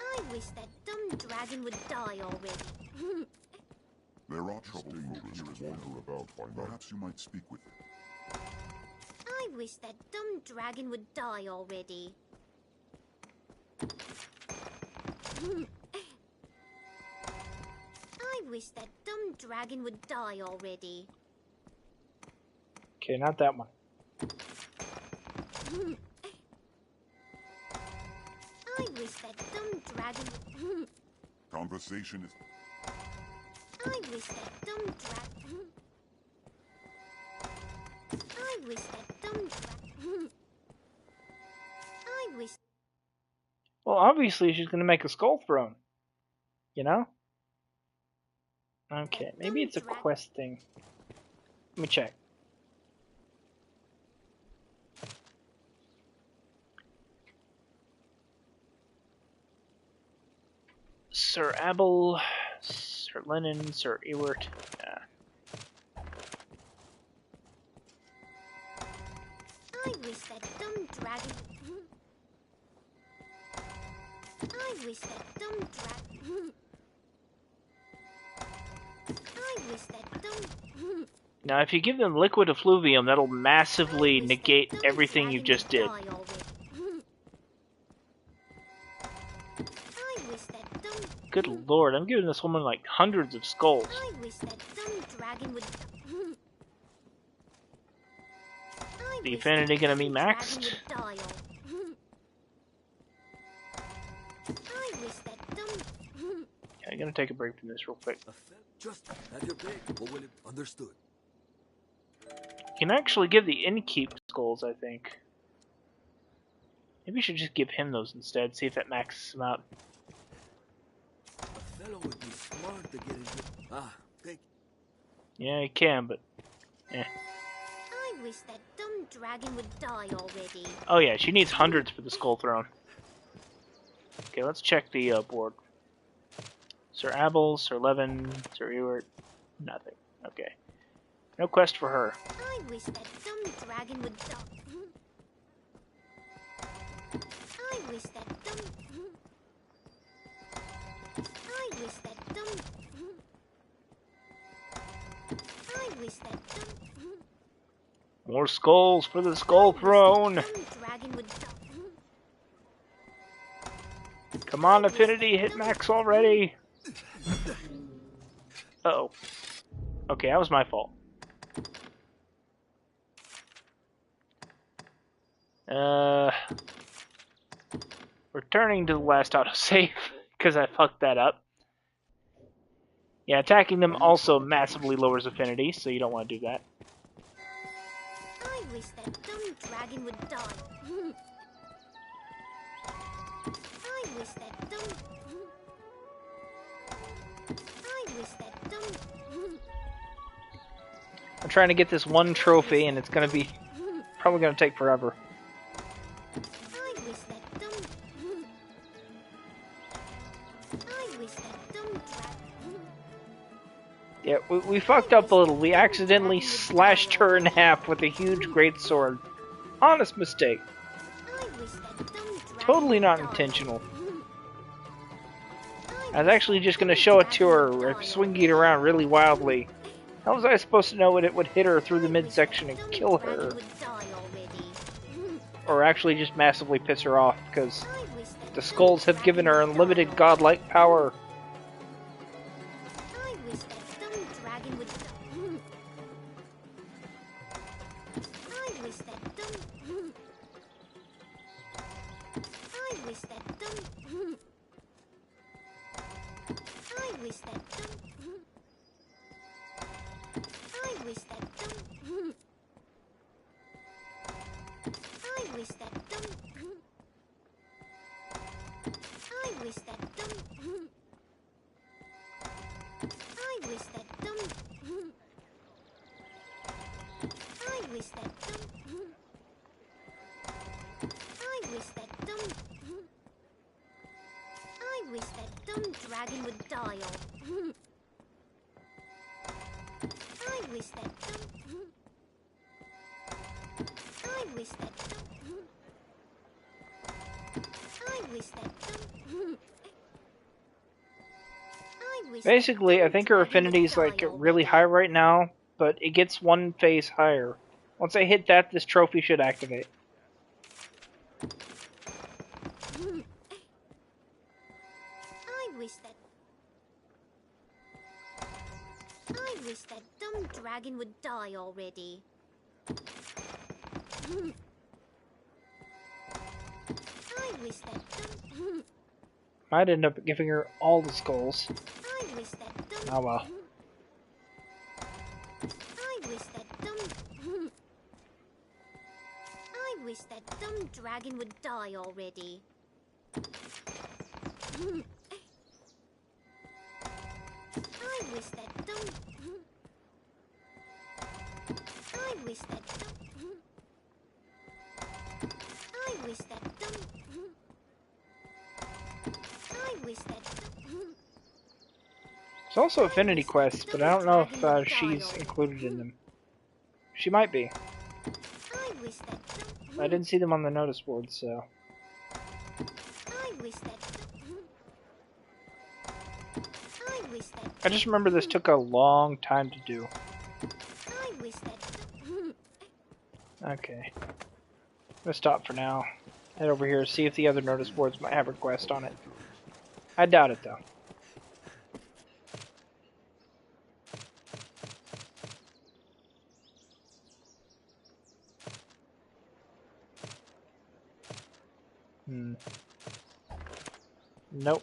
I wish that dumb dragon would die already. There are troublemakers who wander about by night. Perhaps you might speak with them. I wish that dumb dragon would die already. I wish that dumb dragon would die already. Okay, not that one. I wish that dumb dragon would. Conversation is... I wish that dumb dragon. I wish that dumb dragon. I wish. Well, obviously she's gonna make a skull throne. You know? Okay, maybe it's a quest thing. Let me check. Sir Abel, Sir Lennon, Sir Ewart. I wish that dumb dragon. I wish that dumb dragon. I wish that dumb. Now, if you give them liquid effluvium, that'll massively negate everything you just did. I wish that dumb. Good lord, I'm giving this woman like hundreds of skulls. I wish that dumb dragon would. The affinity gonna be maxed? I wish that dumb. Okay, I'm gonna take a break from this real quick. Just have your pick. What will it? Understood. You can actually give the innkeep skulls, I think. Maybe you should just give him those instead, see if that maxes them out. A fellow would be smart to get into. Ah, take. Yeah, you can, but... eh. I wish that dumb dragon would die already. Oh yeah, she needs hundreds for the skull throne. Okay, let's check the board. Sir Abel, Sir Levin, Sir Ewart, nothing. Okay. No quest for her. I wish that dumb dragon would die. I wish that dumb. I wish that dumb. I wish that dumb. More skulls for the skull throne! Dumb dragon would die. Come on, Affinity, hit max already! Uh-oh. Okay, that was my fault. Returning to the last autosave, because I fucked that up. Yeah, attacking them also massively lowers affinity, so you don't want to do that. I wish that dumb dragon would die. I wish that dumb. I wish that dumb. I'm trying to get this one trophy, and it's gonna be probably gonna take forever. I wish that dumb. I wish that dumb dragon. Yeah, we fucked up a little. We accidentally slashed her in half with a huge greatsword. Honest mistake. I wish that dumb dragon Totally not intentional. I was actually just gonna show it to her, swinging it around really wildly. How was I supposed to know it would hit her through the midsection and kill her? Or actually just massively piss her off, because the skulls have given her unlimited godlike power. I wish that I wish that done. I wish that done. I wish that done. I wish that done. I wish that done. I wish that done. I wish that done. I wish that dumb... I wish that dumb dragon would die or... I wish that dumb... I wish that dumb... I wish that dumb... Basically, I think her affinity's like really high right now, but it gets one phase higher. Once I hit that, this trophy should activate. I wish that dumb dragon would die already. I wish that dumb... Might end up giving her all the skulls. I wish that dumb... Oh well. I wish that dumb... I wish that dumb dragon would die already. I wish that dumb... I wish that dumb... I wish that dumb... I wish that dumb... There's also affinity quests, but I don't know if she's included in them. She might be. I wish that dumb... I didn't see them on the notice board, so... I wish that dumb... I wish that... I just remember this took a long time to do. I wish that dumb... Okay. I'm gonna stop for now. Head over here, see if the other notice boards might have a quest on it. I doubt it, though. Nope.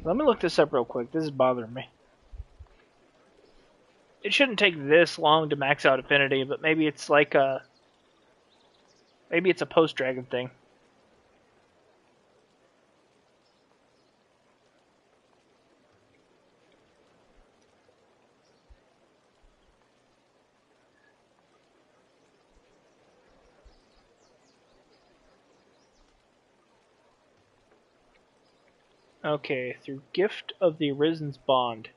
Let me look this up real quick. This is bothering me. It shouldn't take this long to max out affinity, but maybe it's like a... Maybe it's a post-dragon thing. Okay, through Gift of the Arisen's Bond.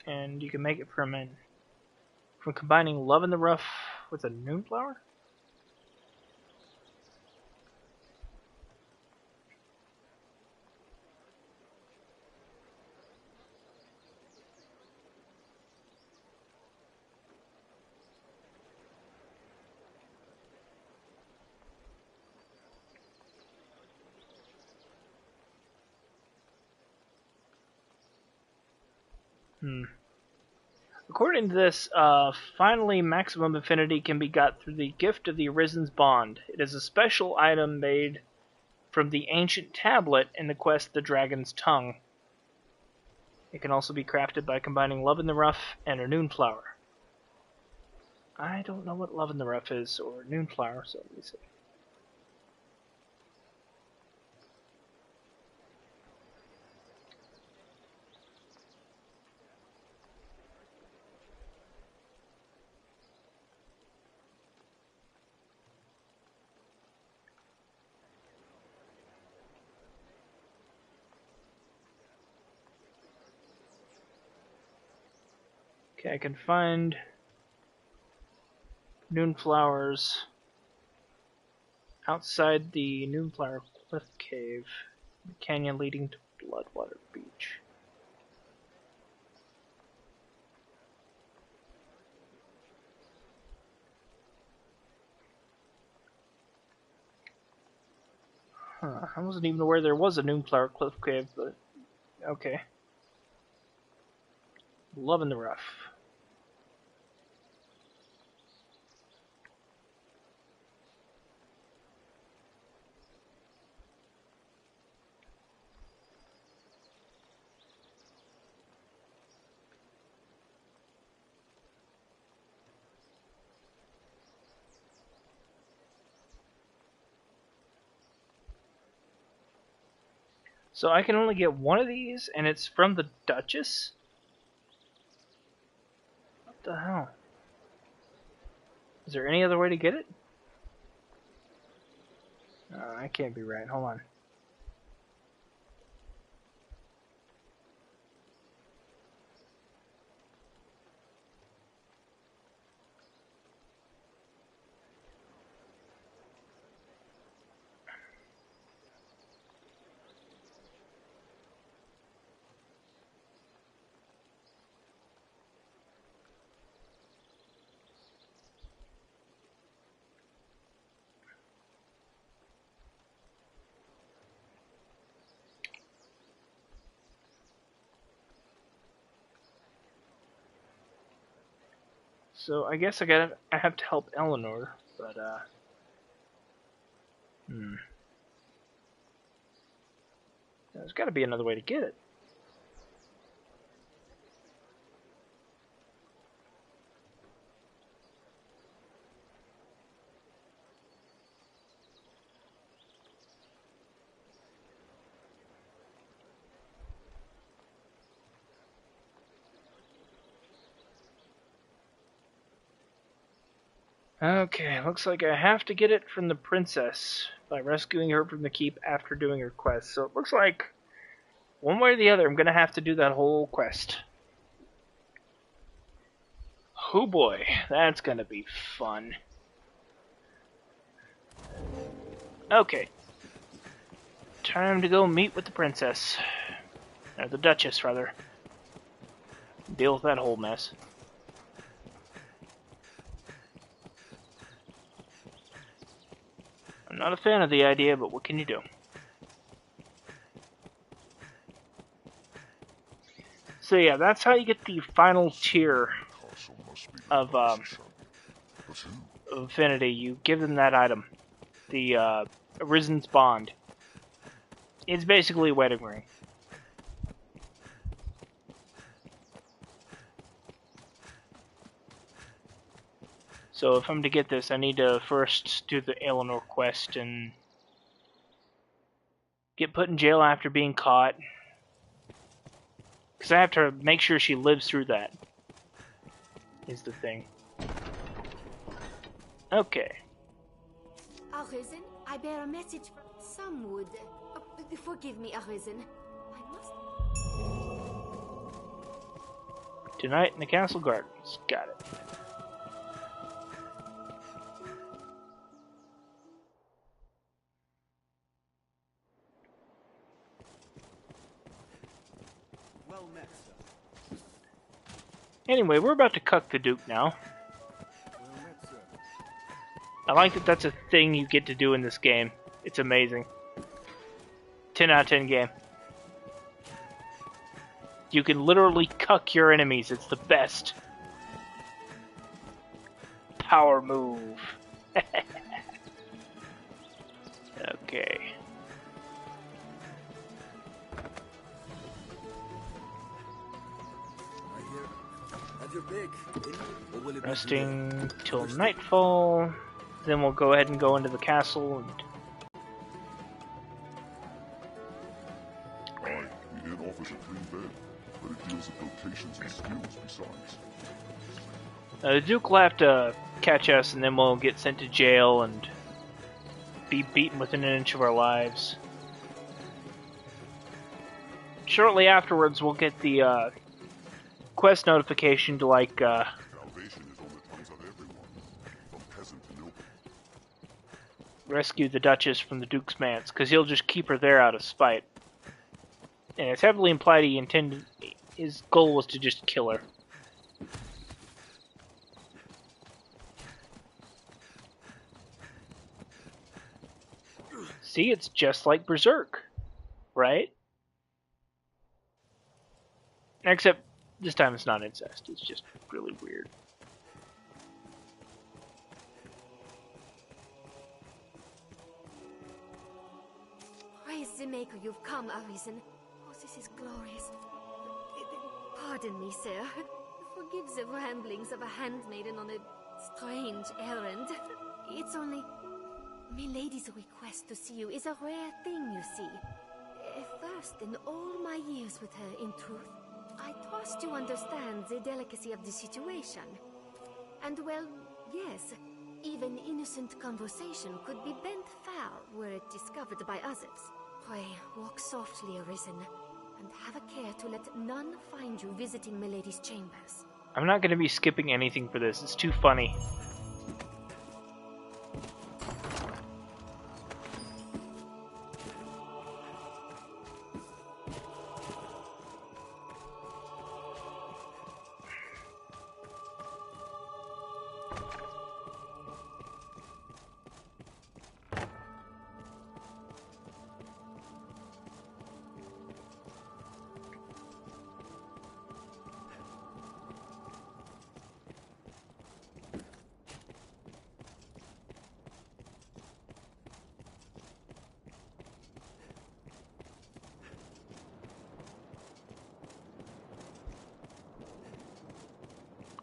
And you can make it from combining Love in the Rough with a Noonflower? According to this, finally maximum affinity can be got through the Gift of the Arisen's Bond. It is a special item made from the ancient tablet in the quest The Dragon's Tongue. It can also be crafted by combining Love in the Rough and a Noonflower. I don't know what Love in the Rough is, or Noonflower, so let me see. Okay, I can find Noonflowers outside the Noonflower Cliff Cave, the canyon leading to Bloodwater Beach. Huh, I wasn't even aware there was a Noonflower Cliff Cave, but okay. Loving the rough. So I can only get one of these, and it's from the Duchess? What the hell? Is there any other way to get it? That can't be right. Hold on. So I guess I have to help Eleanor, but there's got to be another way to get it. Okay, looks like I have to get it from the princess by rescuing her from the keep after doing her quest. So it looks like one way or the other I'm gonna have to do that whole quest. Oh boy, that's gonna be fun. Okay. Time to go meet with the princess. Or the Duchess, rather. Deal with that whole mess. I'm not a fan of the idea, but what can you do? So yeah, that's how you get the final tier of Affinity. You give them that item. The Arisen's Bond. It's basically a wedding ring. So if I'm to get this, I need to first do the Eleanor quest and get put in jail after being caught. Because I have to make sure she lives through that. Is the thing. Okay. Arisen, I bear a message from some would. Forgive me, Arisen. I must. Tonight in the castle gardens. Got it. Well met, sir. Anyway, we're about to cuck the Duke now. Well met, sir. I like that that's a thing you get to do in this game. It's amazing. 10 out of 10 game. You can literally cuck your enemies. It's the best. Power move. Okay. Resting till nightfall. Then we'll go ahead and go into the castle and the inn offers a clean bed, but it deals with locations and skills besides. the Duke will have to catch us, and then we'll get sent to jail and be beaten within an inch of our lives. Shortly afterwards, we'll get the quest notification to Salvation is on the tongues of everyone, from peasant to noble. rescue the Duchess from the Duke's manse, because he'll just keep her there out of spite. And it's heavily implied his goal was to just kill her. See, it's just like Berserk, right? Except This time it's not incest. It's just really weird. Praise the Maker, you've come, Arisen. Oh, this is glorious. Pardon me, sir. Forgive the ramblings of a handmaiden on a strange errand. It's only... Milady's request to see you is a rare thing, you see. First in all my years with her, in truth. I trust you understand the delicacy of the situation. And well, yes, even innocent conversation could be bent foul were it discovered by others. Pray, walk softly, Arisen, and have a care to let none find you visiting Milady's chambers. I'm not going to be skipping anything for this. It's too funny.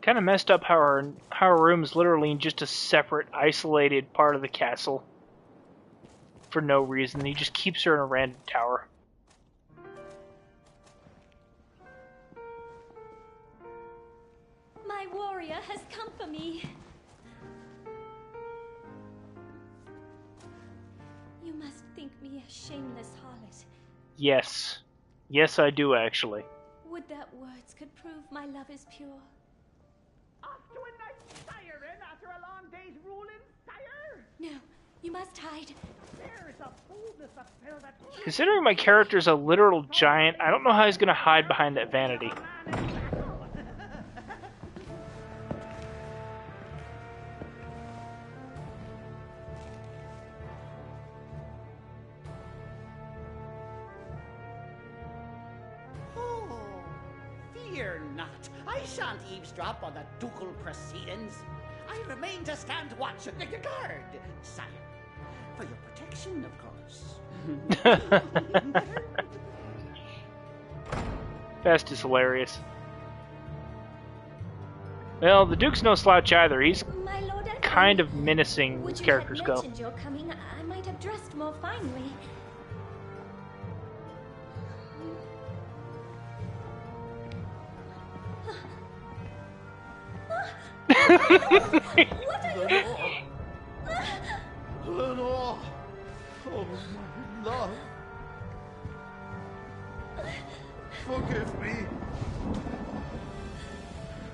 Kind of messed up how her room's literally in just a separate, isolated part of the castle. For no reason. He just keeps her in a random tower. My warrior has come for me. You must think me a shameless harlot. Yes. Yes, I do, actually. Would that words could prove my love is pure. Off to a night siren after a long day's ruling, sire? No, you must hide. There is a boldness of spirit that... Considering my character's a literal giant, I don't know how he's going to hide behind that vanity. Fear not. I shan't eavesdrop on the ducal proceedings. I remain to stand watch and guard, sire. For your protection, of course. Best is hilarious. Well, the Duke's no slouch either. He's kind of menacing as characters go. Would you have mentioned your coming, I might have dressed more finely. What are you... Lenore! Oh, love! Forgive me!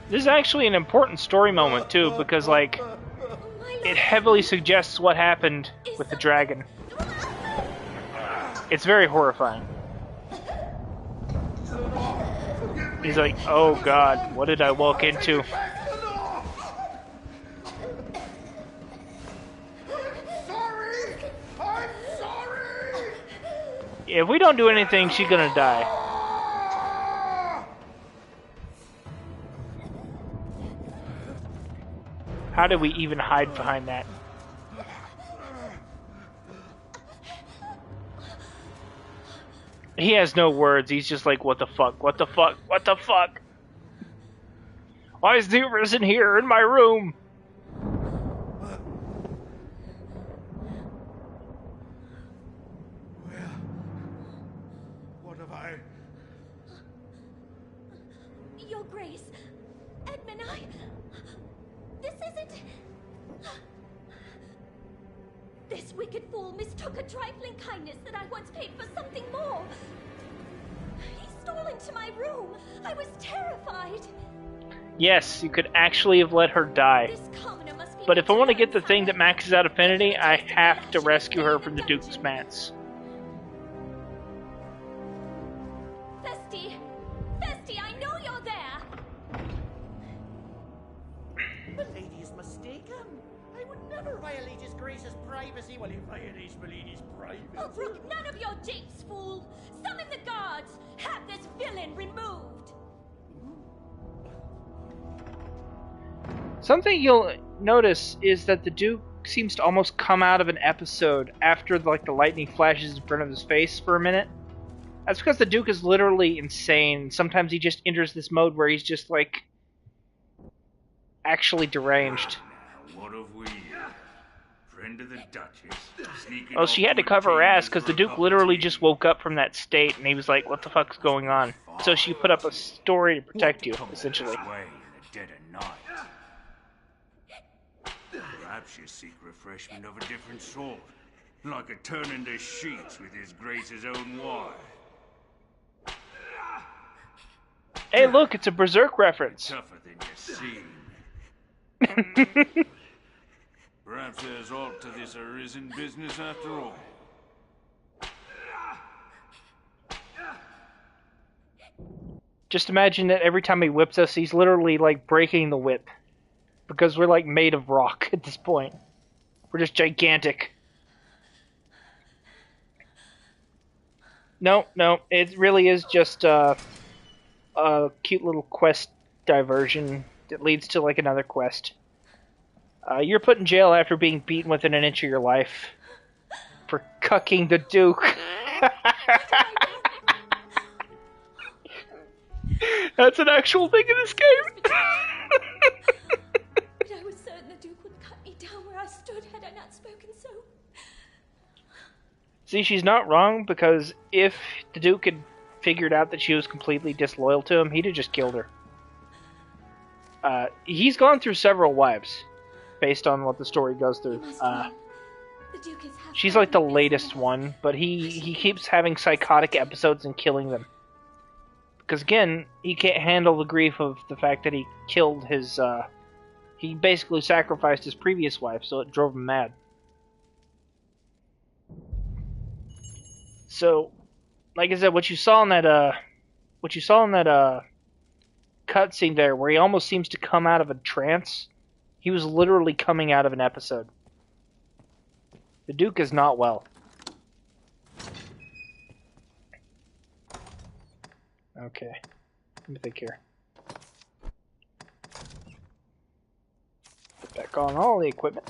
This is actually an important story moment, too, because, like, it heavily suggests what happened with the dragon. It's very horrifying. He's like, oh god, what did I walk into? If we don't do anything, she's gonna die. How did we even hide behind that? He has no words. He's just like, what the fuck? What the fuck? What the fuck? Why is the Arisen here in my room? What have I... Your Grace, Edmund, this isn't... This wicked fool mistook a trifling kindness that I once paid for something more. He stole into my room. I was terrified. Yes, you could actually have let her die. But if I want to get the thing that maxes out affinity, I have to rescue her from the Duke's mats. Thirsty! Thirsty, I know you're there! The lady is mistaken. I would never violate his grace's privacy while he violates Milady's privacy. Oh, brook none of your japes, fool! Summon the guards! Have this villain removed! Something you'll notice is that the Duke seems to almost come out of an episode after like the lightning flashes in front of his face for a minute. That's because the Duke is literally insane. Sometimes he just enters this mode where he's just like actually deranged. What have we here? Friend of the Duchess? Sneaking Well, she had to cover her ass because the Duke literally just woke up from that state and he was like, what the fuck's going on? So she put up a story to protect you, essentially. Way in the dead of night. Perhaps you seek refreshment of a different sort. Like a turn into sheets with his grace's own wine. Hey, look, it's a Berserk reference. Tougher than you seem. Perhaps there's aught to this arisen business after all. Just imagine that every time he whips us, he's literally like breaking the whip. Because we're like made of rock at this point. We're just gigantic. No, it really is just a cute little quest diversion that leads to like another quest. You're put in jail after being beaten within an inch of your life for cucking the Duke. That's an actual thing in this game. But I was certain the Duke would cut me down where I stood had I not spoken so. See, she's not wrong, because if the Duke had figured out that she was completely disloyal to him, he'd have just killed her. He's gone through several wives, based on what the story goes through. She's like the latest one, but he keeps having psychotic episodes and killing them. Because again, he can't handle the grief of the fact that he killed his, he basically sacrificed his previous wife, so it drove him mad. So, like I said, what you saw in that cutscene there, where he almost seems to come out of a trance, he was literally coming out of an episode. The Duke is not well. Okay, let me think here. Put back on all the equipment.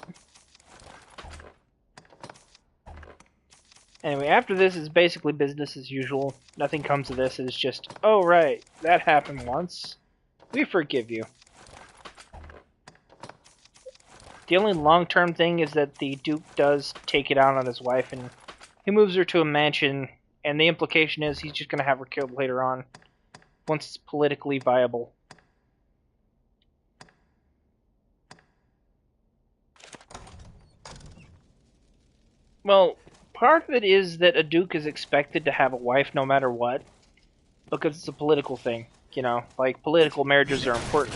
Anyway, after this is basically business as usual. Nothing comes of this. It's just, oh right, that happened once. We forgive you. The only long-term thing is that the Duke does take it out on his wife, and he moves her to a mansion, and the implication is he's just going to have her killed later on, once it's politically viable. Well, part of it is that a Duke is expected to have a wife no matter what, because it's a political thing, you know, like political marriages are important.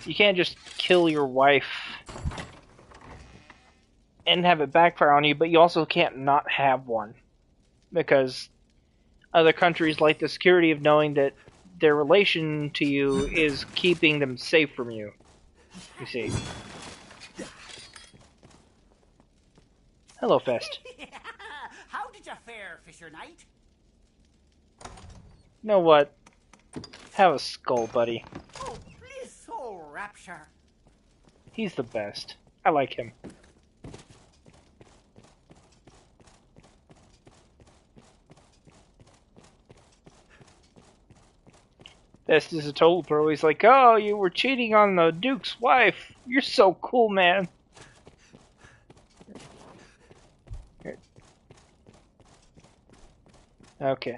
You can't just kill your wife and have it backfire on you, but you also can't not have one, because other countries like the security of knowing that their relation to you is keeping them safe from you, you see. Hello, Fest. How did you fare, Fisher Knight? You know what? Have a skull, buddy. Oh, please, oh, Rapture. He's the best. I like him. This is a total pro. He's like, oh, you were cheating on the Duke's wife. You're so cool, man. Okay.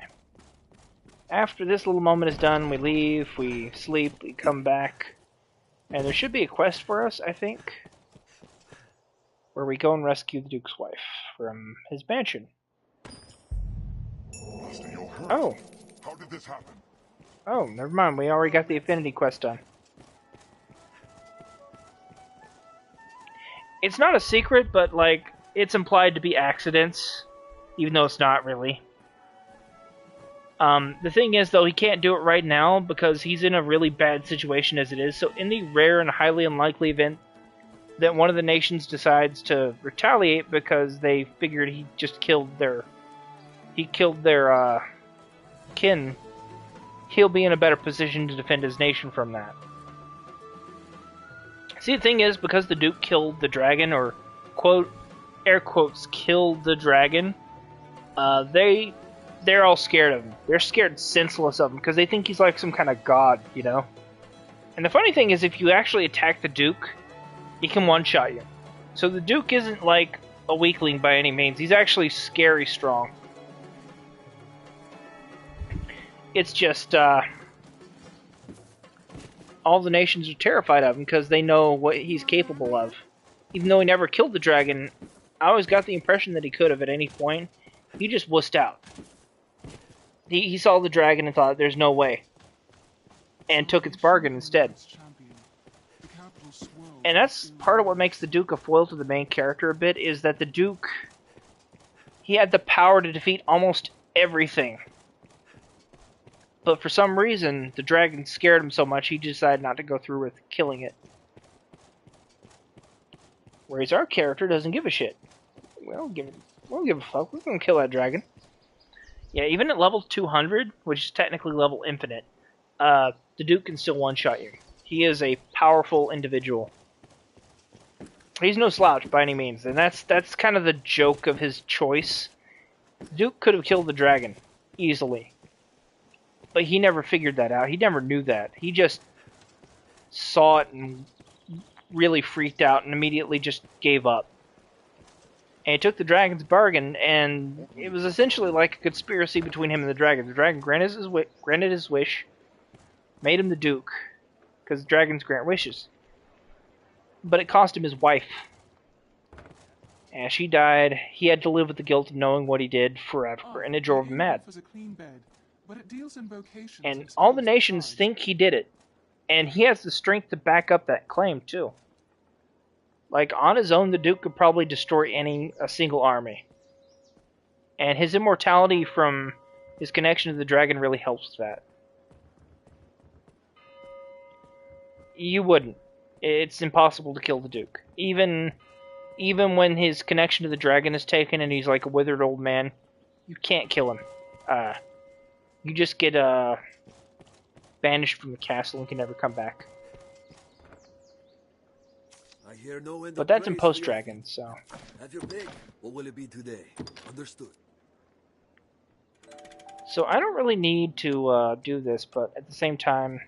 After this little moment is done, we leave, we sleep, we come back. And there should be a quest for us, I think, where we go and rescue the Duke's wife from his mansion. Oh. How did this happen? Oh, never mind. We already got the affinity quest done. It's not a secret, but, like, it's implied to be accidents, even though it's not really. The thing is, though, he can't do it right now because he's in a really bad situation as it is. So in the rare and highly unlikely event that one of the nations decides to retaliate because they figured he just killed their kin, he'll be in a better position to defend his nation from that. See, the thing is, because the Duke killed the dragon, or quote, air quotes, killed the dragon, they're all scared of him. They're scared senseless of him because they think he's like some kind of god, you know? And the funny thing is, if you actually attack the Duke, he can one-shot you. So the Duke isn't like a weakling by any means. He's actually scary strong. It's just, all the nations are terrified of him because they know what he's capable of. Even though he never killed the dragon, I always got the impression that he could have at any point. He just wussed out. He saw the dragon and thought, there's no way. And took its bargain instead. And that's part of what makes the Duke a foil to the main character a bit, is that the Duke, he had the power to defeat almost everything. But for some reason, the dragon scared him so much, he decided not to go through with killing it. Whereas our character doesn't give a shit. We don't give a fuck. We're gonna kill that dragon. Yeah, even at level 200, which is technically level infinite, the Duke can still one-shot you. He is a powerful individual. He's no slouch by any means, and that's kind of the joke of his choice. The Duke could have killed the dragon easily, but he never figured that out. He never knew that. He just saw it and really freaked out and immediately just gave up. And he took the dragon's bargain, and it was essentially like a conspiracy between him and the dragon. The dragon granted his wish, made him the Duke, because dragons grant wishes. But it cost him his wife. And she died. He had to live with the guilt of knowing what he did forever, and it drove him mad. And all the nations think he did it. And he has the strength to back up that claim, too. Like, on his own, the Duke could probably destroy a single army. And his immortality from his connection to the dragon really helps with that. You wouldn't. It's impossible to kill the Duke. Even when his connection to the dragon is taken and he's like a withered old man, you can't kill him. You just get banished from the castle and can never come back. I hear no end But that's in post-dragon, so... Have your pick. What will it be today? Understood. So I don't really need to do this, but at the same time...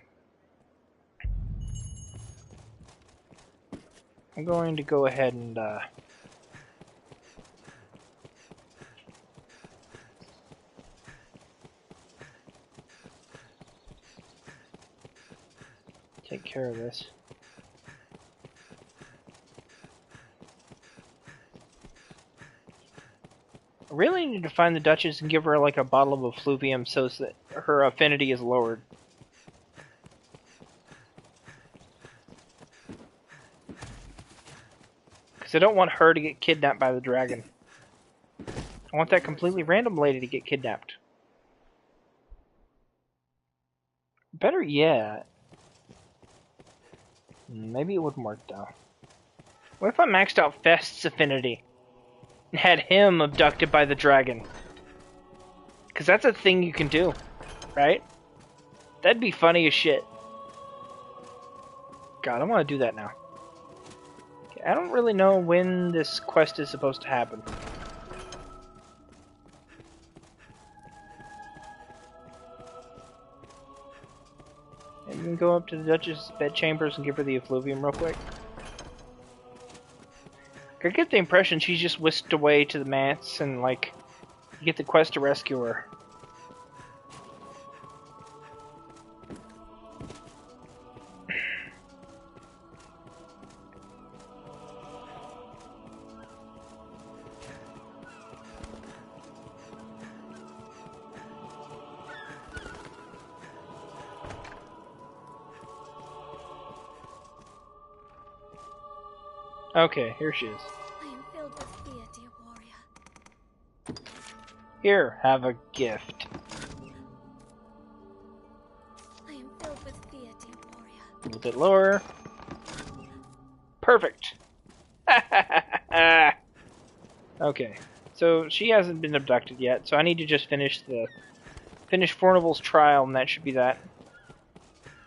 I'm going to go ahead and take care of this. I really need to find the Duchess and give her like a bottle of effluvium so that her affinity is lowered. Because I don't want her to get kidnapped by the dragon. I want that completely random lady to get kidnapped. Better yet... Maybe it wouldn't work though. What if I maxed out Fest's affinity? And had him abducted by the dragon? Because that's a thing you can do, right? That'd be funny as shit. God, I want to do that now. Okay, I don't really know when this quest is supposed to happen. And we can go up to the Duchess' bedchambers and give her the effluvium real quick. I get the impression she's just whisked away to the manse and, like, you get the quest to rescue her. Okay, here she is. I am filled with fear, dear warrior. Here, have a gift. I am filled with fear, dear warrior. A little bit lower. Perfect. Okay, so she hasn't been abducted yet, so I need to just finish Fornival's trial, and that should be that.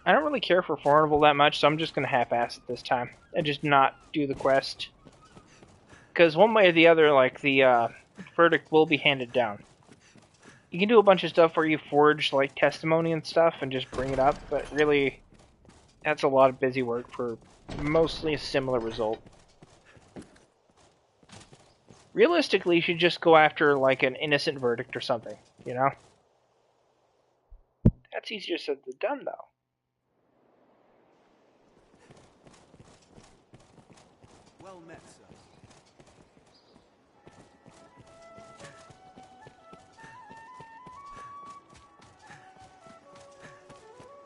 I don't really care for Fornival that much, so I'm just gonna half-ass it this time and just not do the quest. Because one way or the other, like, the verdict will be handed down. You can do a bunch of stuff where you forge, like, testimony and stuff and just bring it up, but really, that's a lot of busy work for mostly a similar result. Realistically, you should just go after, like, an innocent verdict or something, you know? That's easier said than done, though. Well met, sir.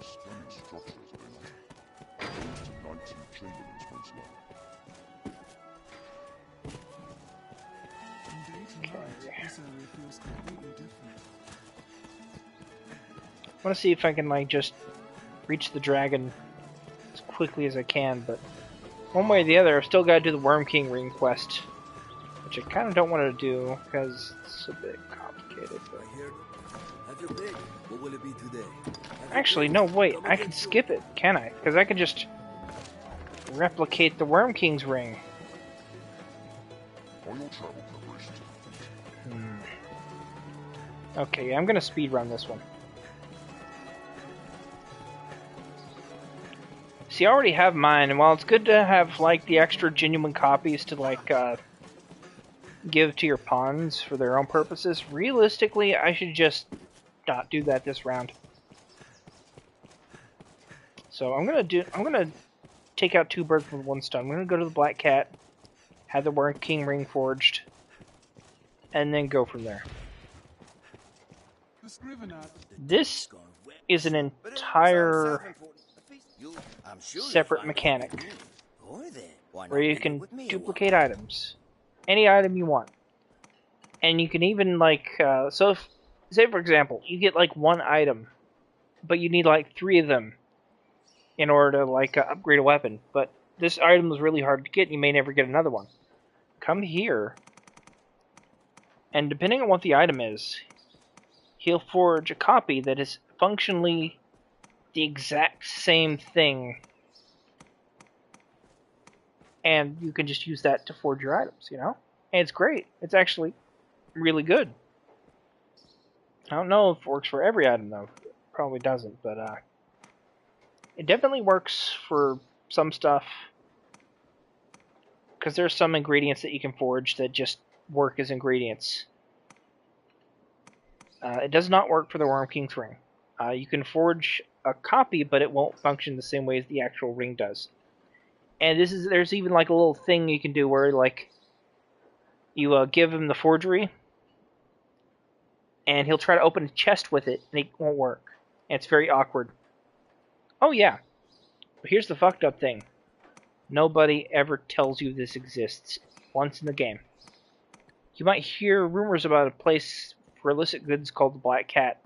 Stunning structures, are they not? Those to knights and chamberlains once like. From day to night, this area feels completely different. I want to see if I can, like, just reach the dragon as quickly as I can, but one way or the other, I've still got to do the Worm King ring quest, which I kind of don't want to do because it's a bit complicated. But... Have your pick. What will it be today? Actually, no, wait, I can skip it, can I? Because I can just replicate the Worm King's ring. Are your travel preparations complete? Okay, I'm gonna speedrun this one. See, I already have mine, and while it's good to have, like, the extra genuine copies to, like, give to your pawns for their own purposes, realistically, I should just not do that this round. So I'm gonna take out two birds with one stone. I'm gonna go to the Black Cat, have the Worm King ring forged, and then go from there. This is an entire separate mechanic where you can duplicate items, any item you want, and you can even, like, so if, say for example, you get like one item, but you need like 3 of them in order to, like, upgrade a weapon, but this item is really hard to get and you may never get another one. Come here, and depending on what the item is, he'll forge a copy that is functionally the exact same thing, and you can just use that to forge your items, you know? And it's great. It's actually really good. I don't know if it works for every item, though. It probably doesn't, but it definitely works for some stuff, because there's some ingredients that you can forge that just work as ingredients. It does not work for the Worm King's ring. You can forge a copy, but it won't function the same way as the actual ring does. And there's even, like, a little thing you can do where, like, you give him the forgery, and he'll try to open a chest with it, and it won't work. And it's very awkward. Oh yeah, but here's the fucked up thing. Nobody ever tells you this exists once in the game. You might hear rumors about a place for illicit goods called the Black Cat,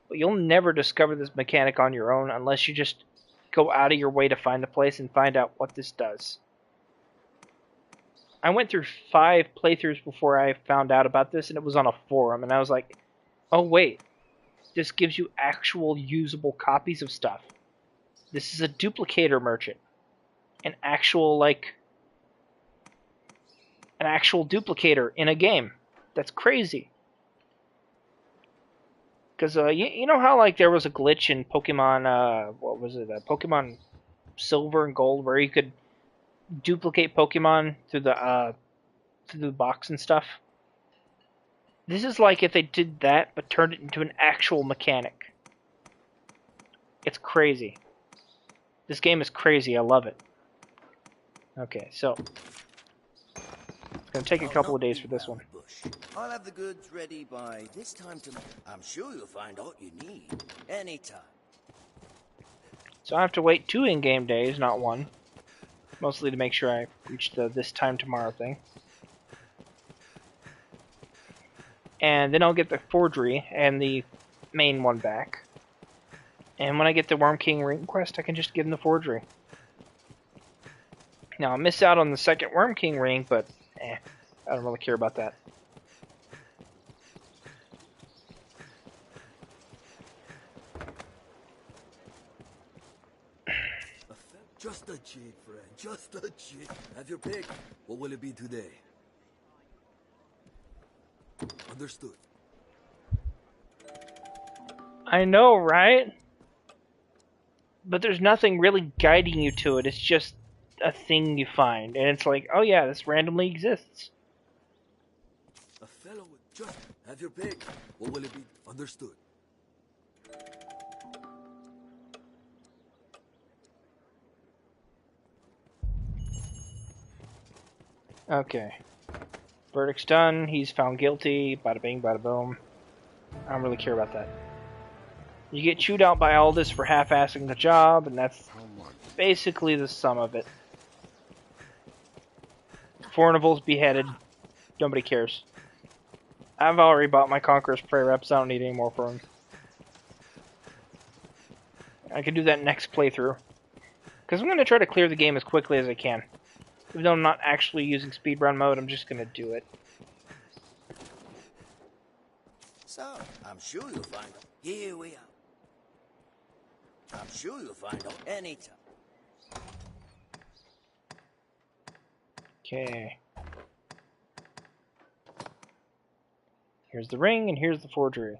but you'll never discover this mechanic on your own unless you just go out of your way to find the place and find out what this does. I went through 5 playthroughs before I found out about this, and it was on a forum, and I was like, oh wait, this gives you actual usable copies of stuff. This is a duplicator merchant. An actual duplicator in a game. That's crazy. Because you know how, like, there was a glitch in Pokemon, what was it, Pokemon Silver and Gold, where you could duplicate Pokemon through the box and stuff? This is like if they did that, but turned it into an actual mechanic. It's crazy. This game is crazy, I love it. Okay, so it's gonna take a couple of days for this one. I'll have the goods ready by this time tomorrow. I'm sure you'll find all you need anytime. So I have to wait 2 in-game days, not 1. Mostly to make sure I reach the this time tomorrow thing. And then I'll get the forgery and the main one back. And when I get the Worm King ring quest, I can just give him the forgery. Now, I'll miss out on the second Worm King ring, but I don't really care about that. Just a cheat, friend. Just a cheat. Have your pick. What will it be today? Understood. I know, right? But there's nothing really guiding you to it. It's just a thing you find. And it's like, oh yeah, this randomly exists. A fellow with just have your pick. What will it be? Understood. Okay. Verdict's done. He's found guilty. Bada bing, bada boom. I don't really care about that. You get chewed out by Aldous for half-assing the job, and that's basically the sum of it. Fornival's beheaded. Nobody cares. I've already bought my Conqueror's Prey reps. I don't need any more for him. I can do that next playthrough. Because I'm going to try to clear the game as quickly as I can. Even though I'm not actually using speedrun mode, I'm just going to do it. So, I'm sure you'll find out. Here we are. I'm sure you'll find out anytime. Okay. Here's the ring, and here's the forgery.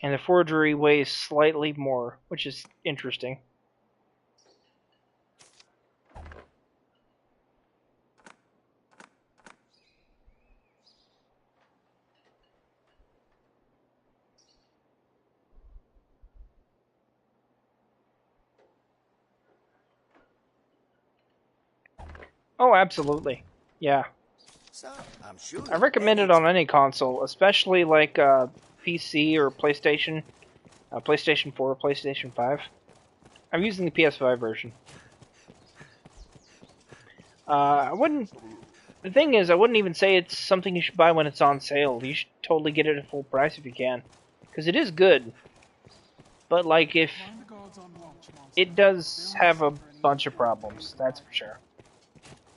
And the forgery weighs slightly more, which is interesting. Oh, absolutely. Yeah. So, I'm sure I recommend it on any console, especially like PC or PlayStation. PlayStation 4 or PlayStation 5. I'm using the PS5 version. I wouldn't... The thing is, I wouldn't even say it's something you should buy when it's on sale. You should totally get it at full price if you can. Because it is good. But, like, if... It does have a bunch of problems, that's for sure.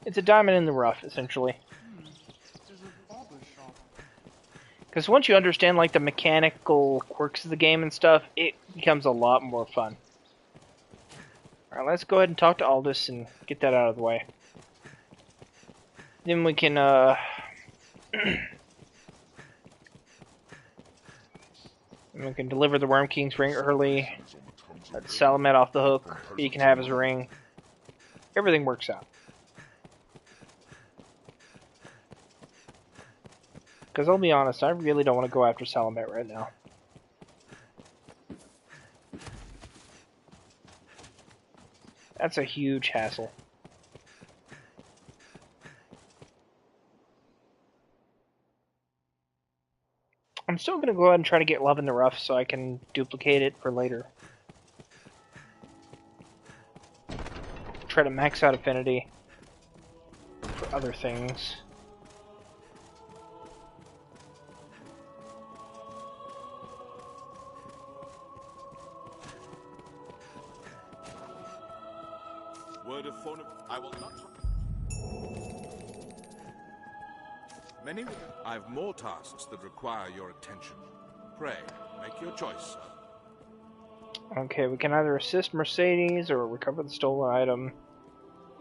It's a diamond in the rough, essentially. Because once you understand, like, the mechanical quirks of the game and stuff, it becomes a lot more fun. Alright, let's go ahead and talk to Aldous and get that out of the way. Then we can, we can deliver the Worm King's ring early. Let Salamet off the hook. He can have his ring. Everything works out. Because I'll be honest, I really don't want to go after Salamet right now. That's a huge hassle. I'm still going to go ahead and try to get Love in the Rough so I can duplicate it for later. Try to max out Affinity for other things. Word of phone, I will not. Many. I've more tasks that require your attention. Pray, make your choice, sir. Okay, we can either assist Mercedes or recover the stolen item.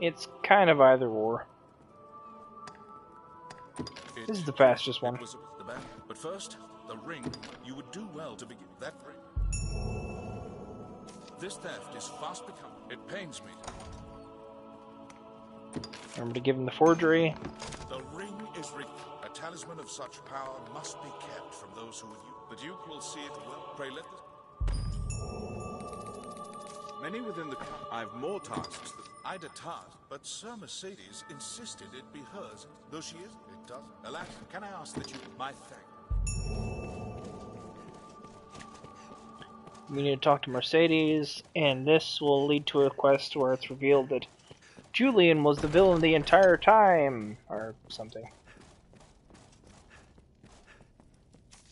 It's kind of either or. This is the fastest one. But first, the ring. You would do well to begin that ring. This theft is fast becoming. It pains me. Remember to give him the forgery. The ring is a talisman of such power must be kept from those who would use. The Duke will see it well. Pray let this. Many within the. I've more tasks that I'd a task, but Sir Mercedes insisted it be hers. Though she is, it does. Alas, can I ask that you my thank? We need to talk to Mercedes, and this will lead to a quest where it's revealed that Julian was the villain the entire time, or something.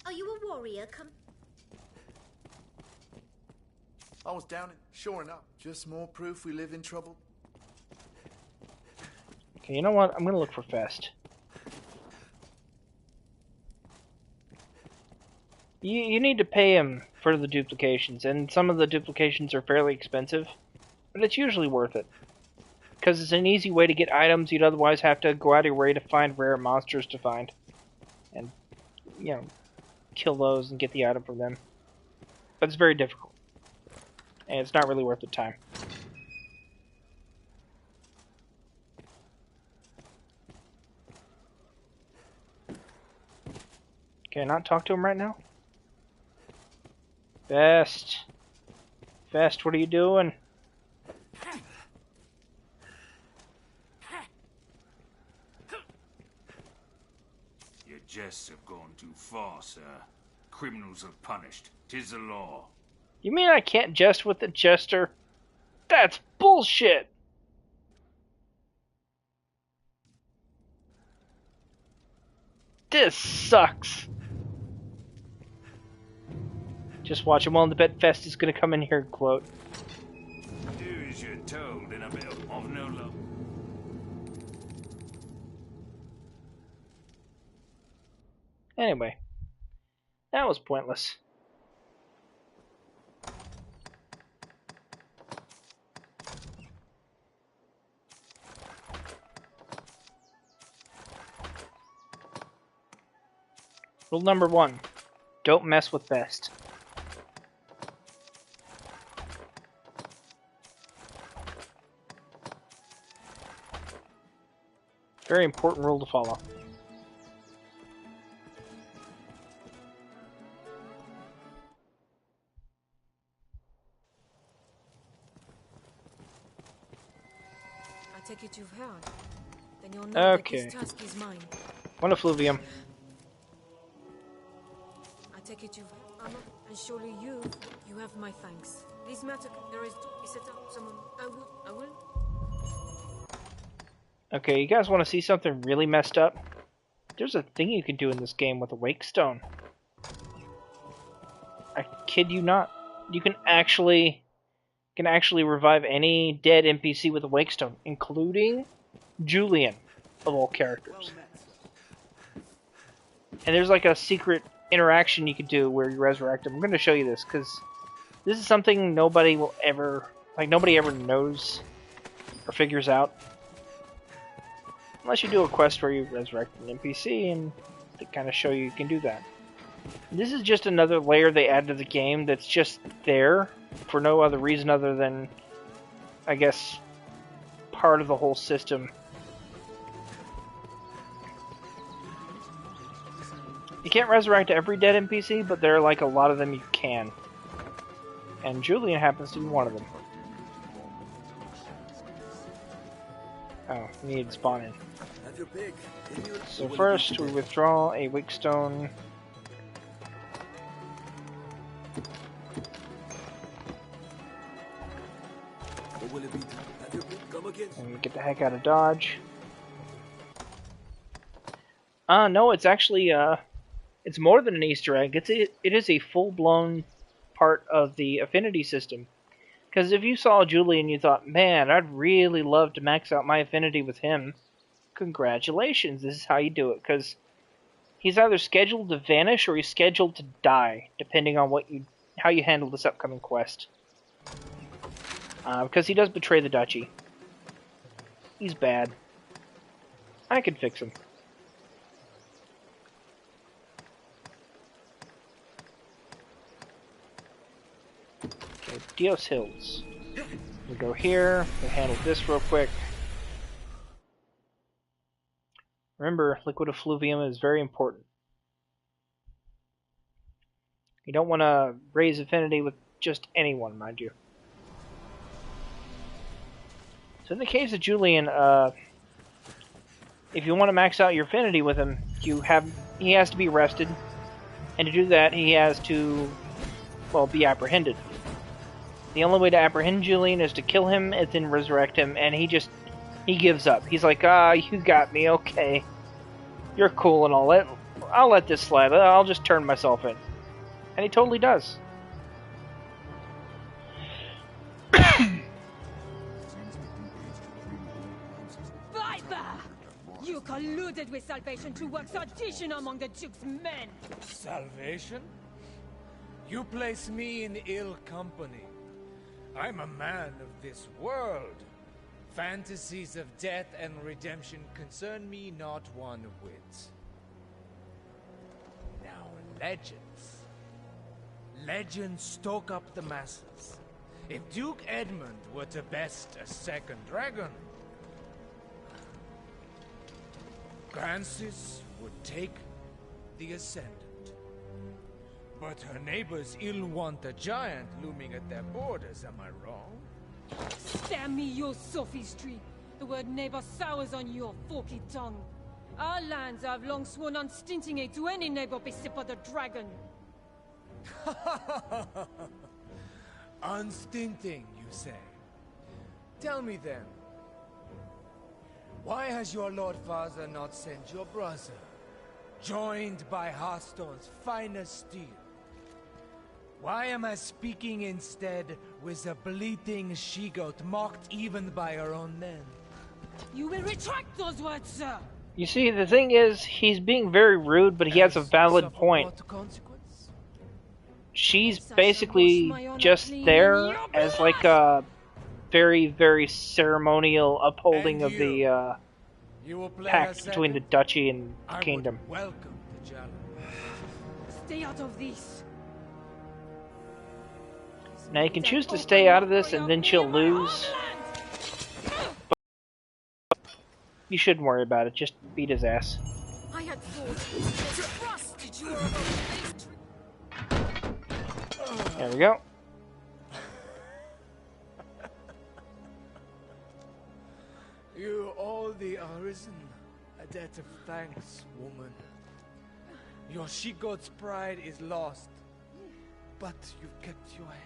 Are you a warrior? I was down it, shoring up. Just more proof we live in trouble. Okay, you know what? I'm gonna look for Fest. You need to pay him for the duplications, and some of the duplications are fairly expensive. but it's usually worth it. Because it's an easy way to get items you'd otherwise have to go out of your way to find rare monsters to find. And, you know, kill those and get the item from them. But it's very difficult. And it's not really worth the time. Can I not talk to him right now? Vest. Vest, what are you doing? Your jests have gone too far, sir. Criminals are punished. 'Tis the law. You mean I can't jest with the jester? That's bullshit! This sucks! Just watch him on the bet Fest is gonna come in here and quote. Do as you're told in a bit of no love. Anyway, that was pointless. Rule number 1, don't mess with Vest. Very important rule to follow. I take it you've heard. Then you'll know Okay. that this task is mine. One effluvium. I take it you've heard. Amma, and surely you have my thanks. This matter, there is to be set up. Someone, I will. Okay, you guys want to see something really messed up? There's a thing you can do in this game with a wake stone. I kid you not. You can actually revive any dead NPC with a wake stone, including Julian, of all characters. And there's like a secret interaction you could do where you resurrect him. I'm going to show you this because this is something nobody ever knows or figures out. Unless you do a quest where you resurrect an NPC and they kind of show you can do that. This is just another layer they add to the game that's just there for no other reason other than, I guess, part of the whole system. You can't resurrect every dead NPC, but there are like a lot of them you can. And Julian happens to be one of them. Oh, we need to spawn in. So first, we withdraw a wake stone. And we get the heck out of Dodge. No, it's actually, it's more than an Easter egg. It is a full-blown part of the affinity system. Because if you saw Julian and you thought, man, I'd really love to max out my affinity with him, congratulations, this is how you do it. Because he's either scheduled to vanish or he's scheduled to die, depending on how you handle this upcoming quest. Because he does betray the duchy. He's bad. I can fix him. Okay, Dios Hills. We go here, we handle this real quick. Remember, liquid effluvium is very important. You don't want to raise affinity with just anyone, mind you. So in the case of Julian, if you want to max out your affinity with him, he has to be arrested, and to do that, he has to, well, be apprehended. The only way to apprehend Julian is to kill him and then resurrect him, and he gives up. He's like, you got me, okay. You're cool and I'll let this slide. I'll just turn myself in. And he totally does. You colluded with Salvation to work sedition among the Duke's men! Salvation? You place me in ill company. I'm a man of this world. Fantasies of death and redemption concern me not one whit. Now, legends. Legends stoke up the masses. If Duke Edmund were to best a second dragon, Francis would take the Ascendant. But her neighbors ill want a giant looming at their borders, am I wrong? Spare me your sophistry. The word neighbor sours on your forky tongue. Our lands have long sworn unstinting aid to any neighbor beset by the dragon. Unstinting, you say? Tell me then, why has your Lord Father not sent your brother, joined by Hearthstone's finest steel? Why am I speaking instead with a bleating she-goat mocked even by her own men? You will retract those words, sir! You see, the thing is, he's being very rude, but he has a valid point. She's basically just there as like a very, very ceremonial upholding of the pact between the duchy and the kingdom. Welcome the challenge. Stay out of this. Now you can choose to stay out of this and then she'll lose. But you shouldn't worry about it, just beat his ass. I had thought trusted you were There we go. You owe the Arisen a debt of thanks, woman. Your she-goat's pride is lost, but you've kept your head.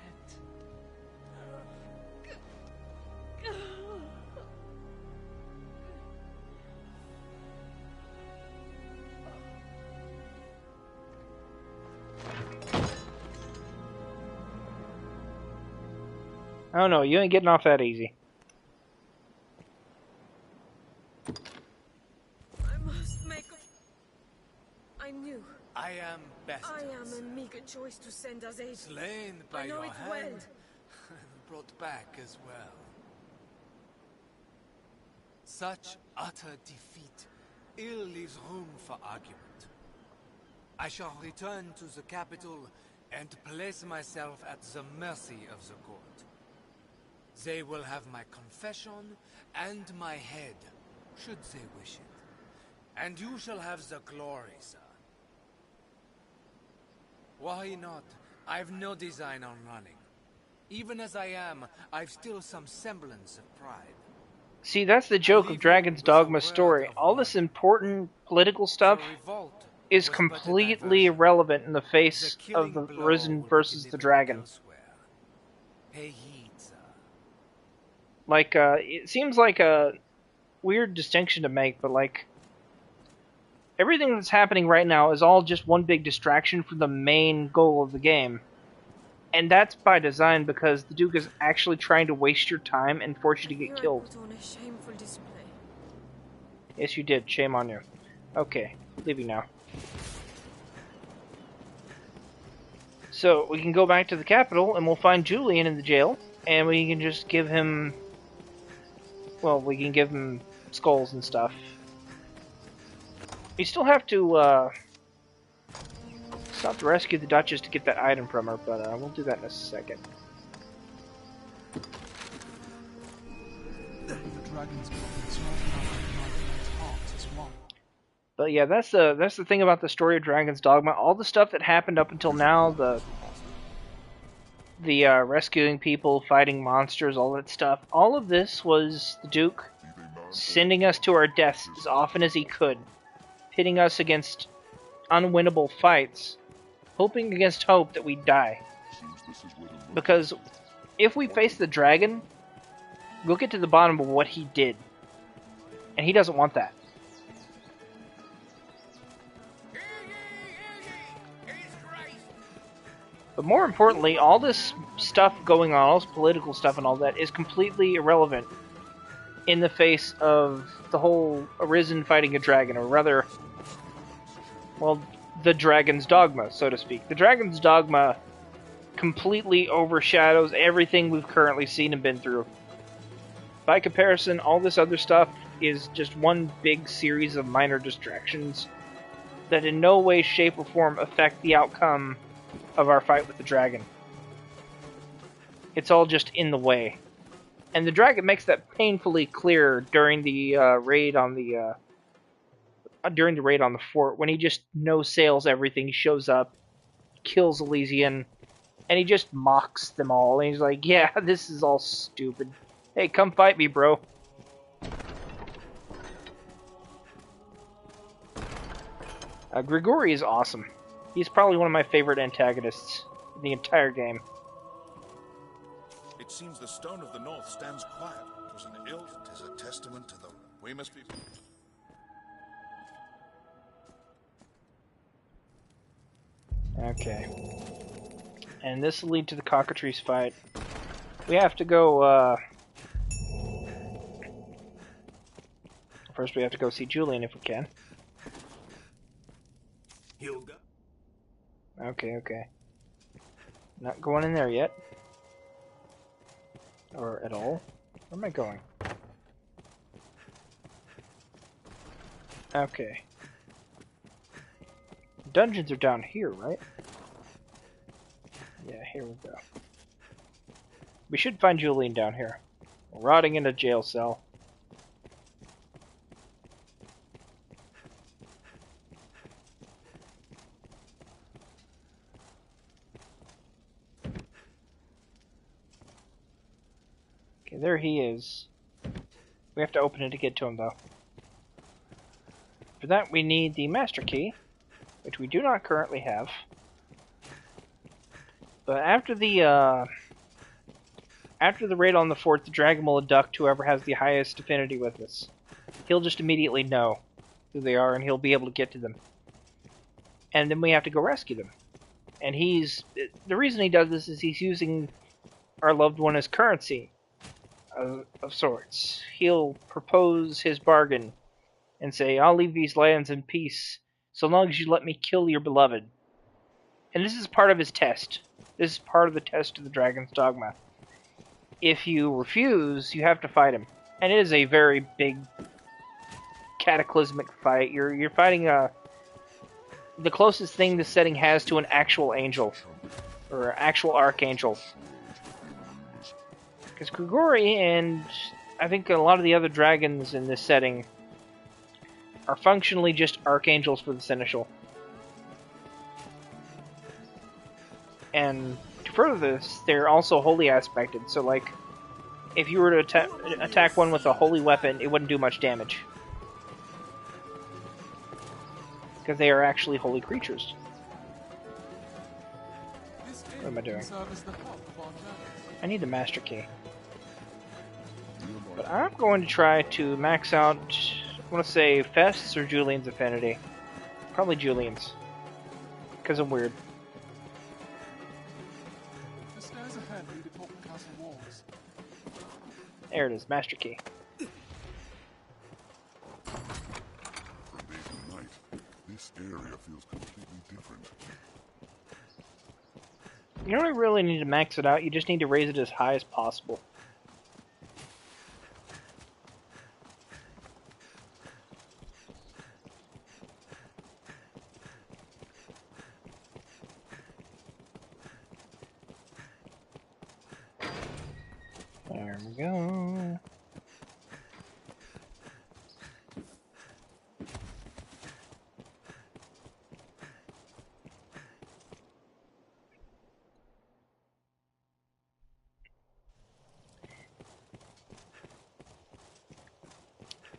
Oh no, you ain't getting off that easy. I must make a... I knew. I am best. I am a meager choice to send as aid. Slain by I know your it hand, well. and brought back as well. Such utter defeat ill leaves room for argument. I shall return to the capital and place myself at the mercy of the court. They will have my confession and my head, should they wish it. And you shall have the glory, sir. Why not? I've no design on running. Even as I am, I've still some semblance of pride. See, that's the joke of Dragon's Dogma story. All this important political stuff is completely irrelevant in the face of the Risen versus the Dragon. Pay heed, sir. Like, it seems like a weird distinction to make, but like, everything that's happening right now is all just one big distraction from the main goal of the game. And that's by design because the Duke is actually trying to waste your time and force you to get killed. Put on a shameful display. Yes, you did. Shame on you. Okay, leaving now. So, we can go back to the capital, and we'll find Julian in the jail, and we can just give him... Well, we can give him skulls and stuff. We still have to, rescue the Duchess to get that item from her, but we'll do that in a second. The dragon's got smoking out of my heart as well. But yeah, that's the thing about the story of Dragon's Dogma. All the stuff that happened up until now, the rescuing people, fighting monsters, all that stuff, all of this was the Duke sending us to our deaths as often as he could, pitting us against unwinnable fights, hoping against hope that we'd die. Because if we face the dragon, we'll get to the bottom of what he did. And he doesn't want that. But more importantly, all this stuff going on, all this political stuff and all that, is completely irrelevant in the face of the whole Arisen fighting a dragon, or rather, well, the Dragon's Dogma, so to speak. The Dragon's Dogma completely overshadows everything we've currently seen and been through. By comparison, all this other stuff is just one big series of minor distractions that in no way, shape, or form affect the outcome of our fight with the dragon. It's all just in the way. And the dragon makes that painfully clear during the raid on the fort, when he just no-sails everything. He shows up, kills Elysian, and he just mocks them all. And he's like, yeah, this is all stupid. Hey, come fight me, bro. Grigori is awesome. He's probably one of my favorite antagonists in the entire game. It seems the Stone of the North stands quiet. 'Twas an ill, 'tis a testament to the... We must be... Okay. And this will lead to the cockatrice fight. We have to go, First we have to go see Julian if we can. Hilda? Okay. Not going in there yet. Or at all. Where am I going? Okay. Dungeons are down here, right? Yeah, here we go. We should find Julian down here. Rotting in a jail cell. Okay, there he is. We have to open it to get to him, though. For that, we need the master key, which we do not currently have. But after the raid on the fort, the dragon will abduct whoever has the highest affinity with us. He'll just immediately know who they are, and he'll be able to get to them. And then we have to go rescue them. And the reason he does this is he's using our loved one as currency of sorts. He'll propose his bargain and say, I'll leave these lands in peace so long as you let me kill your beloved. And this is part of his test. This is part of the test of the Dragon's Dogma. If you refuse, you have to fight him. And it is a very big, cataclysmic fight. You're fighting the closest thing this setting has to an actual angel. Or actual archangel. Because Grigori and I think a lot of the other dragons in this setting are functionally just archangels for the Seneschal. And to further this, they're also holy aspected, so like, if you were to attack one with a holy weapon, it wouldn't do much damage. Because they are actually holy creatures. What am I doing? I need the master key. But I'm going to try to max out, I want to say, Fest's or Julian's affinity. Probably Julian's. Because I'm weird. The stairs ahead lead atop the castle walls. There it is, master key. From day to night, this area feels completely different. You don't really need to max it out, you just need to raise it as high as possible. There we go.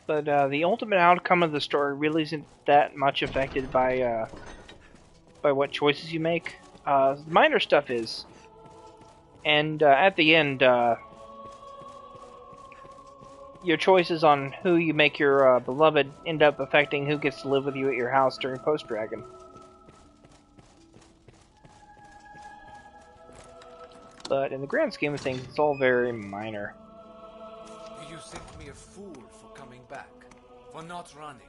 But the ultimate outcome of the story really isn't that much affected by what choices you make. The minor stuff is. And at the end, your choices on who you make your beloved end up affecting who gets to live with you at your house during post-dragon. But in the grand scheme of things, it's all very minor. You think me a fool for coming back, for not running.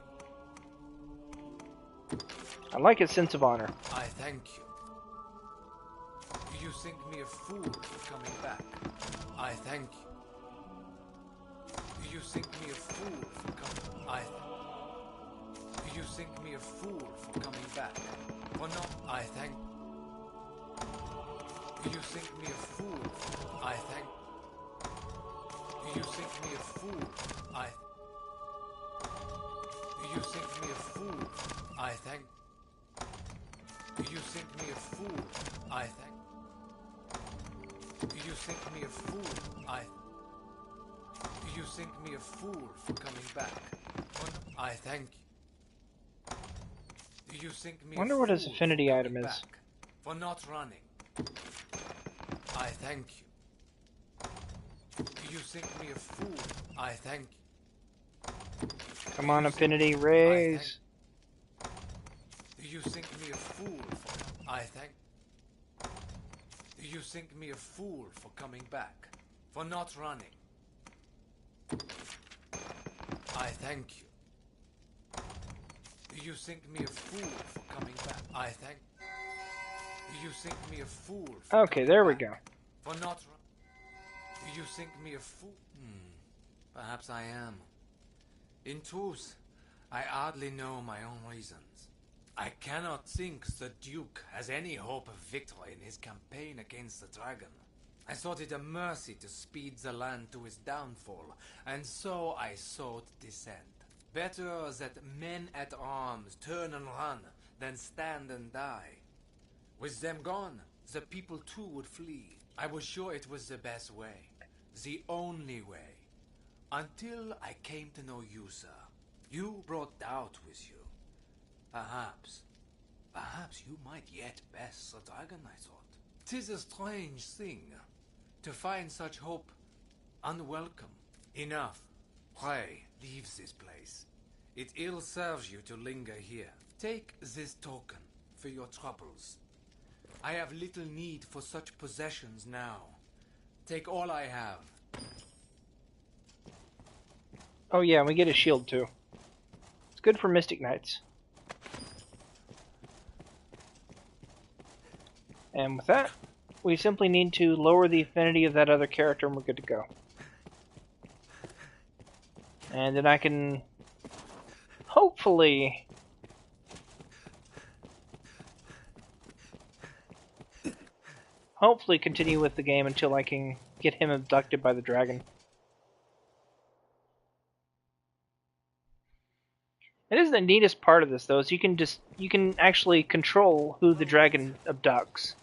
I like his sense of honor. I thank you. You think me a fool for coming back. I thank you. You think me a fool for coming. You think me a fool for coming back. For not. I thank. You think me a fool. I thank. You think me a fool. You think me a fool. I thank. You think me a fool. I thank. You think me a fool. You think me a fool for coming back. I thank you. You think me Wonder a what fool his affinity for item coming is. back. For not running. I thank you. You think me a fool. I thank you. Come on, affinity, raise. You think me a fool for. I thank. You think me a fool for coming back. For not running. I thank you. You think me a fool for coming back. I thank. You think me a fool for Okay, there we go. For not You think me a fool? Perhaps I am. In truth, I hardly know my own reasons. I cannot think the Duke has any hope of victory in his campaign against the dragon. I thought it a mercy to speed the land to his downfall, and so I sought dissent. Better that men at arms turn and run than stand and die. With them gone, the people too would flee. I was sure it was the best way, the only way, until I came to know you, sir. You brought doubt with you. Perhaps you might yet best the dragon, I thought. 'Tis a strange thing, to find such hope unwelcome. Enough. Pray, leave this place. It ill serves you to linger here. Take this token for your troubles. I have little need for such possessions now. Take all I have. Oh yeah, and we get a shield too. It's good for Mystic Knights. And with that, we simply need to lower the affinity of that other character and we're good to go. And then I can hopefully continue with the game until I can get him abducted by the dragon. It is the neatest part of this though, is you can actually control who the dragon abducts.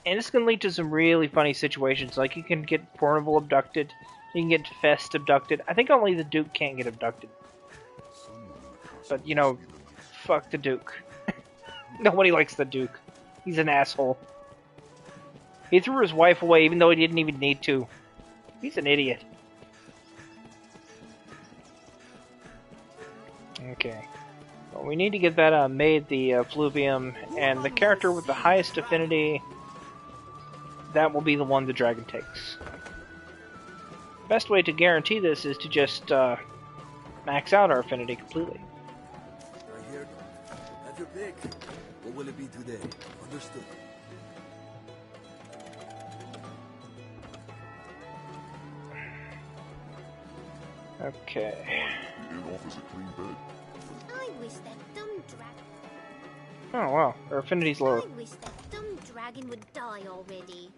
And this can lead to some really funny situations, like you can get Pornival abducted, you can get Fest abducted. I think only the Duke can't get abducted. But, you know, fuck the Duke. Nobody likes the Duke. He's an asshole. He threw his wife away even though he didn't even need to. He's an idiot. Okay. Well, we need to get that made, the Fluvium, and the character with the highest affinity, that will be the one the dragon takes. Best way to guarantee this is to just max out our affinity completely. Right here. Have your pick. What will it be today? Understood. Okay. He didn't offer us a clean bed. I wish that dumb dragon. Oh wow, our affinity's lower. I wish that dumb dragon would die already.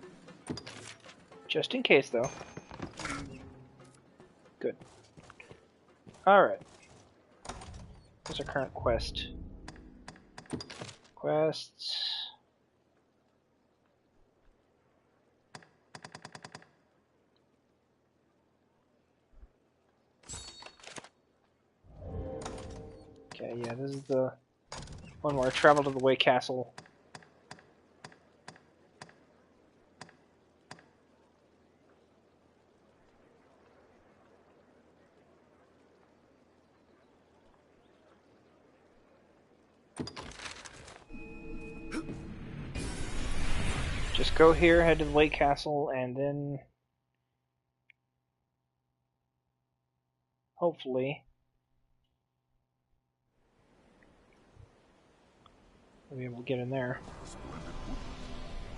Just in case, though. Good. Alright. What's our current quest? Quests. Okay, yeah, this is the one where I travel to the Way Castle. Just go here, head to the Lake Castle, and then hopefully we'll be able to get in there.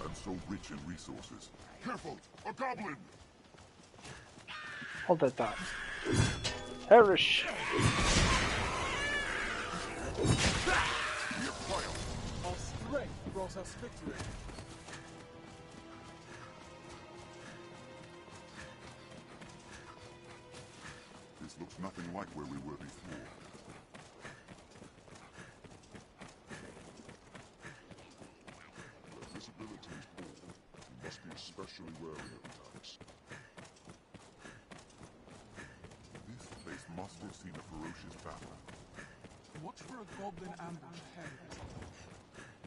and so rich in resources. Careful! A goblin! Hold that thought. Perish! Our strength brought us victory. This looks nothing like where we were before. Where visibility is poor, we must be especially wary of attacks. This place must have seen a ferocious battle. Watch for a goblin ambush ahead.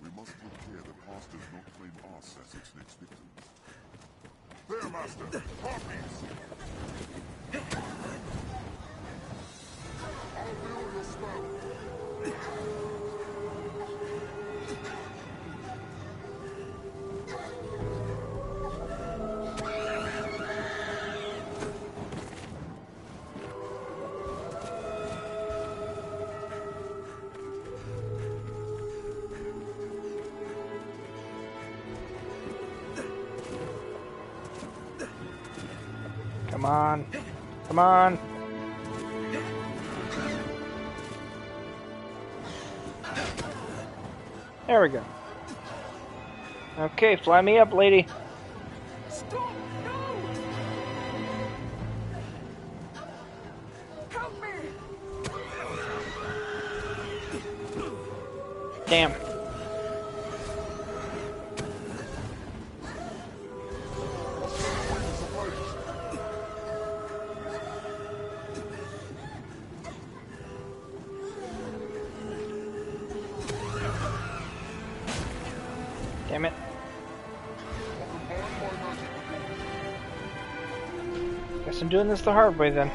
We must take care that Hoss does not claim us as its next victims. There, Master! Harpies! I'll build your spell! Come on. Come on. There we go. Okay, fly me up, lady. Stop! No! Help me! Damn. Damn it. Guess I'm doing this the hard way then.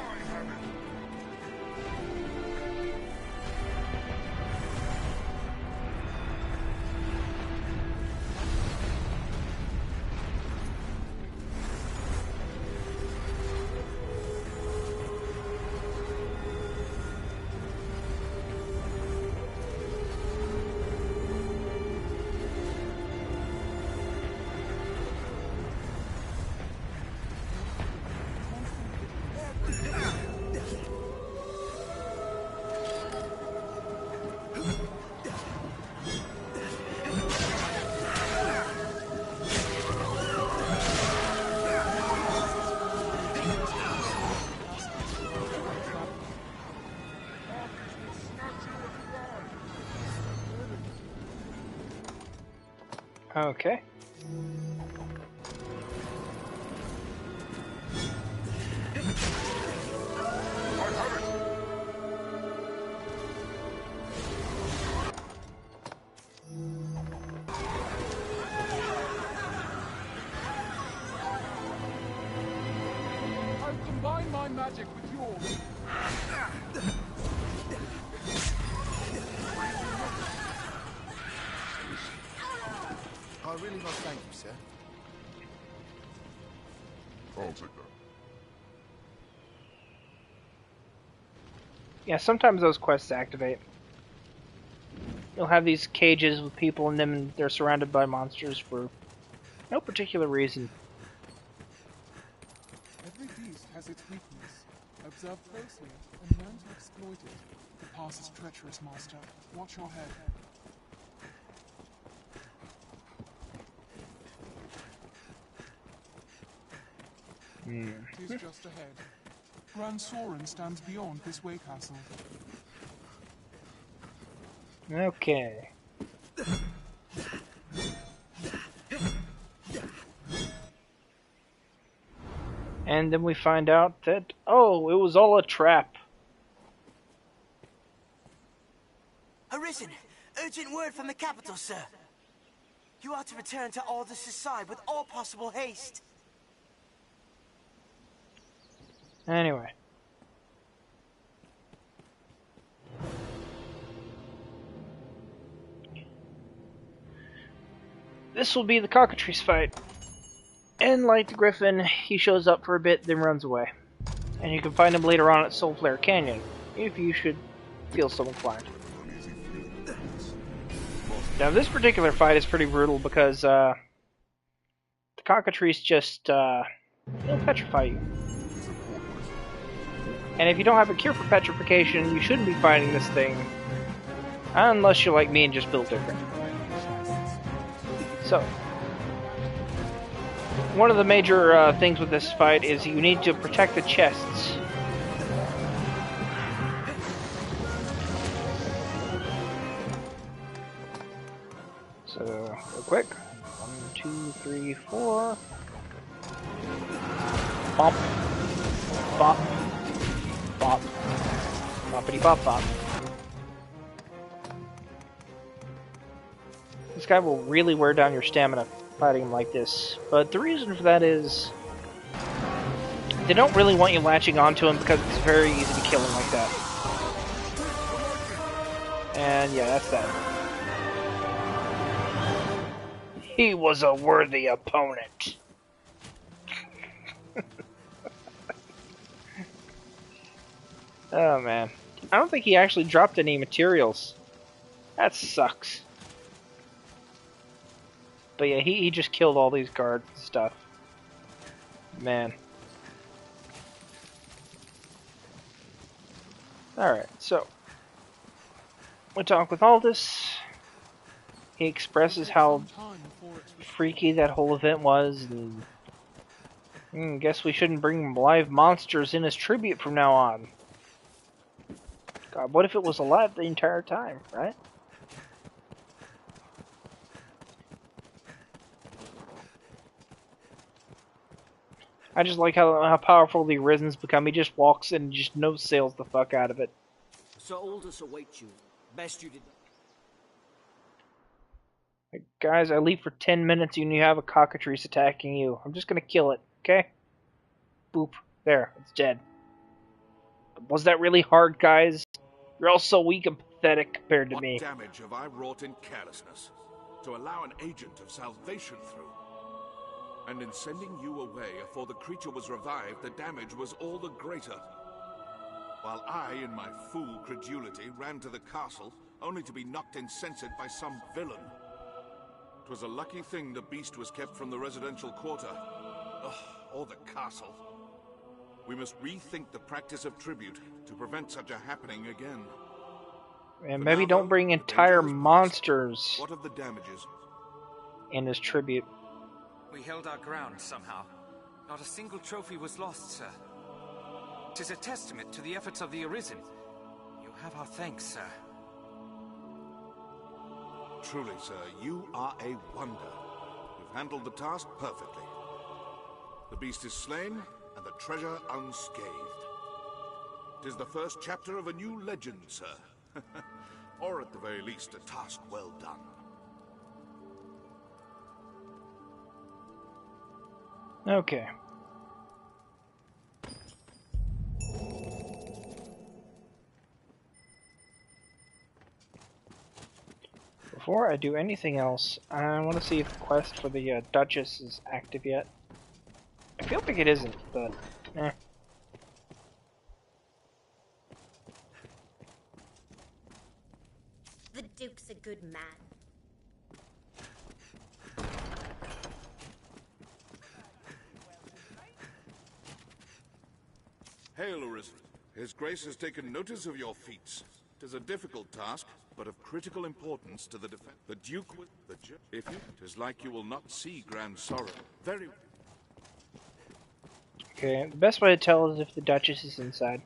Okay. I've combined my magic with yours. I really must thank you, sir. I'll take that. Yeah, sometimes those quests activate. You'll have these cages with people in them and they're surrounded by monsters for no particular reason. Every beast has its weakness. Observe closely and learn to exploit it. The pass is treacherous, Master. Watch your head. It is just ahead. Grand Soren stands beyond this way castle. Okay. And then we find out that, oh, it was all a trap. Arisen! Urgent word from the capital, sir. You are to return to Aldous' side with all possible haste. Anyway. This will be the cockatrice fight. And like the Griffin, he shows up for a bit, then runs away. And you can find him later on at Soulflare Canyon, if you should feel so inclined. Now this particular fight is pretty brutal because the cockatrice just, it'll petrify you. And if you don't have a cure for petrification, you shouldn't be fighting this thing. Unless you're like me and just build different. So, one of the major things with this fight is you need to protect the chests. So, real quick. 1, 2, 3, 4. Bop. Bop. Bop. Boppity bop bop. This guy will really wear down your stamina fighting him like this. But the reason for that is they don't really want you latching onto him because it's very easy to kill him like that. And yeah, that's that. He was a worthy opponent. Oh man. I don't think he actually dropped any materials. That sucks. But yeah, he just killed all these guards and stuff. Man. Alright, so. We talk with Aldous. He expresses how freaky that whole event was. And guess we shouldn't bring live monsters in as tribute from now on. God, what if it was alive the entire time, right? I just like how powerful the Arisen's become. He just walks in and just no-sails the fuck out of it. Sir Aldous awaits you. Best you did. Like, guys, I leave for 10 minutes and you have a cockatrice attacking you. I'm just gonna kill it, okay? Boop. There, it's dead. Was that really hard, guys? You're all so weak and pathetic compared to me. What damage have I wrought in carelessness to allow an agent of salvation through? And in sending you away afore the creature was revived, the damage was all the greater. While I, in my fool credulity, ran to the castle, only to be knocked insensate by some villain. 'Twas a lucky thing the beast was kept from the residential quarter. Ugh, or the castle. We must rethink the practice of tribute to prevent such a happening again. And maybe don't bring entire monsters What of the damages? in as tribute. We held our ground somehow. Not a single trophy was lost, sir. 'Tis a testament to the efforts of the Arisen. You have our thanks, sir. Truly, sir, you are a wonder. You've handled the task perfectly. The beast is slain, and the treasure unscathed. 'Tis the first chapter of a new legend, sir. Or at the very least, a task well done. Okay. Before I do anything else, I want to see if the quest for the Duchess is active yet. I feel like it isn't, but eh. The Duke's a good man. Hail, Arisen. His Grace has taken notice of your feats. 'Tis a difficult task, but of critical importance to the defense. The Duke will... If you... 'Tis like you will not see Grand Sorrow. Very... Okay, the best way to tell is if the Duchess is inside.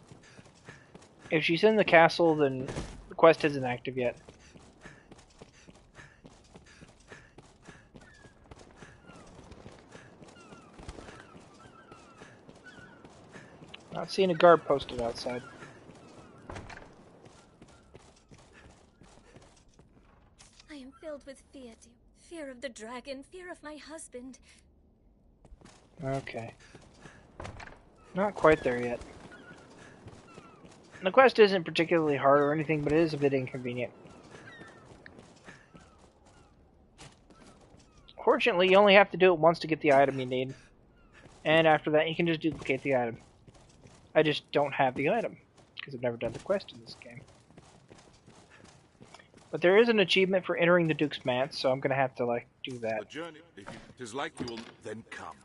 If she's in the castle, then the quest isn't active yet. Not seeing a guard posted outside. I am filled with fear, dear. Fear of the dragon, fear of my husband. Okay. Not quite there yet. The quest isn't particularly hard or anything, but it is a bit inconvenient. Fortunately, you only have to do it once to get the item you need. And after that, you can just duplicate the item. I just don't have the item, because I've never done the quest in this game. But there is an achievement for entering the Duke's Manse, so I'm going to have to, like, do that. The journey, if it is like you will then come.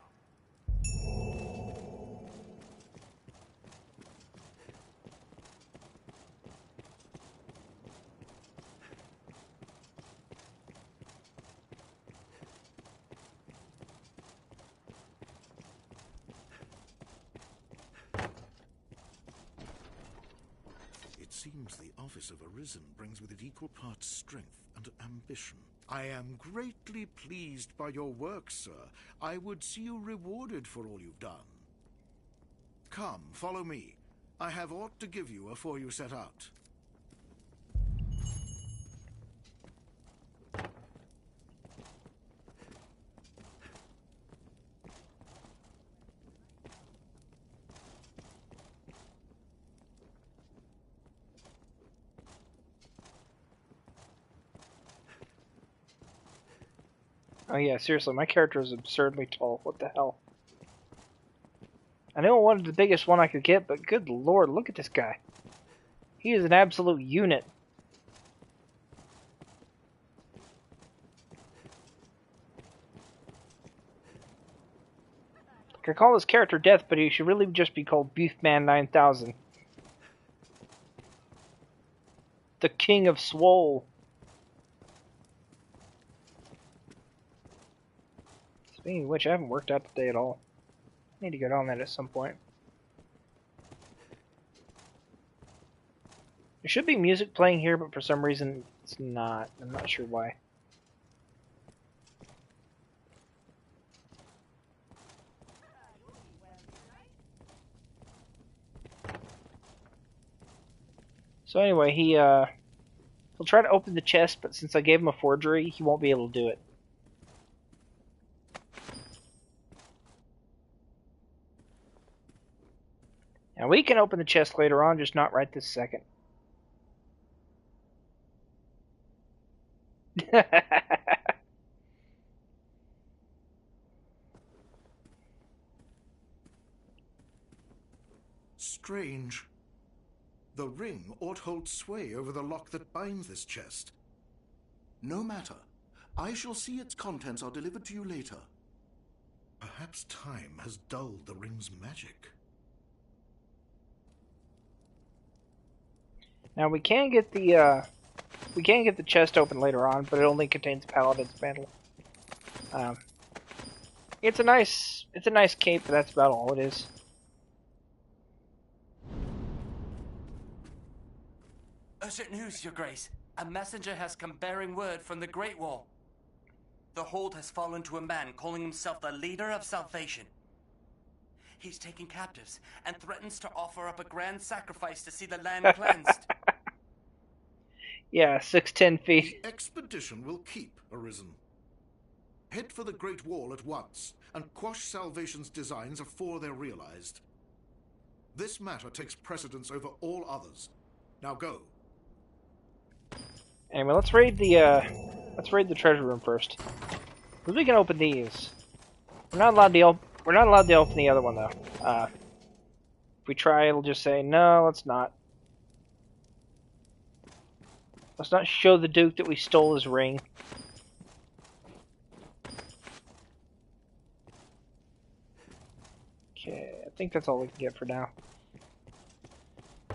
It seems the office of Arisen brings with it equal parts strength and ambition. I am greatly pleased by your work, sir. I would see you rewarded for all you've done. Come, follow me. I have aught to give you afore you set out. Oh yeah, seriously, my character is absurdly tall. What the hell? I know I wanted the biggest one I could get, but good lord, look at this guy. He is an absolute unit. I could call his character Death, but he should really just be called Beefman 9000. The King of Swole. Speaking of which, I haven't worked out today at all. I need to get on that at some point. There should be music playing here, but for some reason it's not. I'm not sure why. So anyway, he'll try to open the chest, but since I gave him a forgery, he won't be able to do it. Now we can open the chest later on, just not right this second. Strange. The ring ought hold sway over the lock that binds this chest. No matter. I shall see its contents are delivered to you later. Perhaps time has dulled the ring's magic. Now we can get the chest open later on, but it only contains Paladin's mantle. It's a nice cape, but that's about all it is. Urgent news, Your Grace. A messenger has come bearing word from the Great Wall. The hold has fallen to a man calling himself the leader of salvation. He's taking captives and threatens to offer up a grand sacrifice to see the land cleansed. Yeah, 6'10" feet. The expedition will keep, Arisen. Head for the Great Wall at once, and quash Salvation's designs afore they're realized. This matter takes precedence over all others. Now go. Anyway, let's raid the treasure room first. Because we can open these. We're not allowed to open the other one though. If we try, it'll just say no. Let's not. Let's not show the Duke that we stole his ring. Okay, I think that's all we can get for now.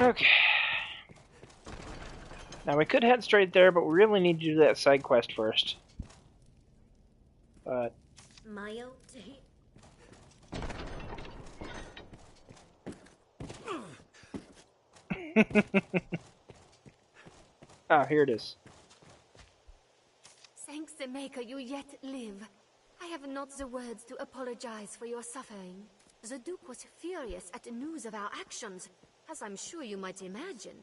Okay. Now we could head straight there, but we really need to do that side quest first. But Mayo. ah, here it is. Thanks the Maker you yet live. I have not the words to apologize for your suffering. The Duke was furious at the news of our actions, as I'm sure you might imagine.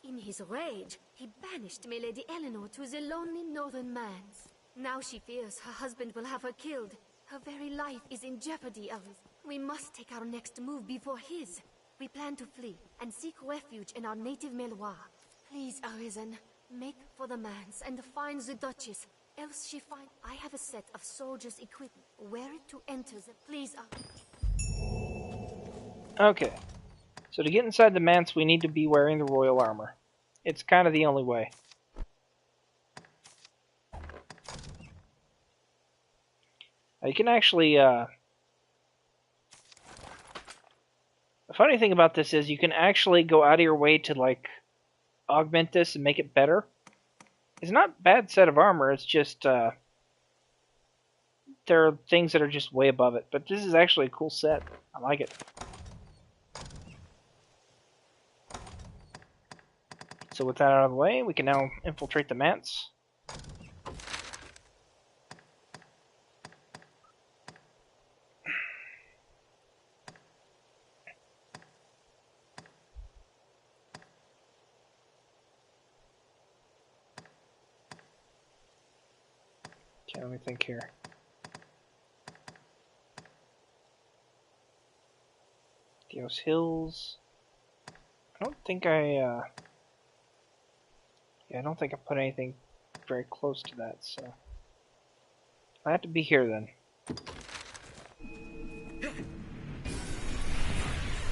In his rage, he banished my Lady Eleanor to the lonely northern lands. Now she fears her husband will have her killed. Her very life is in jeopardy, Arisen. We must take our next move before his. We plan to flee and seek refuge in our native Meloir. Please, Arisen, make for the manse and find the Duchess. Else she find I have a set of soldiers' equipment. Wear it to enter the... Please, Okay. So to get inside the manse, we need to be wearing the royal armor. It's kind of the only way. You can actually, the funny thing about this is you can actually go out of your way to, like, augment this and make it better. It's not a bad set of armor, it's just, there are things that are just way above it. But this is actually a cool set. I like it. So with that out of the way, we can now infiltrate the manse. Okay, let me think here. Dios Hills. I don't think I don't think I put anything very close to that, so I have to be here then.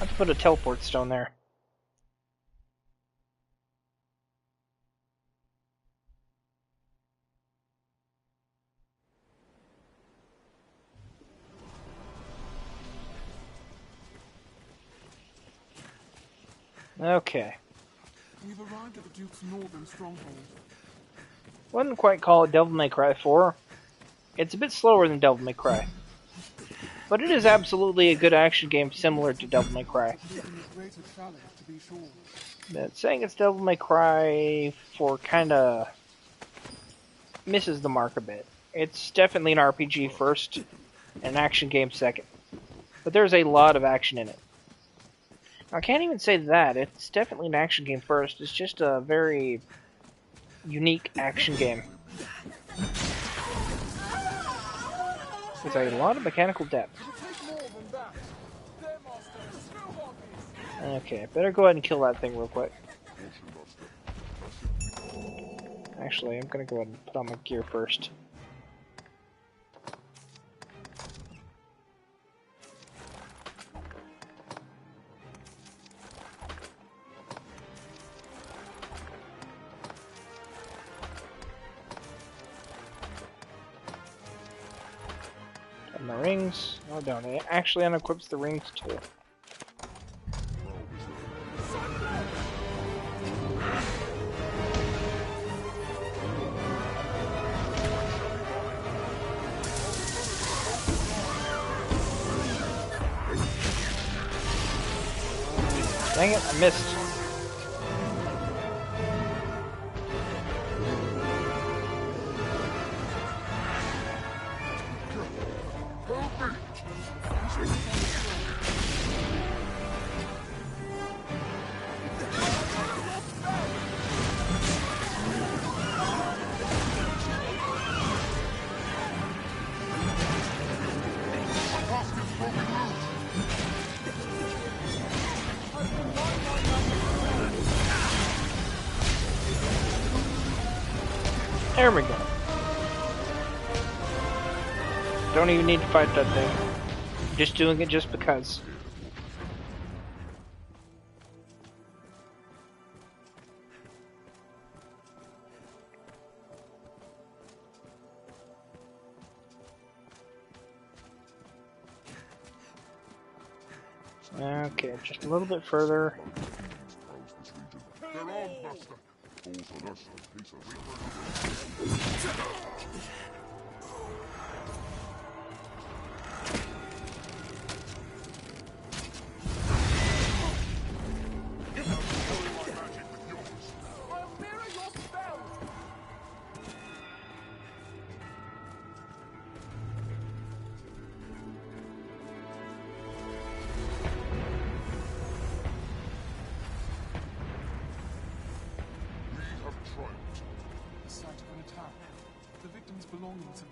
I have to put a teleport stone there. Okay. We've arrived at the Duke's northern stronghold. Wouldn't quite call it Devil May Cry 4. It's a bit slower than Devil May Cry. But it is absolutely a good action game similar to Devil May Cry. But saying it's Devil May Cry 4 kinda misses the mark a bit. It's definitely an RPG first, and an action game second. But there's a lot of action in it. I can't even say that. It's definitely an action game first. It's just a very unique action game. With a lot of mechanical depth. Okay, better go ahead and kill that thing real quick. Actually, I'm gonna go ahead and put on my gear first. And the rings. Oh, don't. It actually unequips the rings too. Dang it, I missed. There we go. Don't even need to fight that thing. I'm just doing it just because. Okay, just a little bit further.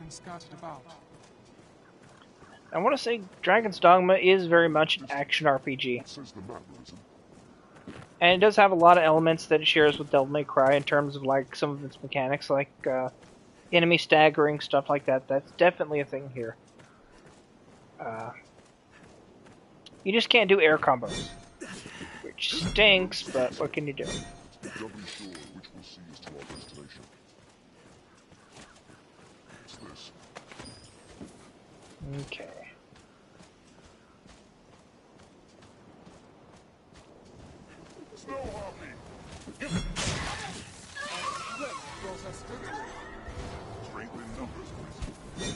Scattered about. I want to say Dragon's Dogma is very much an action RPG. And it does have a lot of elements that it shares with Devil May Cry in terms of like some of its mechanics, like enemy staggering, stuff like that. That's definitely a thing here. You just can't do air combos, which stinks, but what can you do? Okay. Snow Harpy! Strength in numbers, please.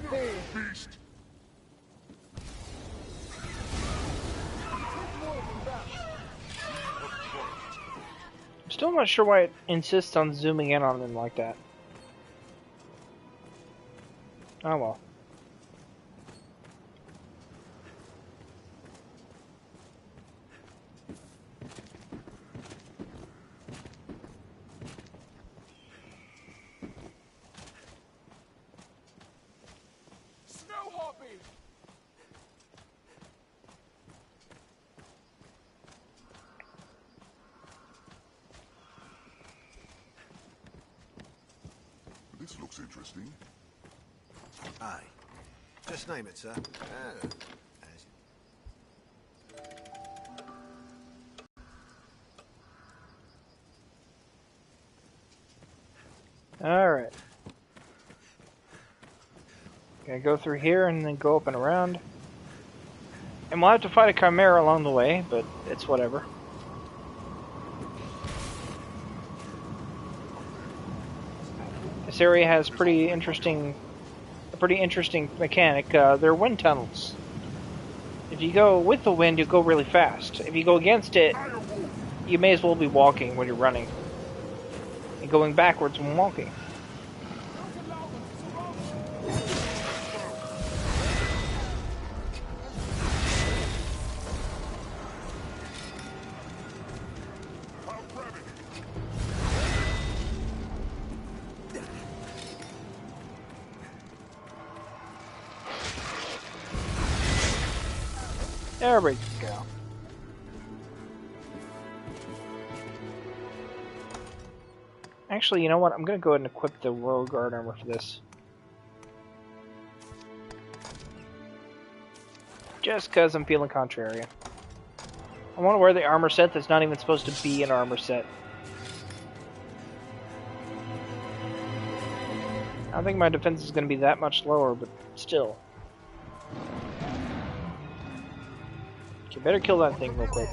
No, beast! I'm still not sure why it insists on zooming in on them like that. Oh well. Snow Harpy! This looks interesting. Aye. Just name it, sir. Alright. Gonna go through here and then go up and around. And we'll have to fight a chimera along the way, but it's whatever. This area has a pretty interesting mechanic. They're wind tunnels. If you go with the wind, you go really fast. If you go against it, you may as well be walking when you're running. And going backwards when walking. There we go. Actually, you know what? I'm gonna go ahead and equip the Royal Guard armor for this. Just because I'm feeling contrarian. I want to wear the armor set that's not even supposed to be an armor set. I don't think my defense is going to be that much lower, but still. You better kill that thing real quick.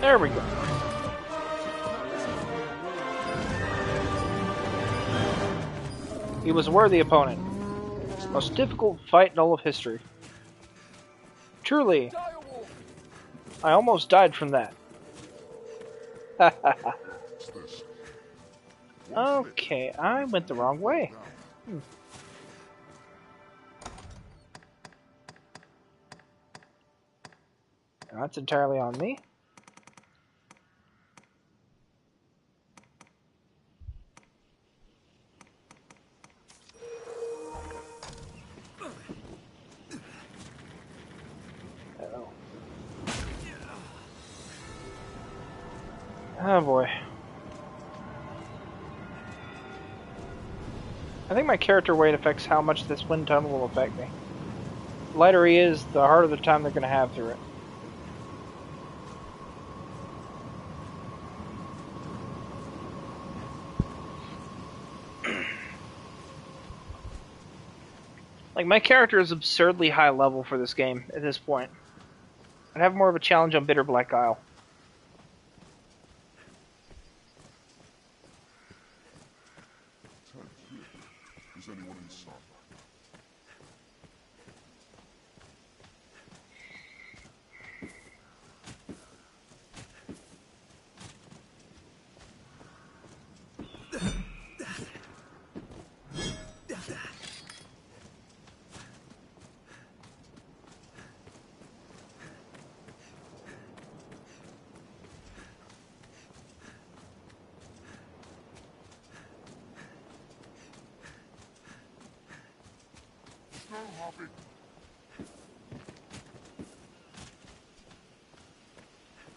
There we go. He was a worthy opponent. Most difficult fight in all of history. Truly, I almost died from that. Okay, I went the wrong way. That's entirely on me. Oh boy. I think my character weight affects how much this wind tunnel will affect me. The lighter he is, the harder the time they're going to have through it. Like, my character is absurdly high level for this game at this point. I'd have more of a challenge on Bitter Black Isle. Is anyone inside?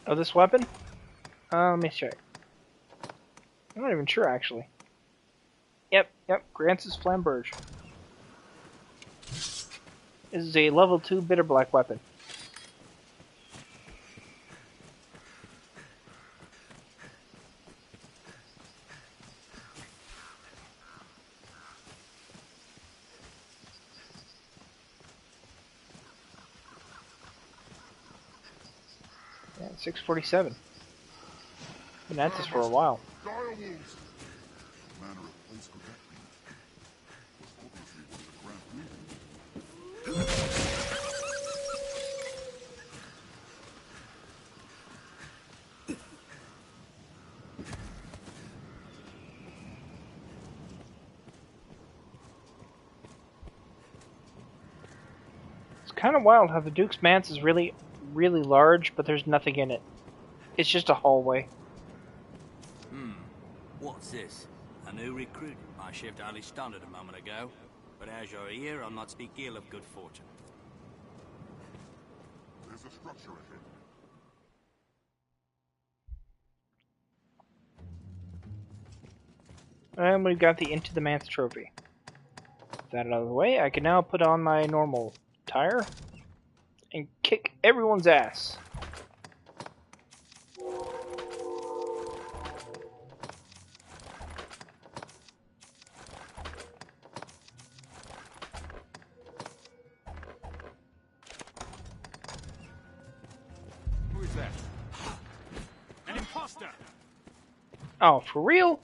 of this weapon? Let me check. I'm not even sure, actually. Yep, Grance's Flamberge. This is a level 2 bitter black weapon. Yeah, 647. Been at this for a while. Dire wolves! The manner of place could that be? Was obviously one of the Grand It's kind of wild how the Duke's Manse is really large, but there's nothing in it. It's just a hallway. What's this? A new recruit? My shift only started a moment ago. But as you're here, I'll not speak ill of good fortune. There's a structure ahead. And we've got the Into the Manse trophy. With that out of the way, I can now put on my normal tire and kick everyone's ass. Who is that? An imposter! Oh, for real?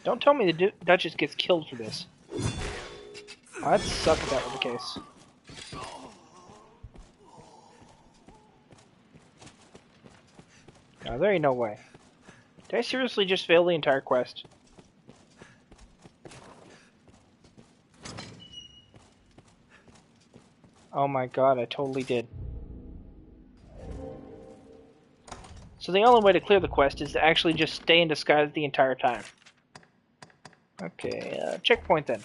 Don't tell me the Duchess gets killed for this. I'd suck if that were the case. No, there ain't no way. Did I seriously just fail the entire quest? Oh my god, I totally did. So the only way to clear the quest is to actually just stay in disguise the entire time. Okay, checkpoint then.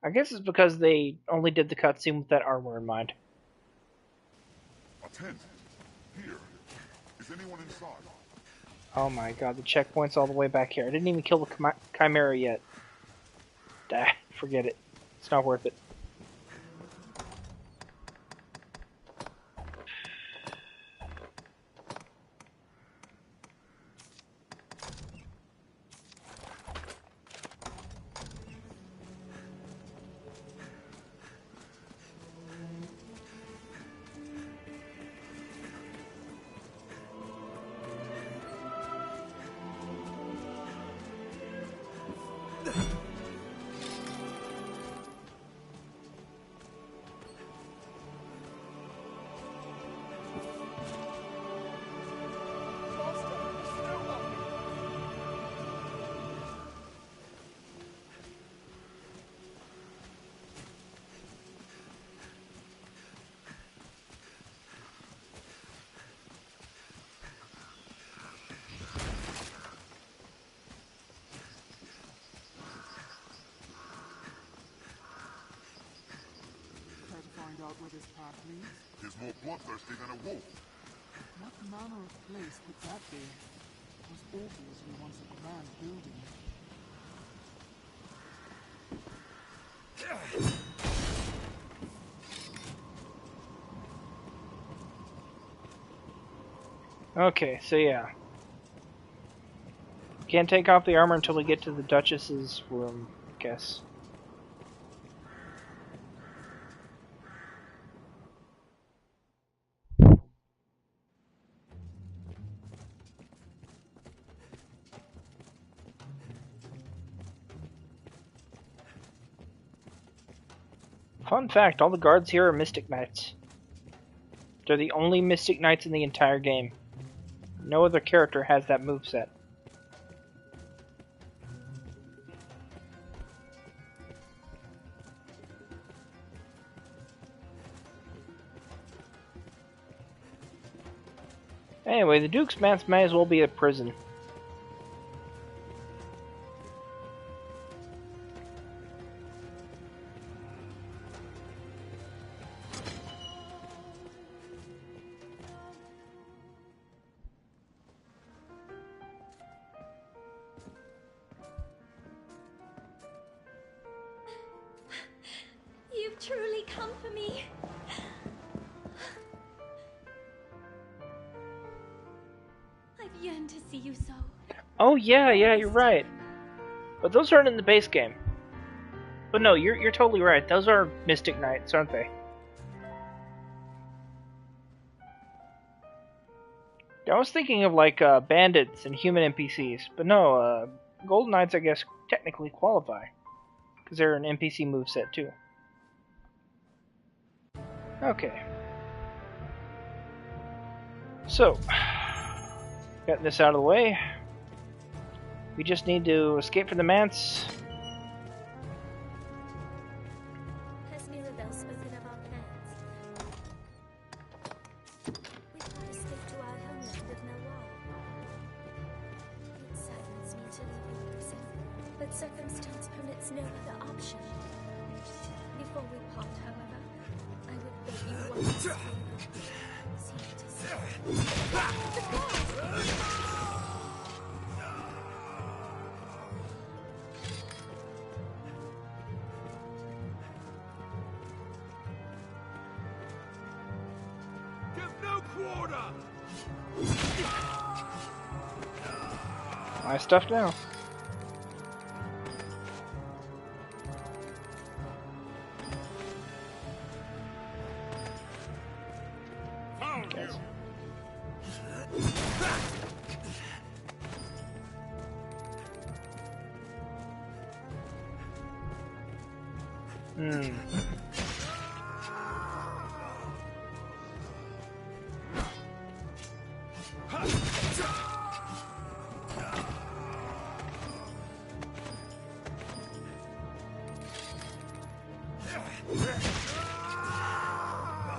I guess it's because they only did the cutscene with that armor in mind. A tent. Here. Is anyone inside? Oh my god, the checkpoint's all the way back here. I didn't even kill the Chimera yet. Forget it. It's not worth it. Out where this path leads? He's more bloodthirsty than a wolf. What manner of place could that be? It was obviously once a grand building. Okay, so yeah. Can't take off the armor until we get to the Duchess's room, I guess. Fun fact, all the guards here are Mystic Knights. They're the only Mystic Knights in the entire game. No other character has that moveset. Anyway, the Duke's Manse may as well be a prison. You've truly come for me. I've yearned to see you so. Oh yeah, you're right. But those aren't in the base game. But no, you're totally right. Those are Mystic Knights, aren't they? I was thinking of like bandits and human NPCs, but no, Golden Knights I guess technically qualify because they're an NPC moveset too. Okay. So, getting this out of the way, we just need to escape from the manse. Has Mirabelle spoken of our plans? We try to escape to our homeland of Melwa. It saddens me to leave you, Arisen, but circumstance permits no other option. Before we part, however, I would beg you once more. See to see. The guard! My stuff now. Okay.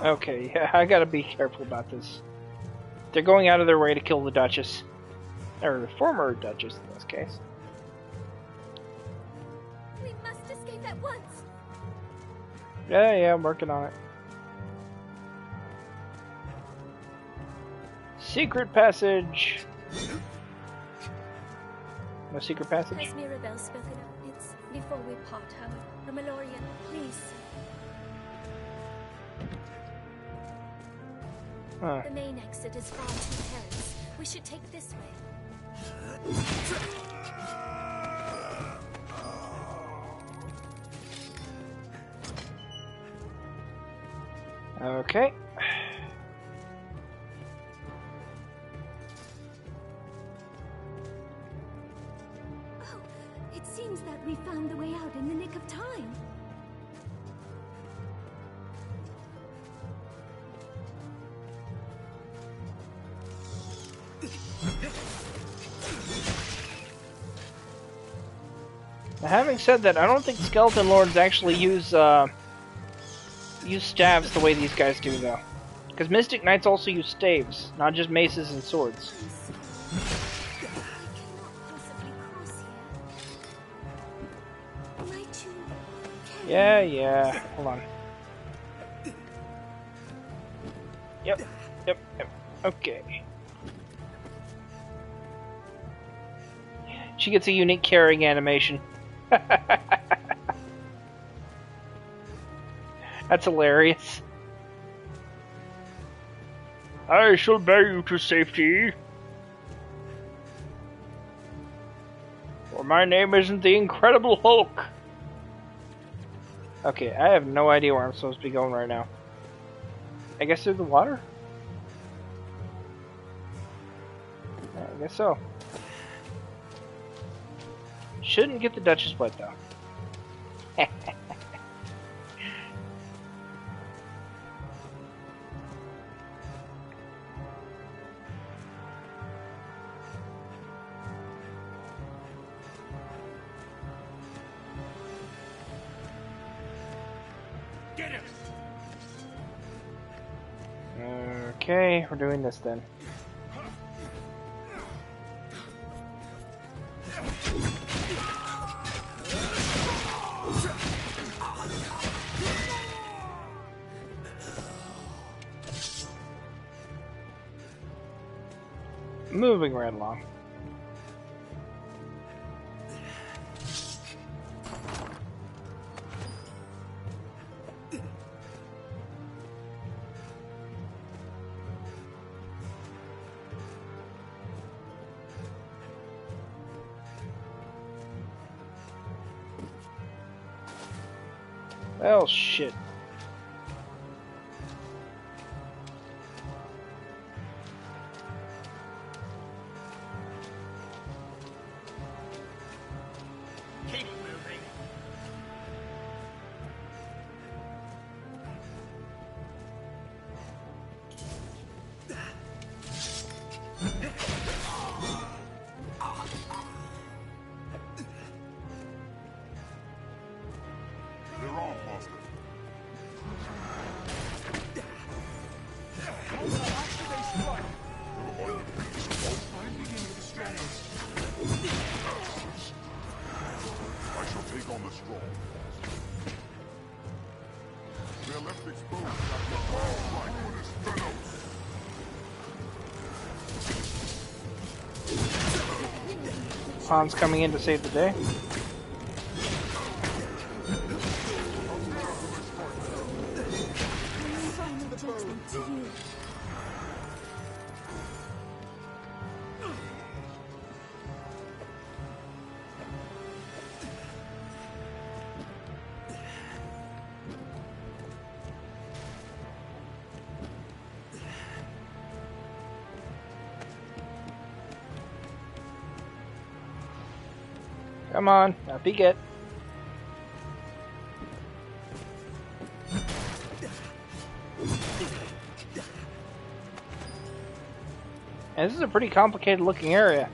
Okay, yeah, I gotta be careful about this. They're going out of their way to kill the Duchess. Or the former Duchess in this case. We must escape at once. Yeah, I'm working on it. Secret passage! No secret passage? Has Mirabelle spoken of it? Before we part, however, the Malorian, please. Huh. The main exit is far too perilous. We should take this way. Okay. Oh, it seems that we found the way out in the nick of time. Now, having said that, I don't think Skeleton Lords actually use staves the way these guys do, though. Because Mystic Knights also use staves, not just maces and swords. Yeah. Hold on. Yep. Okay. She gets a unique carrying animation. That's hilarious. I shall bear you to safety. For my name isn't the Incredible Hulk. Okay, I have no idea where I'm supposed to be going right now. I guess through the water? I guess so. Shouldn't get the Duchess wet though. Get him! Okay, we're doing this then. moving right along. Well, shit. Keep moving. They're off, Master. I shall take on the strong. They're left exposed after all rightfulness fellows. Han's coming in to save the day. Judgment to you. Come on, now peek it. And this is a pretty complicated looking area.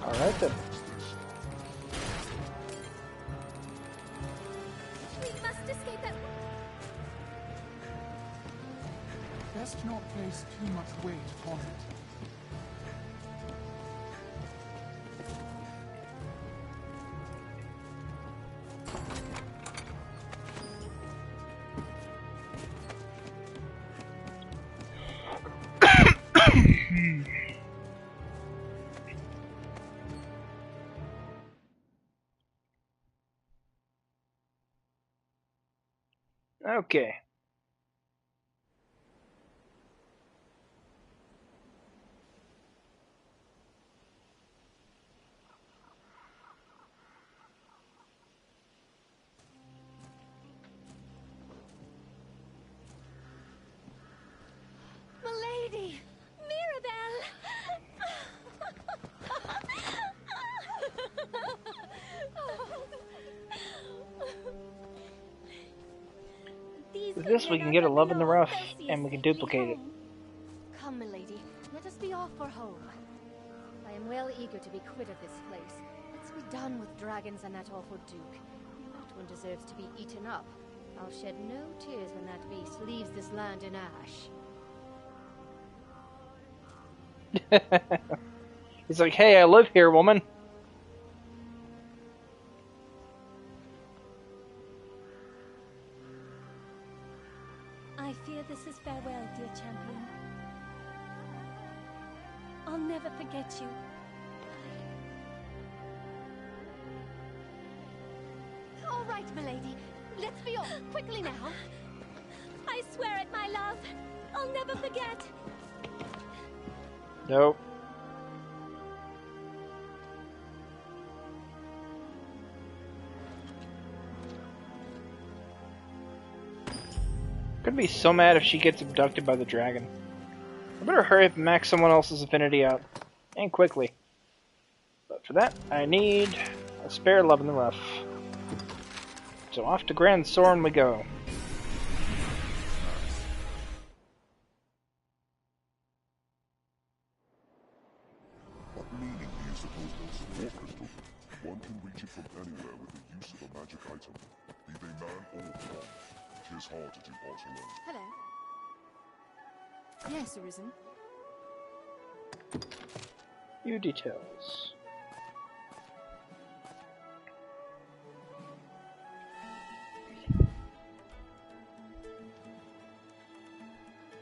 Alright then. We must escape at Best not place too much weight upon it. Okay. Milady! Mirabelle! With this we can get a love in the rough, and we can duplicate it. Come, milady, let us be off for home. I am well eager to be quit of this place. Let's be done with dragons and that awful duke. That one deserves to be eaten up. I'll shed no tears when that beast leaves this land in ash. He's like, hey, I live here, woman. I fear this is farewell, dear champion. I'll never forget you. All right, milady. Let's be off. Quickly now. I swear it, my love. I'll never forget. Nope. I'm gonna be so mad if she gets abducted by the dragon. I better hurry up and max someone else's affinity out. And quickly. But for that, I need a spare love in the rough. So off to Grand Soren we go. What meaning do you suppose those walkers took? Once reach it from anywhere with the use of a magic item, be they man or pond. 'Tis hard to do art alone. Hello. Yes, Arisen. Few details.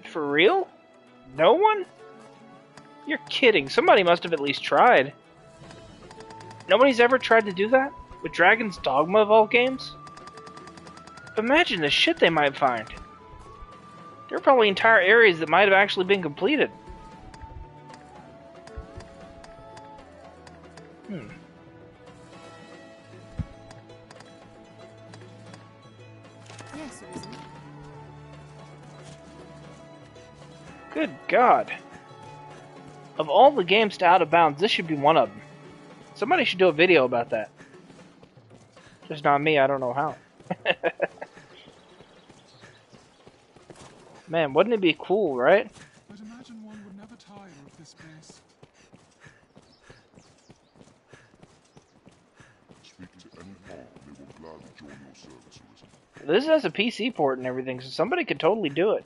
For real? No one? You're kidding. Somebody must have at least tried. Nobody's ever tried to do that? With Dragon's Dogma of all games? Imagine the shit they might find. There are probably entire areas that might have actually been completed. Yes, Arisen. Good God. Of all the games to Out of Bounds, this should be one of them. Somebody should do a video about that. Just not me, I don't know how. Man, wouldn't it be cool, right? I'd imagine one would never tire of this place. Speak to any pond, they will gladly join your service, Arisen. This has a PC port and everything, so somebody could totally do it.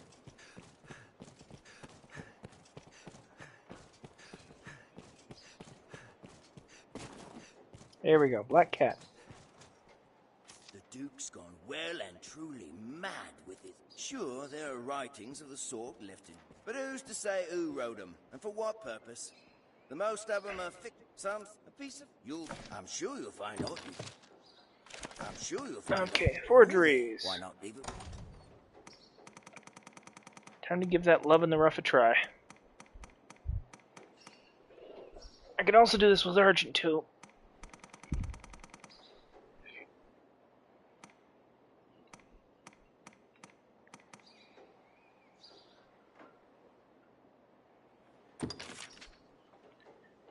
There we go, Black Cat. The Duke's gone well and truly mad with it. Sure, there are writings of the sort left in, but who's to say who wrote them, and for what purpose? The most of them are some a piece of... I'm sure you'll find out. I'm sure you'll find out. Okay, forgeries. Why not leave it? Time to give that Love in the Rough a try. I can also do this with Argent too.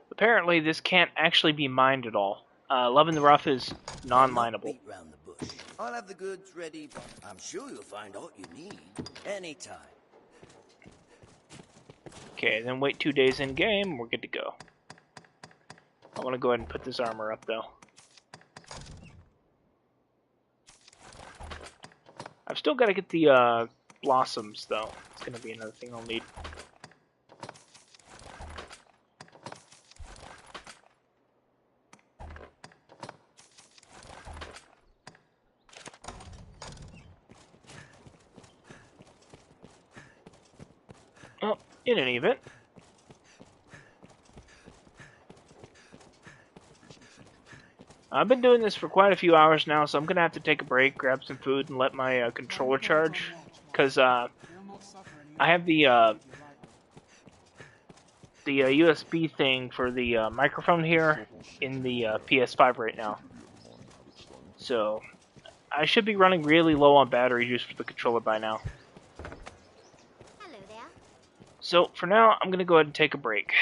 Apparently, this can't actually be mined at all. Love in the Rough is non-mineable. I'll have the goods ready, but I'm sure you'll find all you need anytime. Okay, then wait 2 days in game, we're good to go. I want to go ahead and put this armor up though. I've still got to get the blossoms though. It's going to be another thing I'll need. Oh, in any event. I've been doing this for quite a few hours now, so I'm gonna have to take a break, grab some food, and let my controller charge. Because I have the USB thing for the microphone here in the PS5 right now. So I should be running really low on battery juice for the controller by now. Hello there. So for now, I'm gonna go ahead and take a break.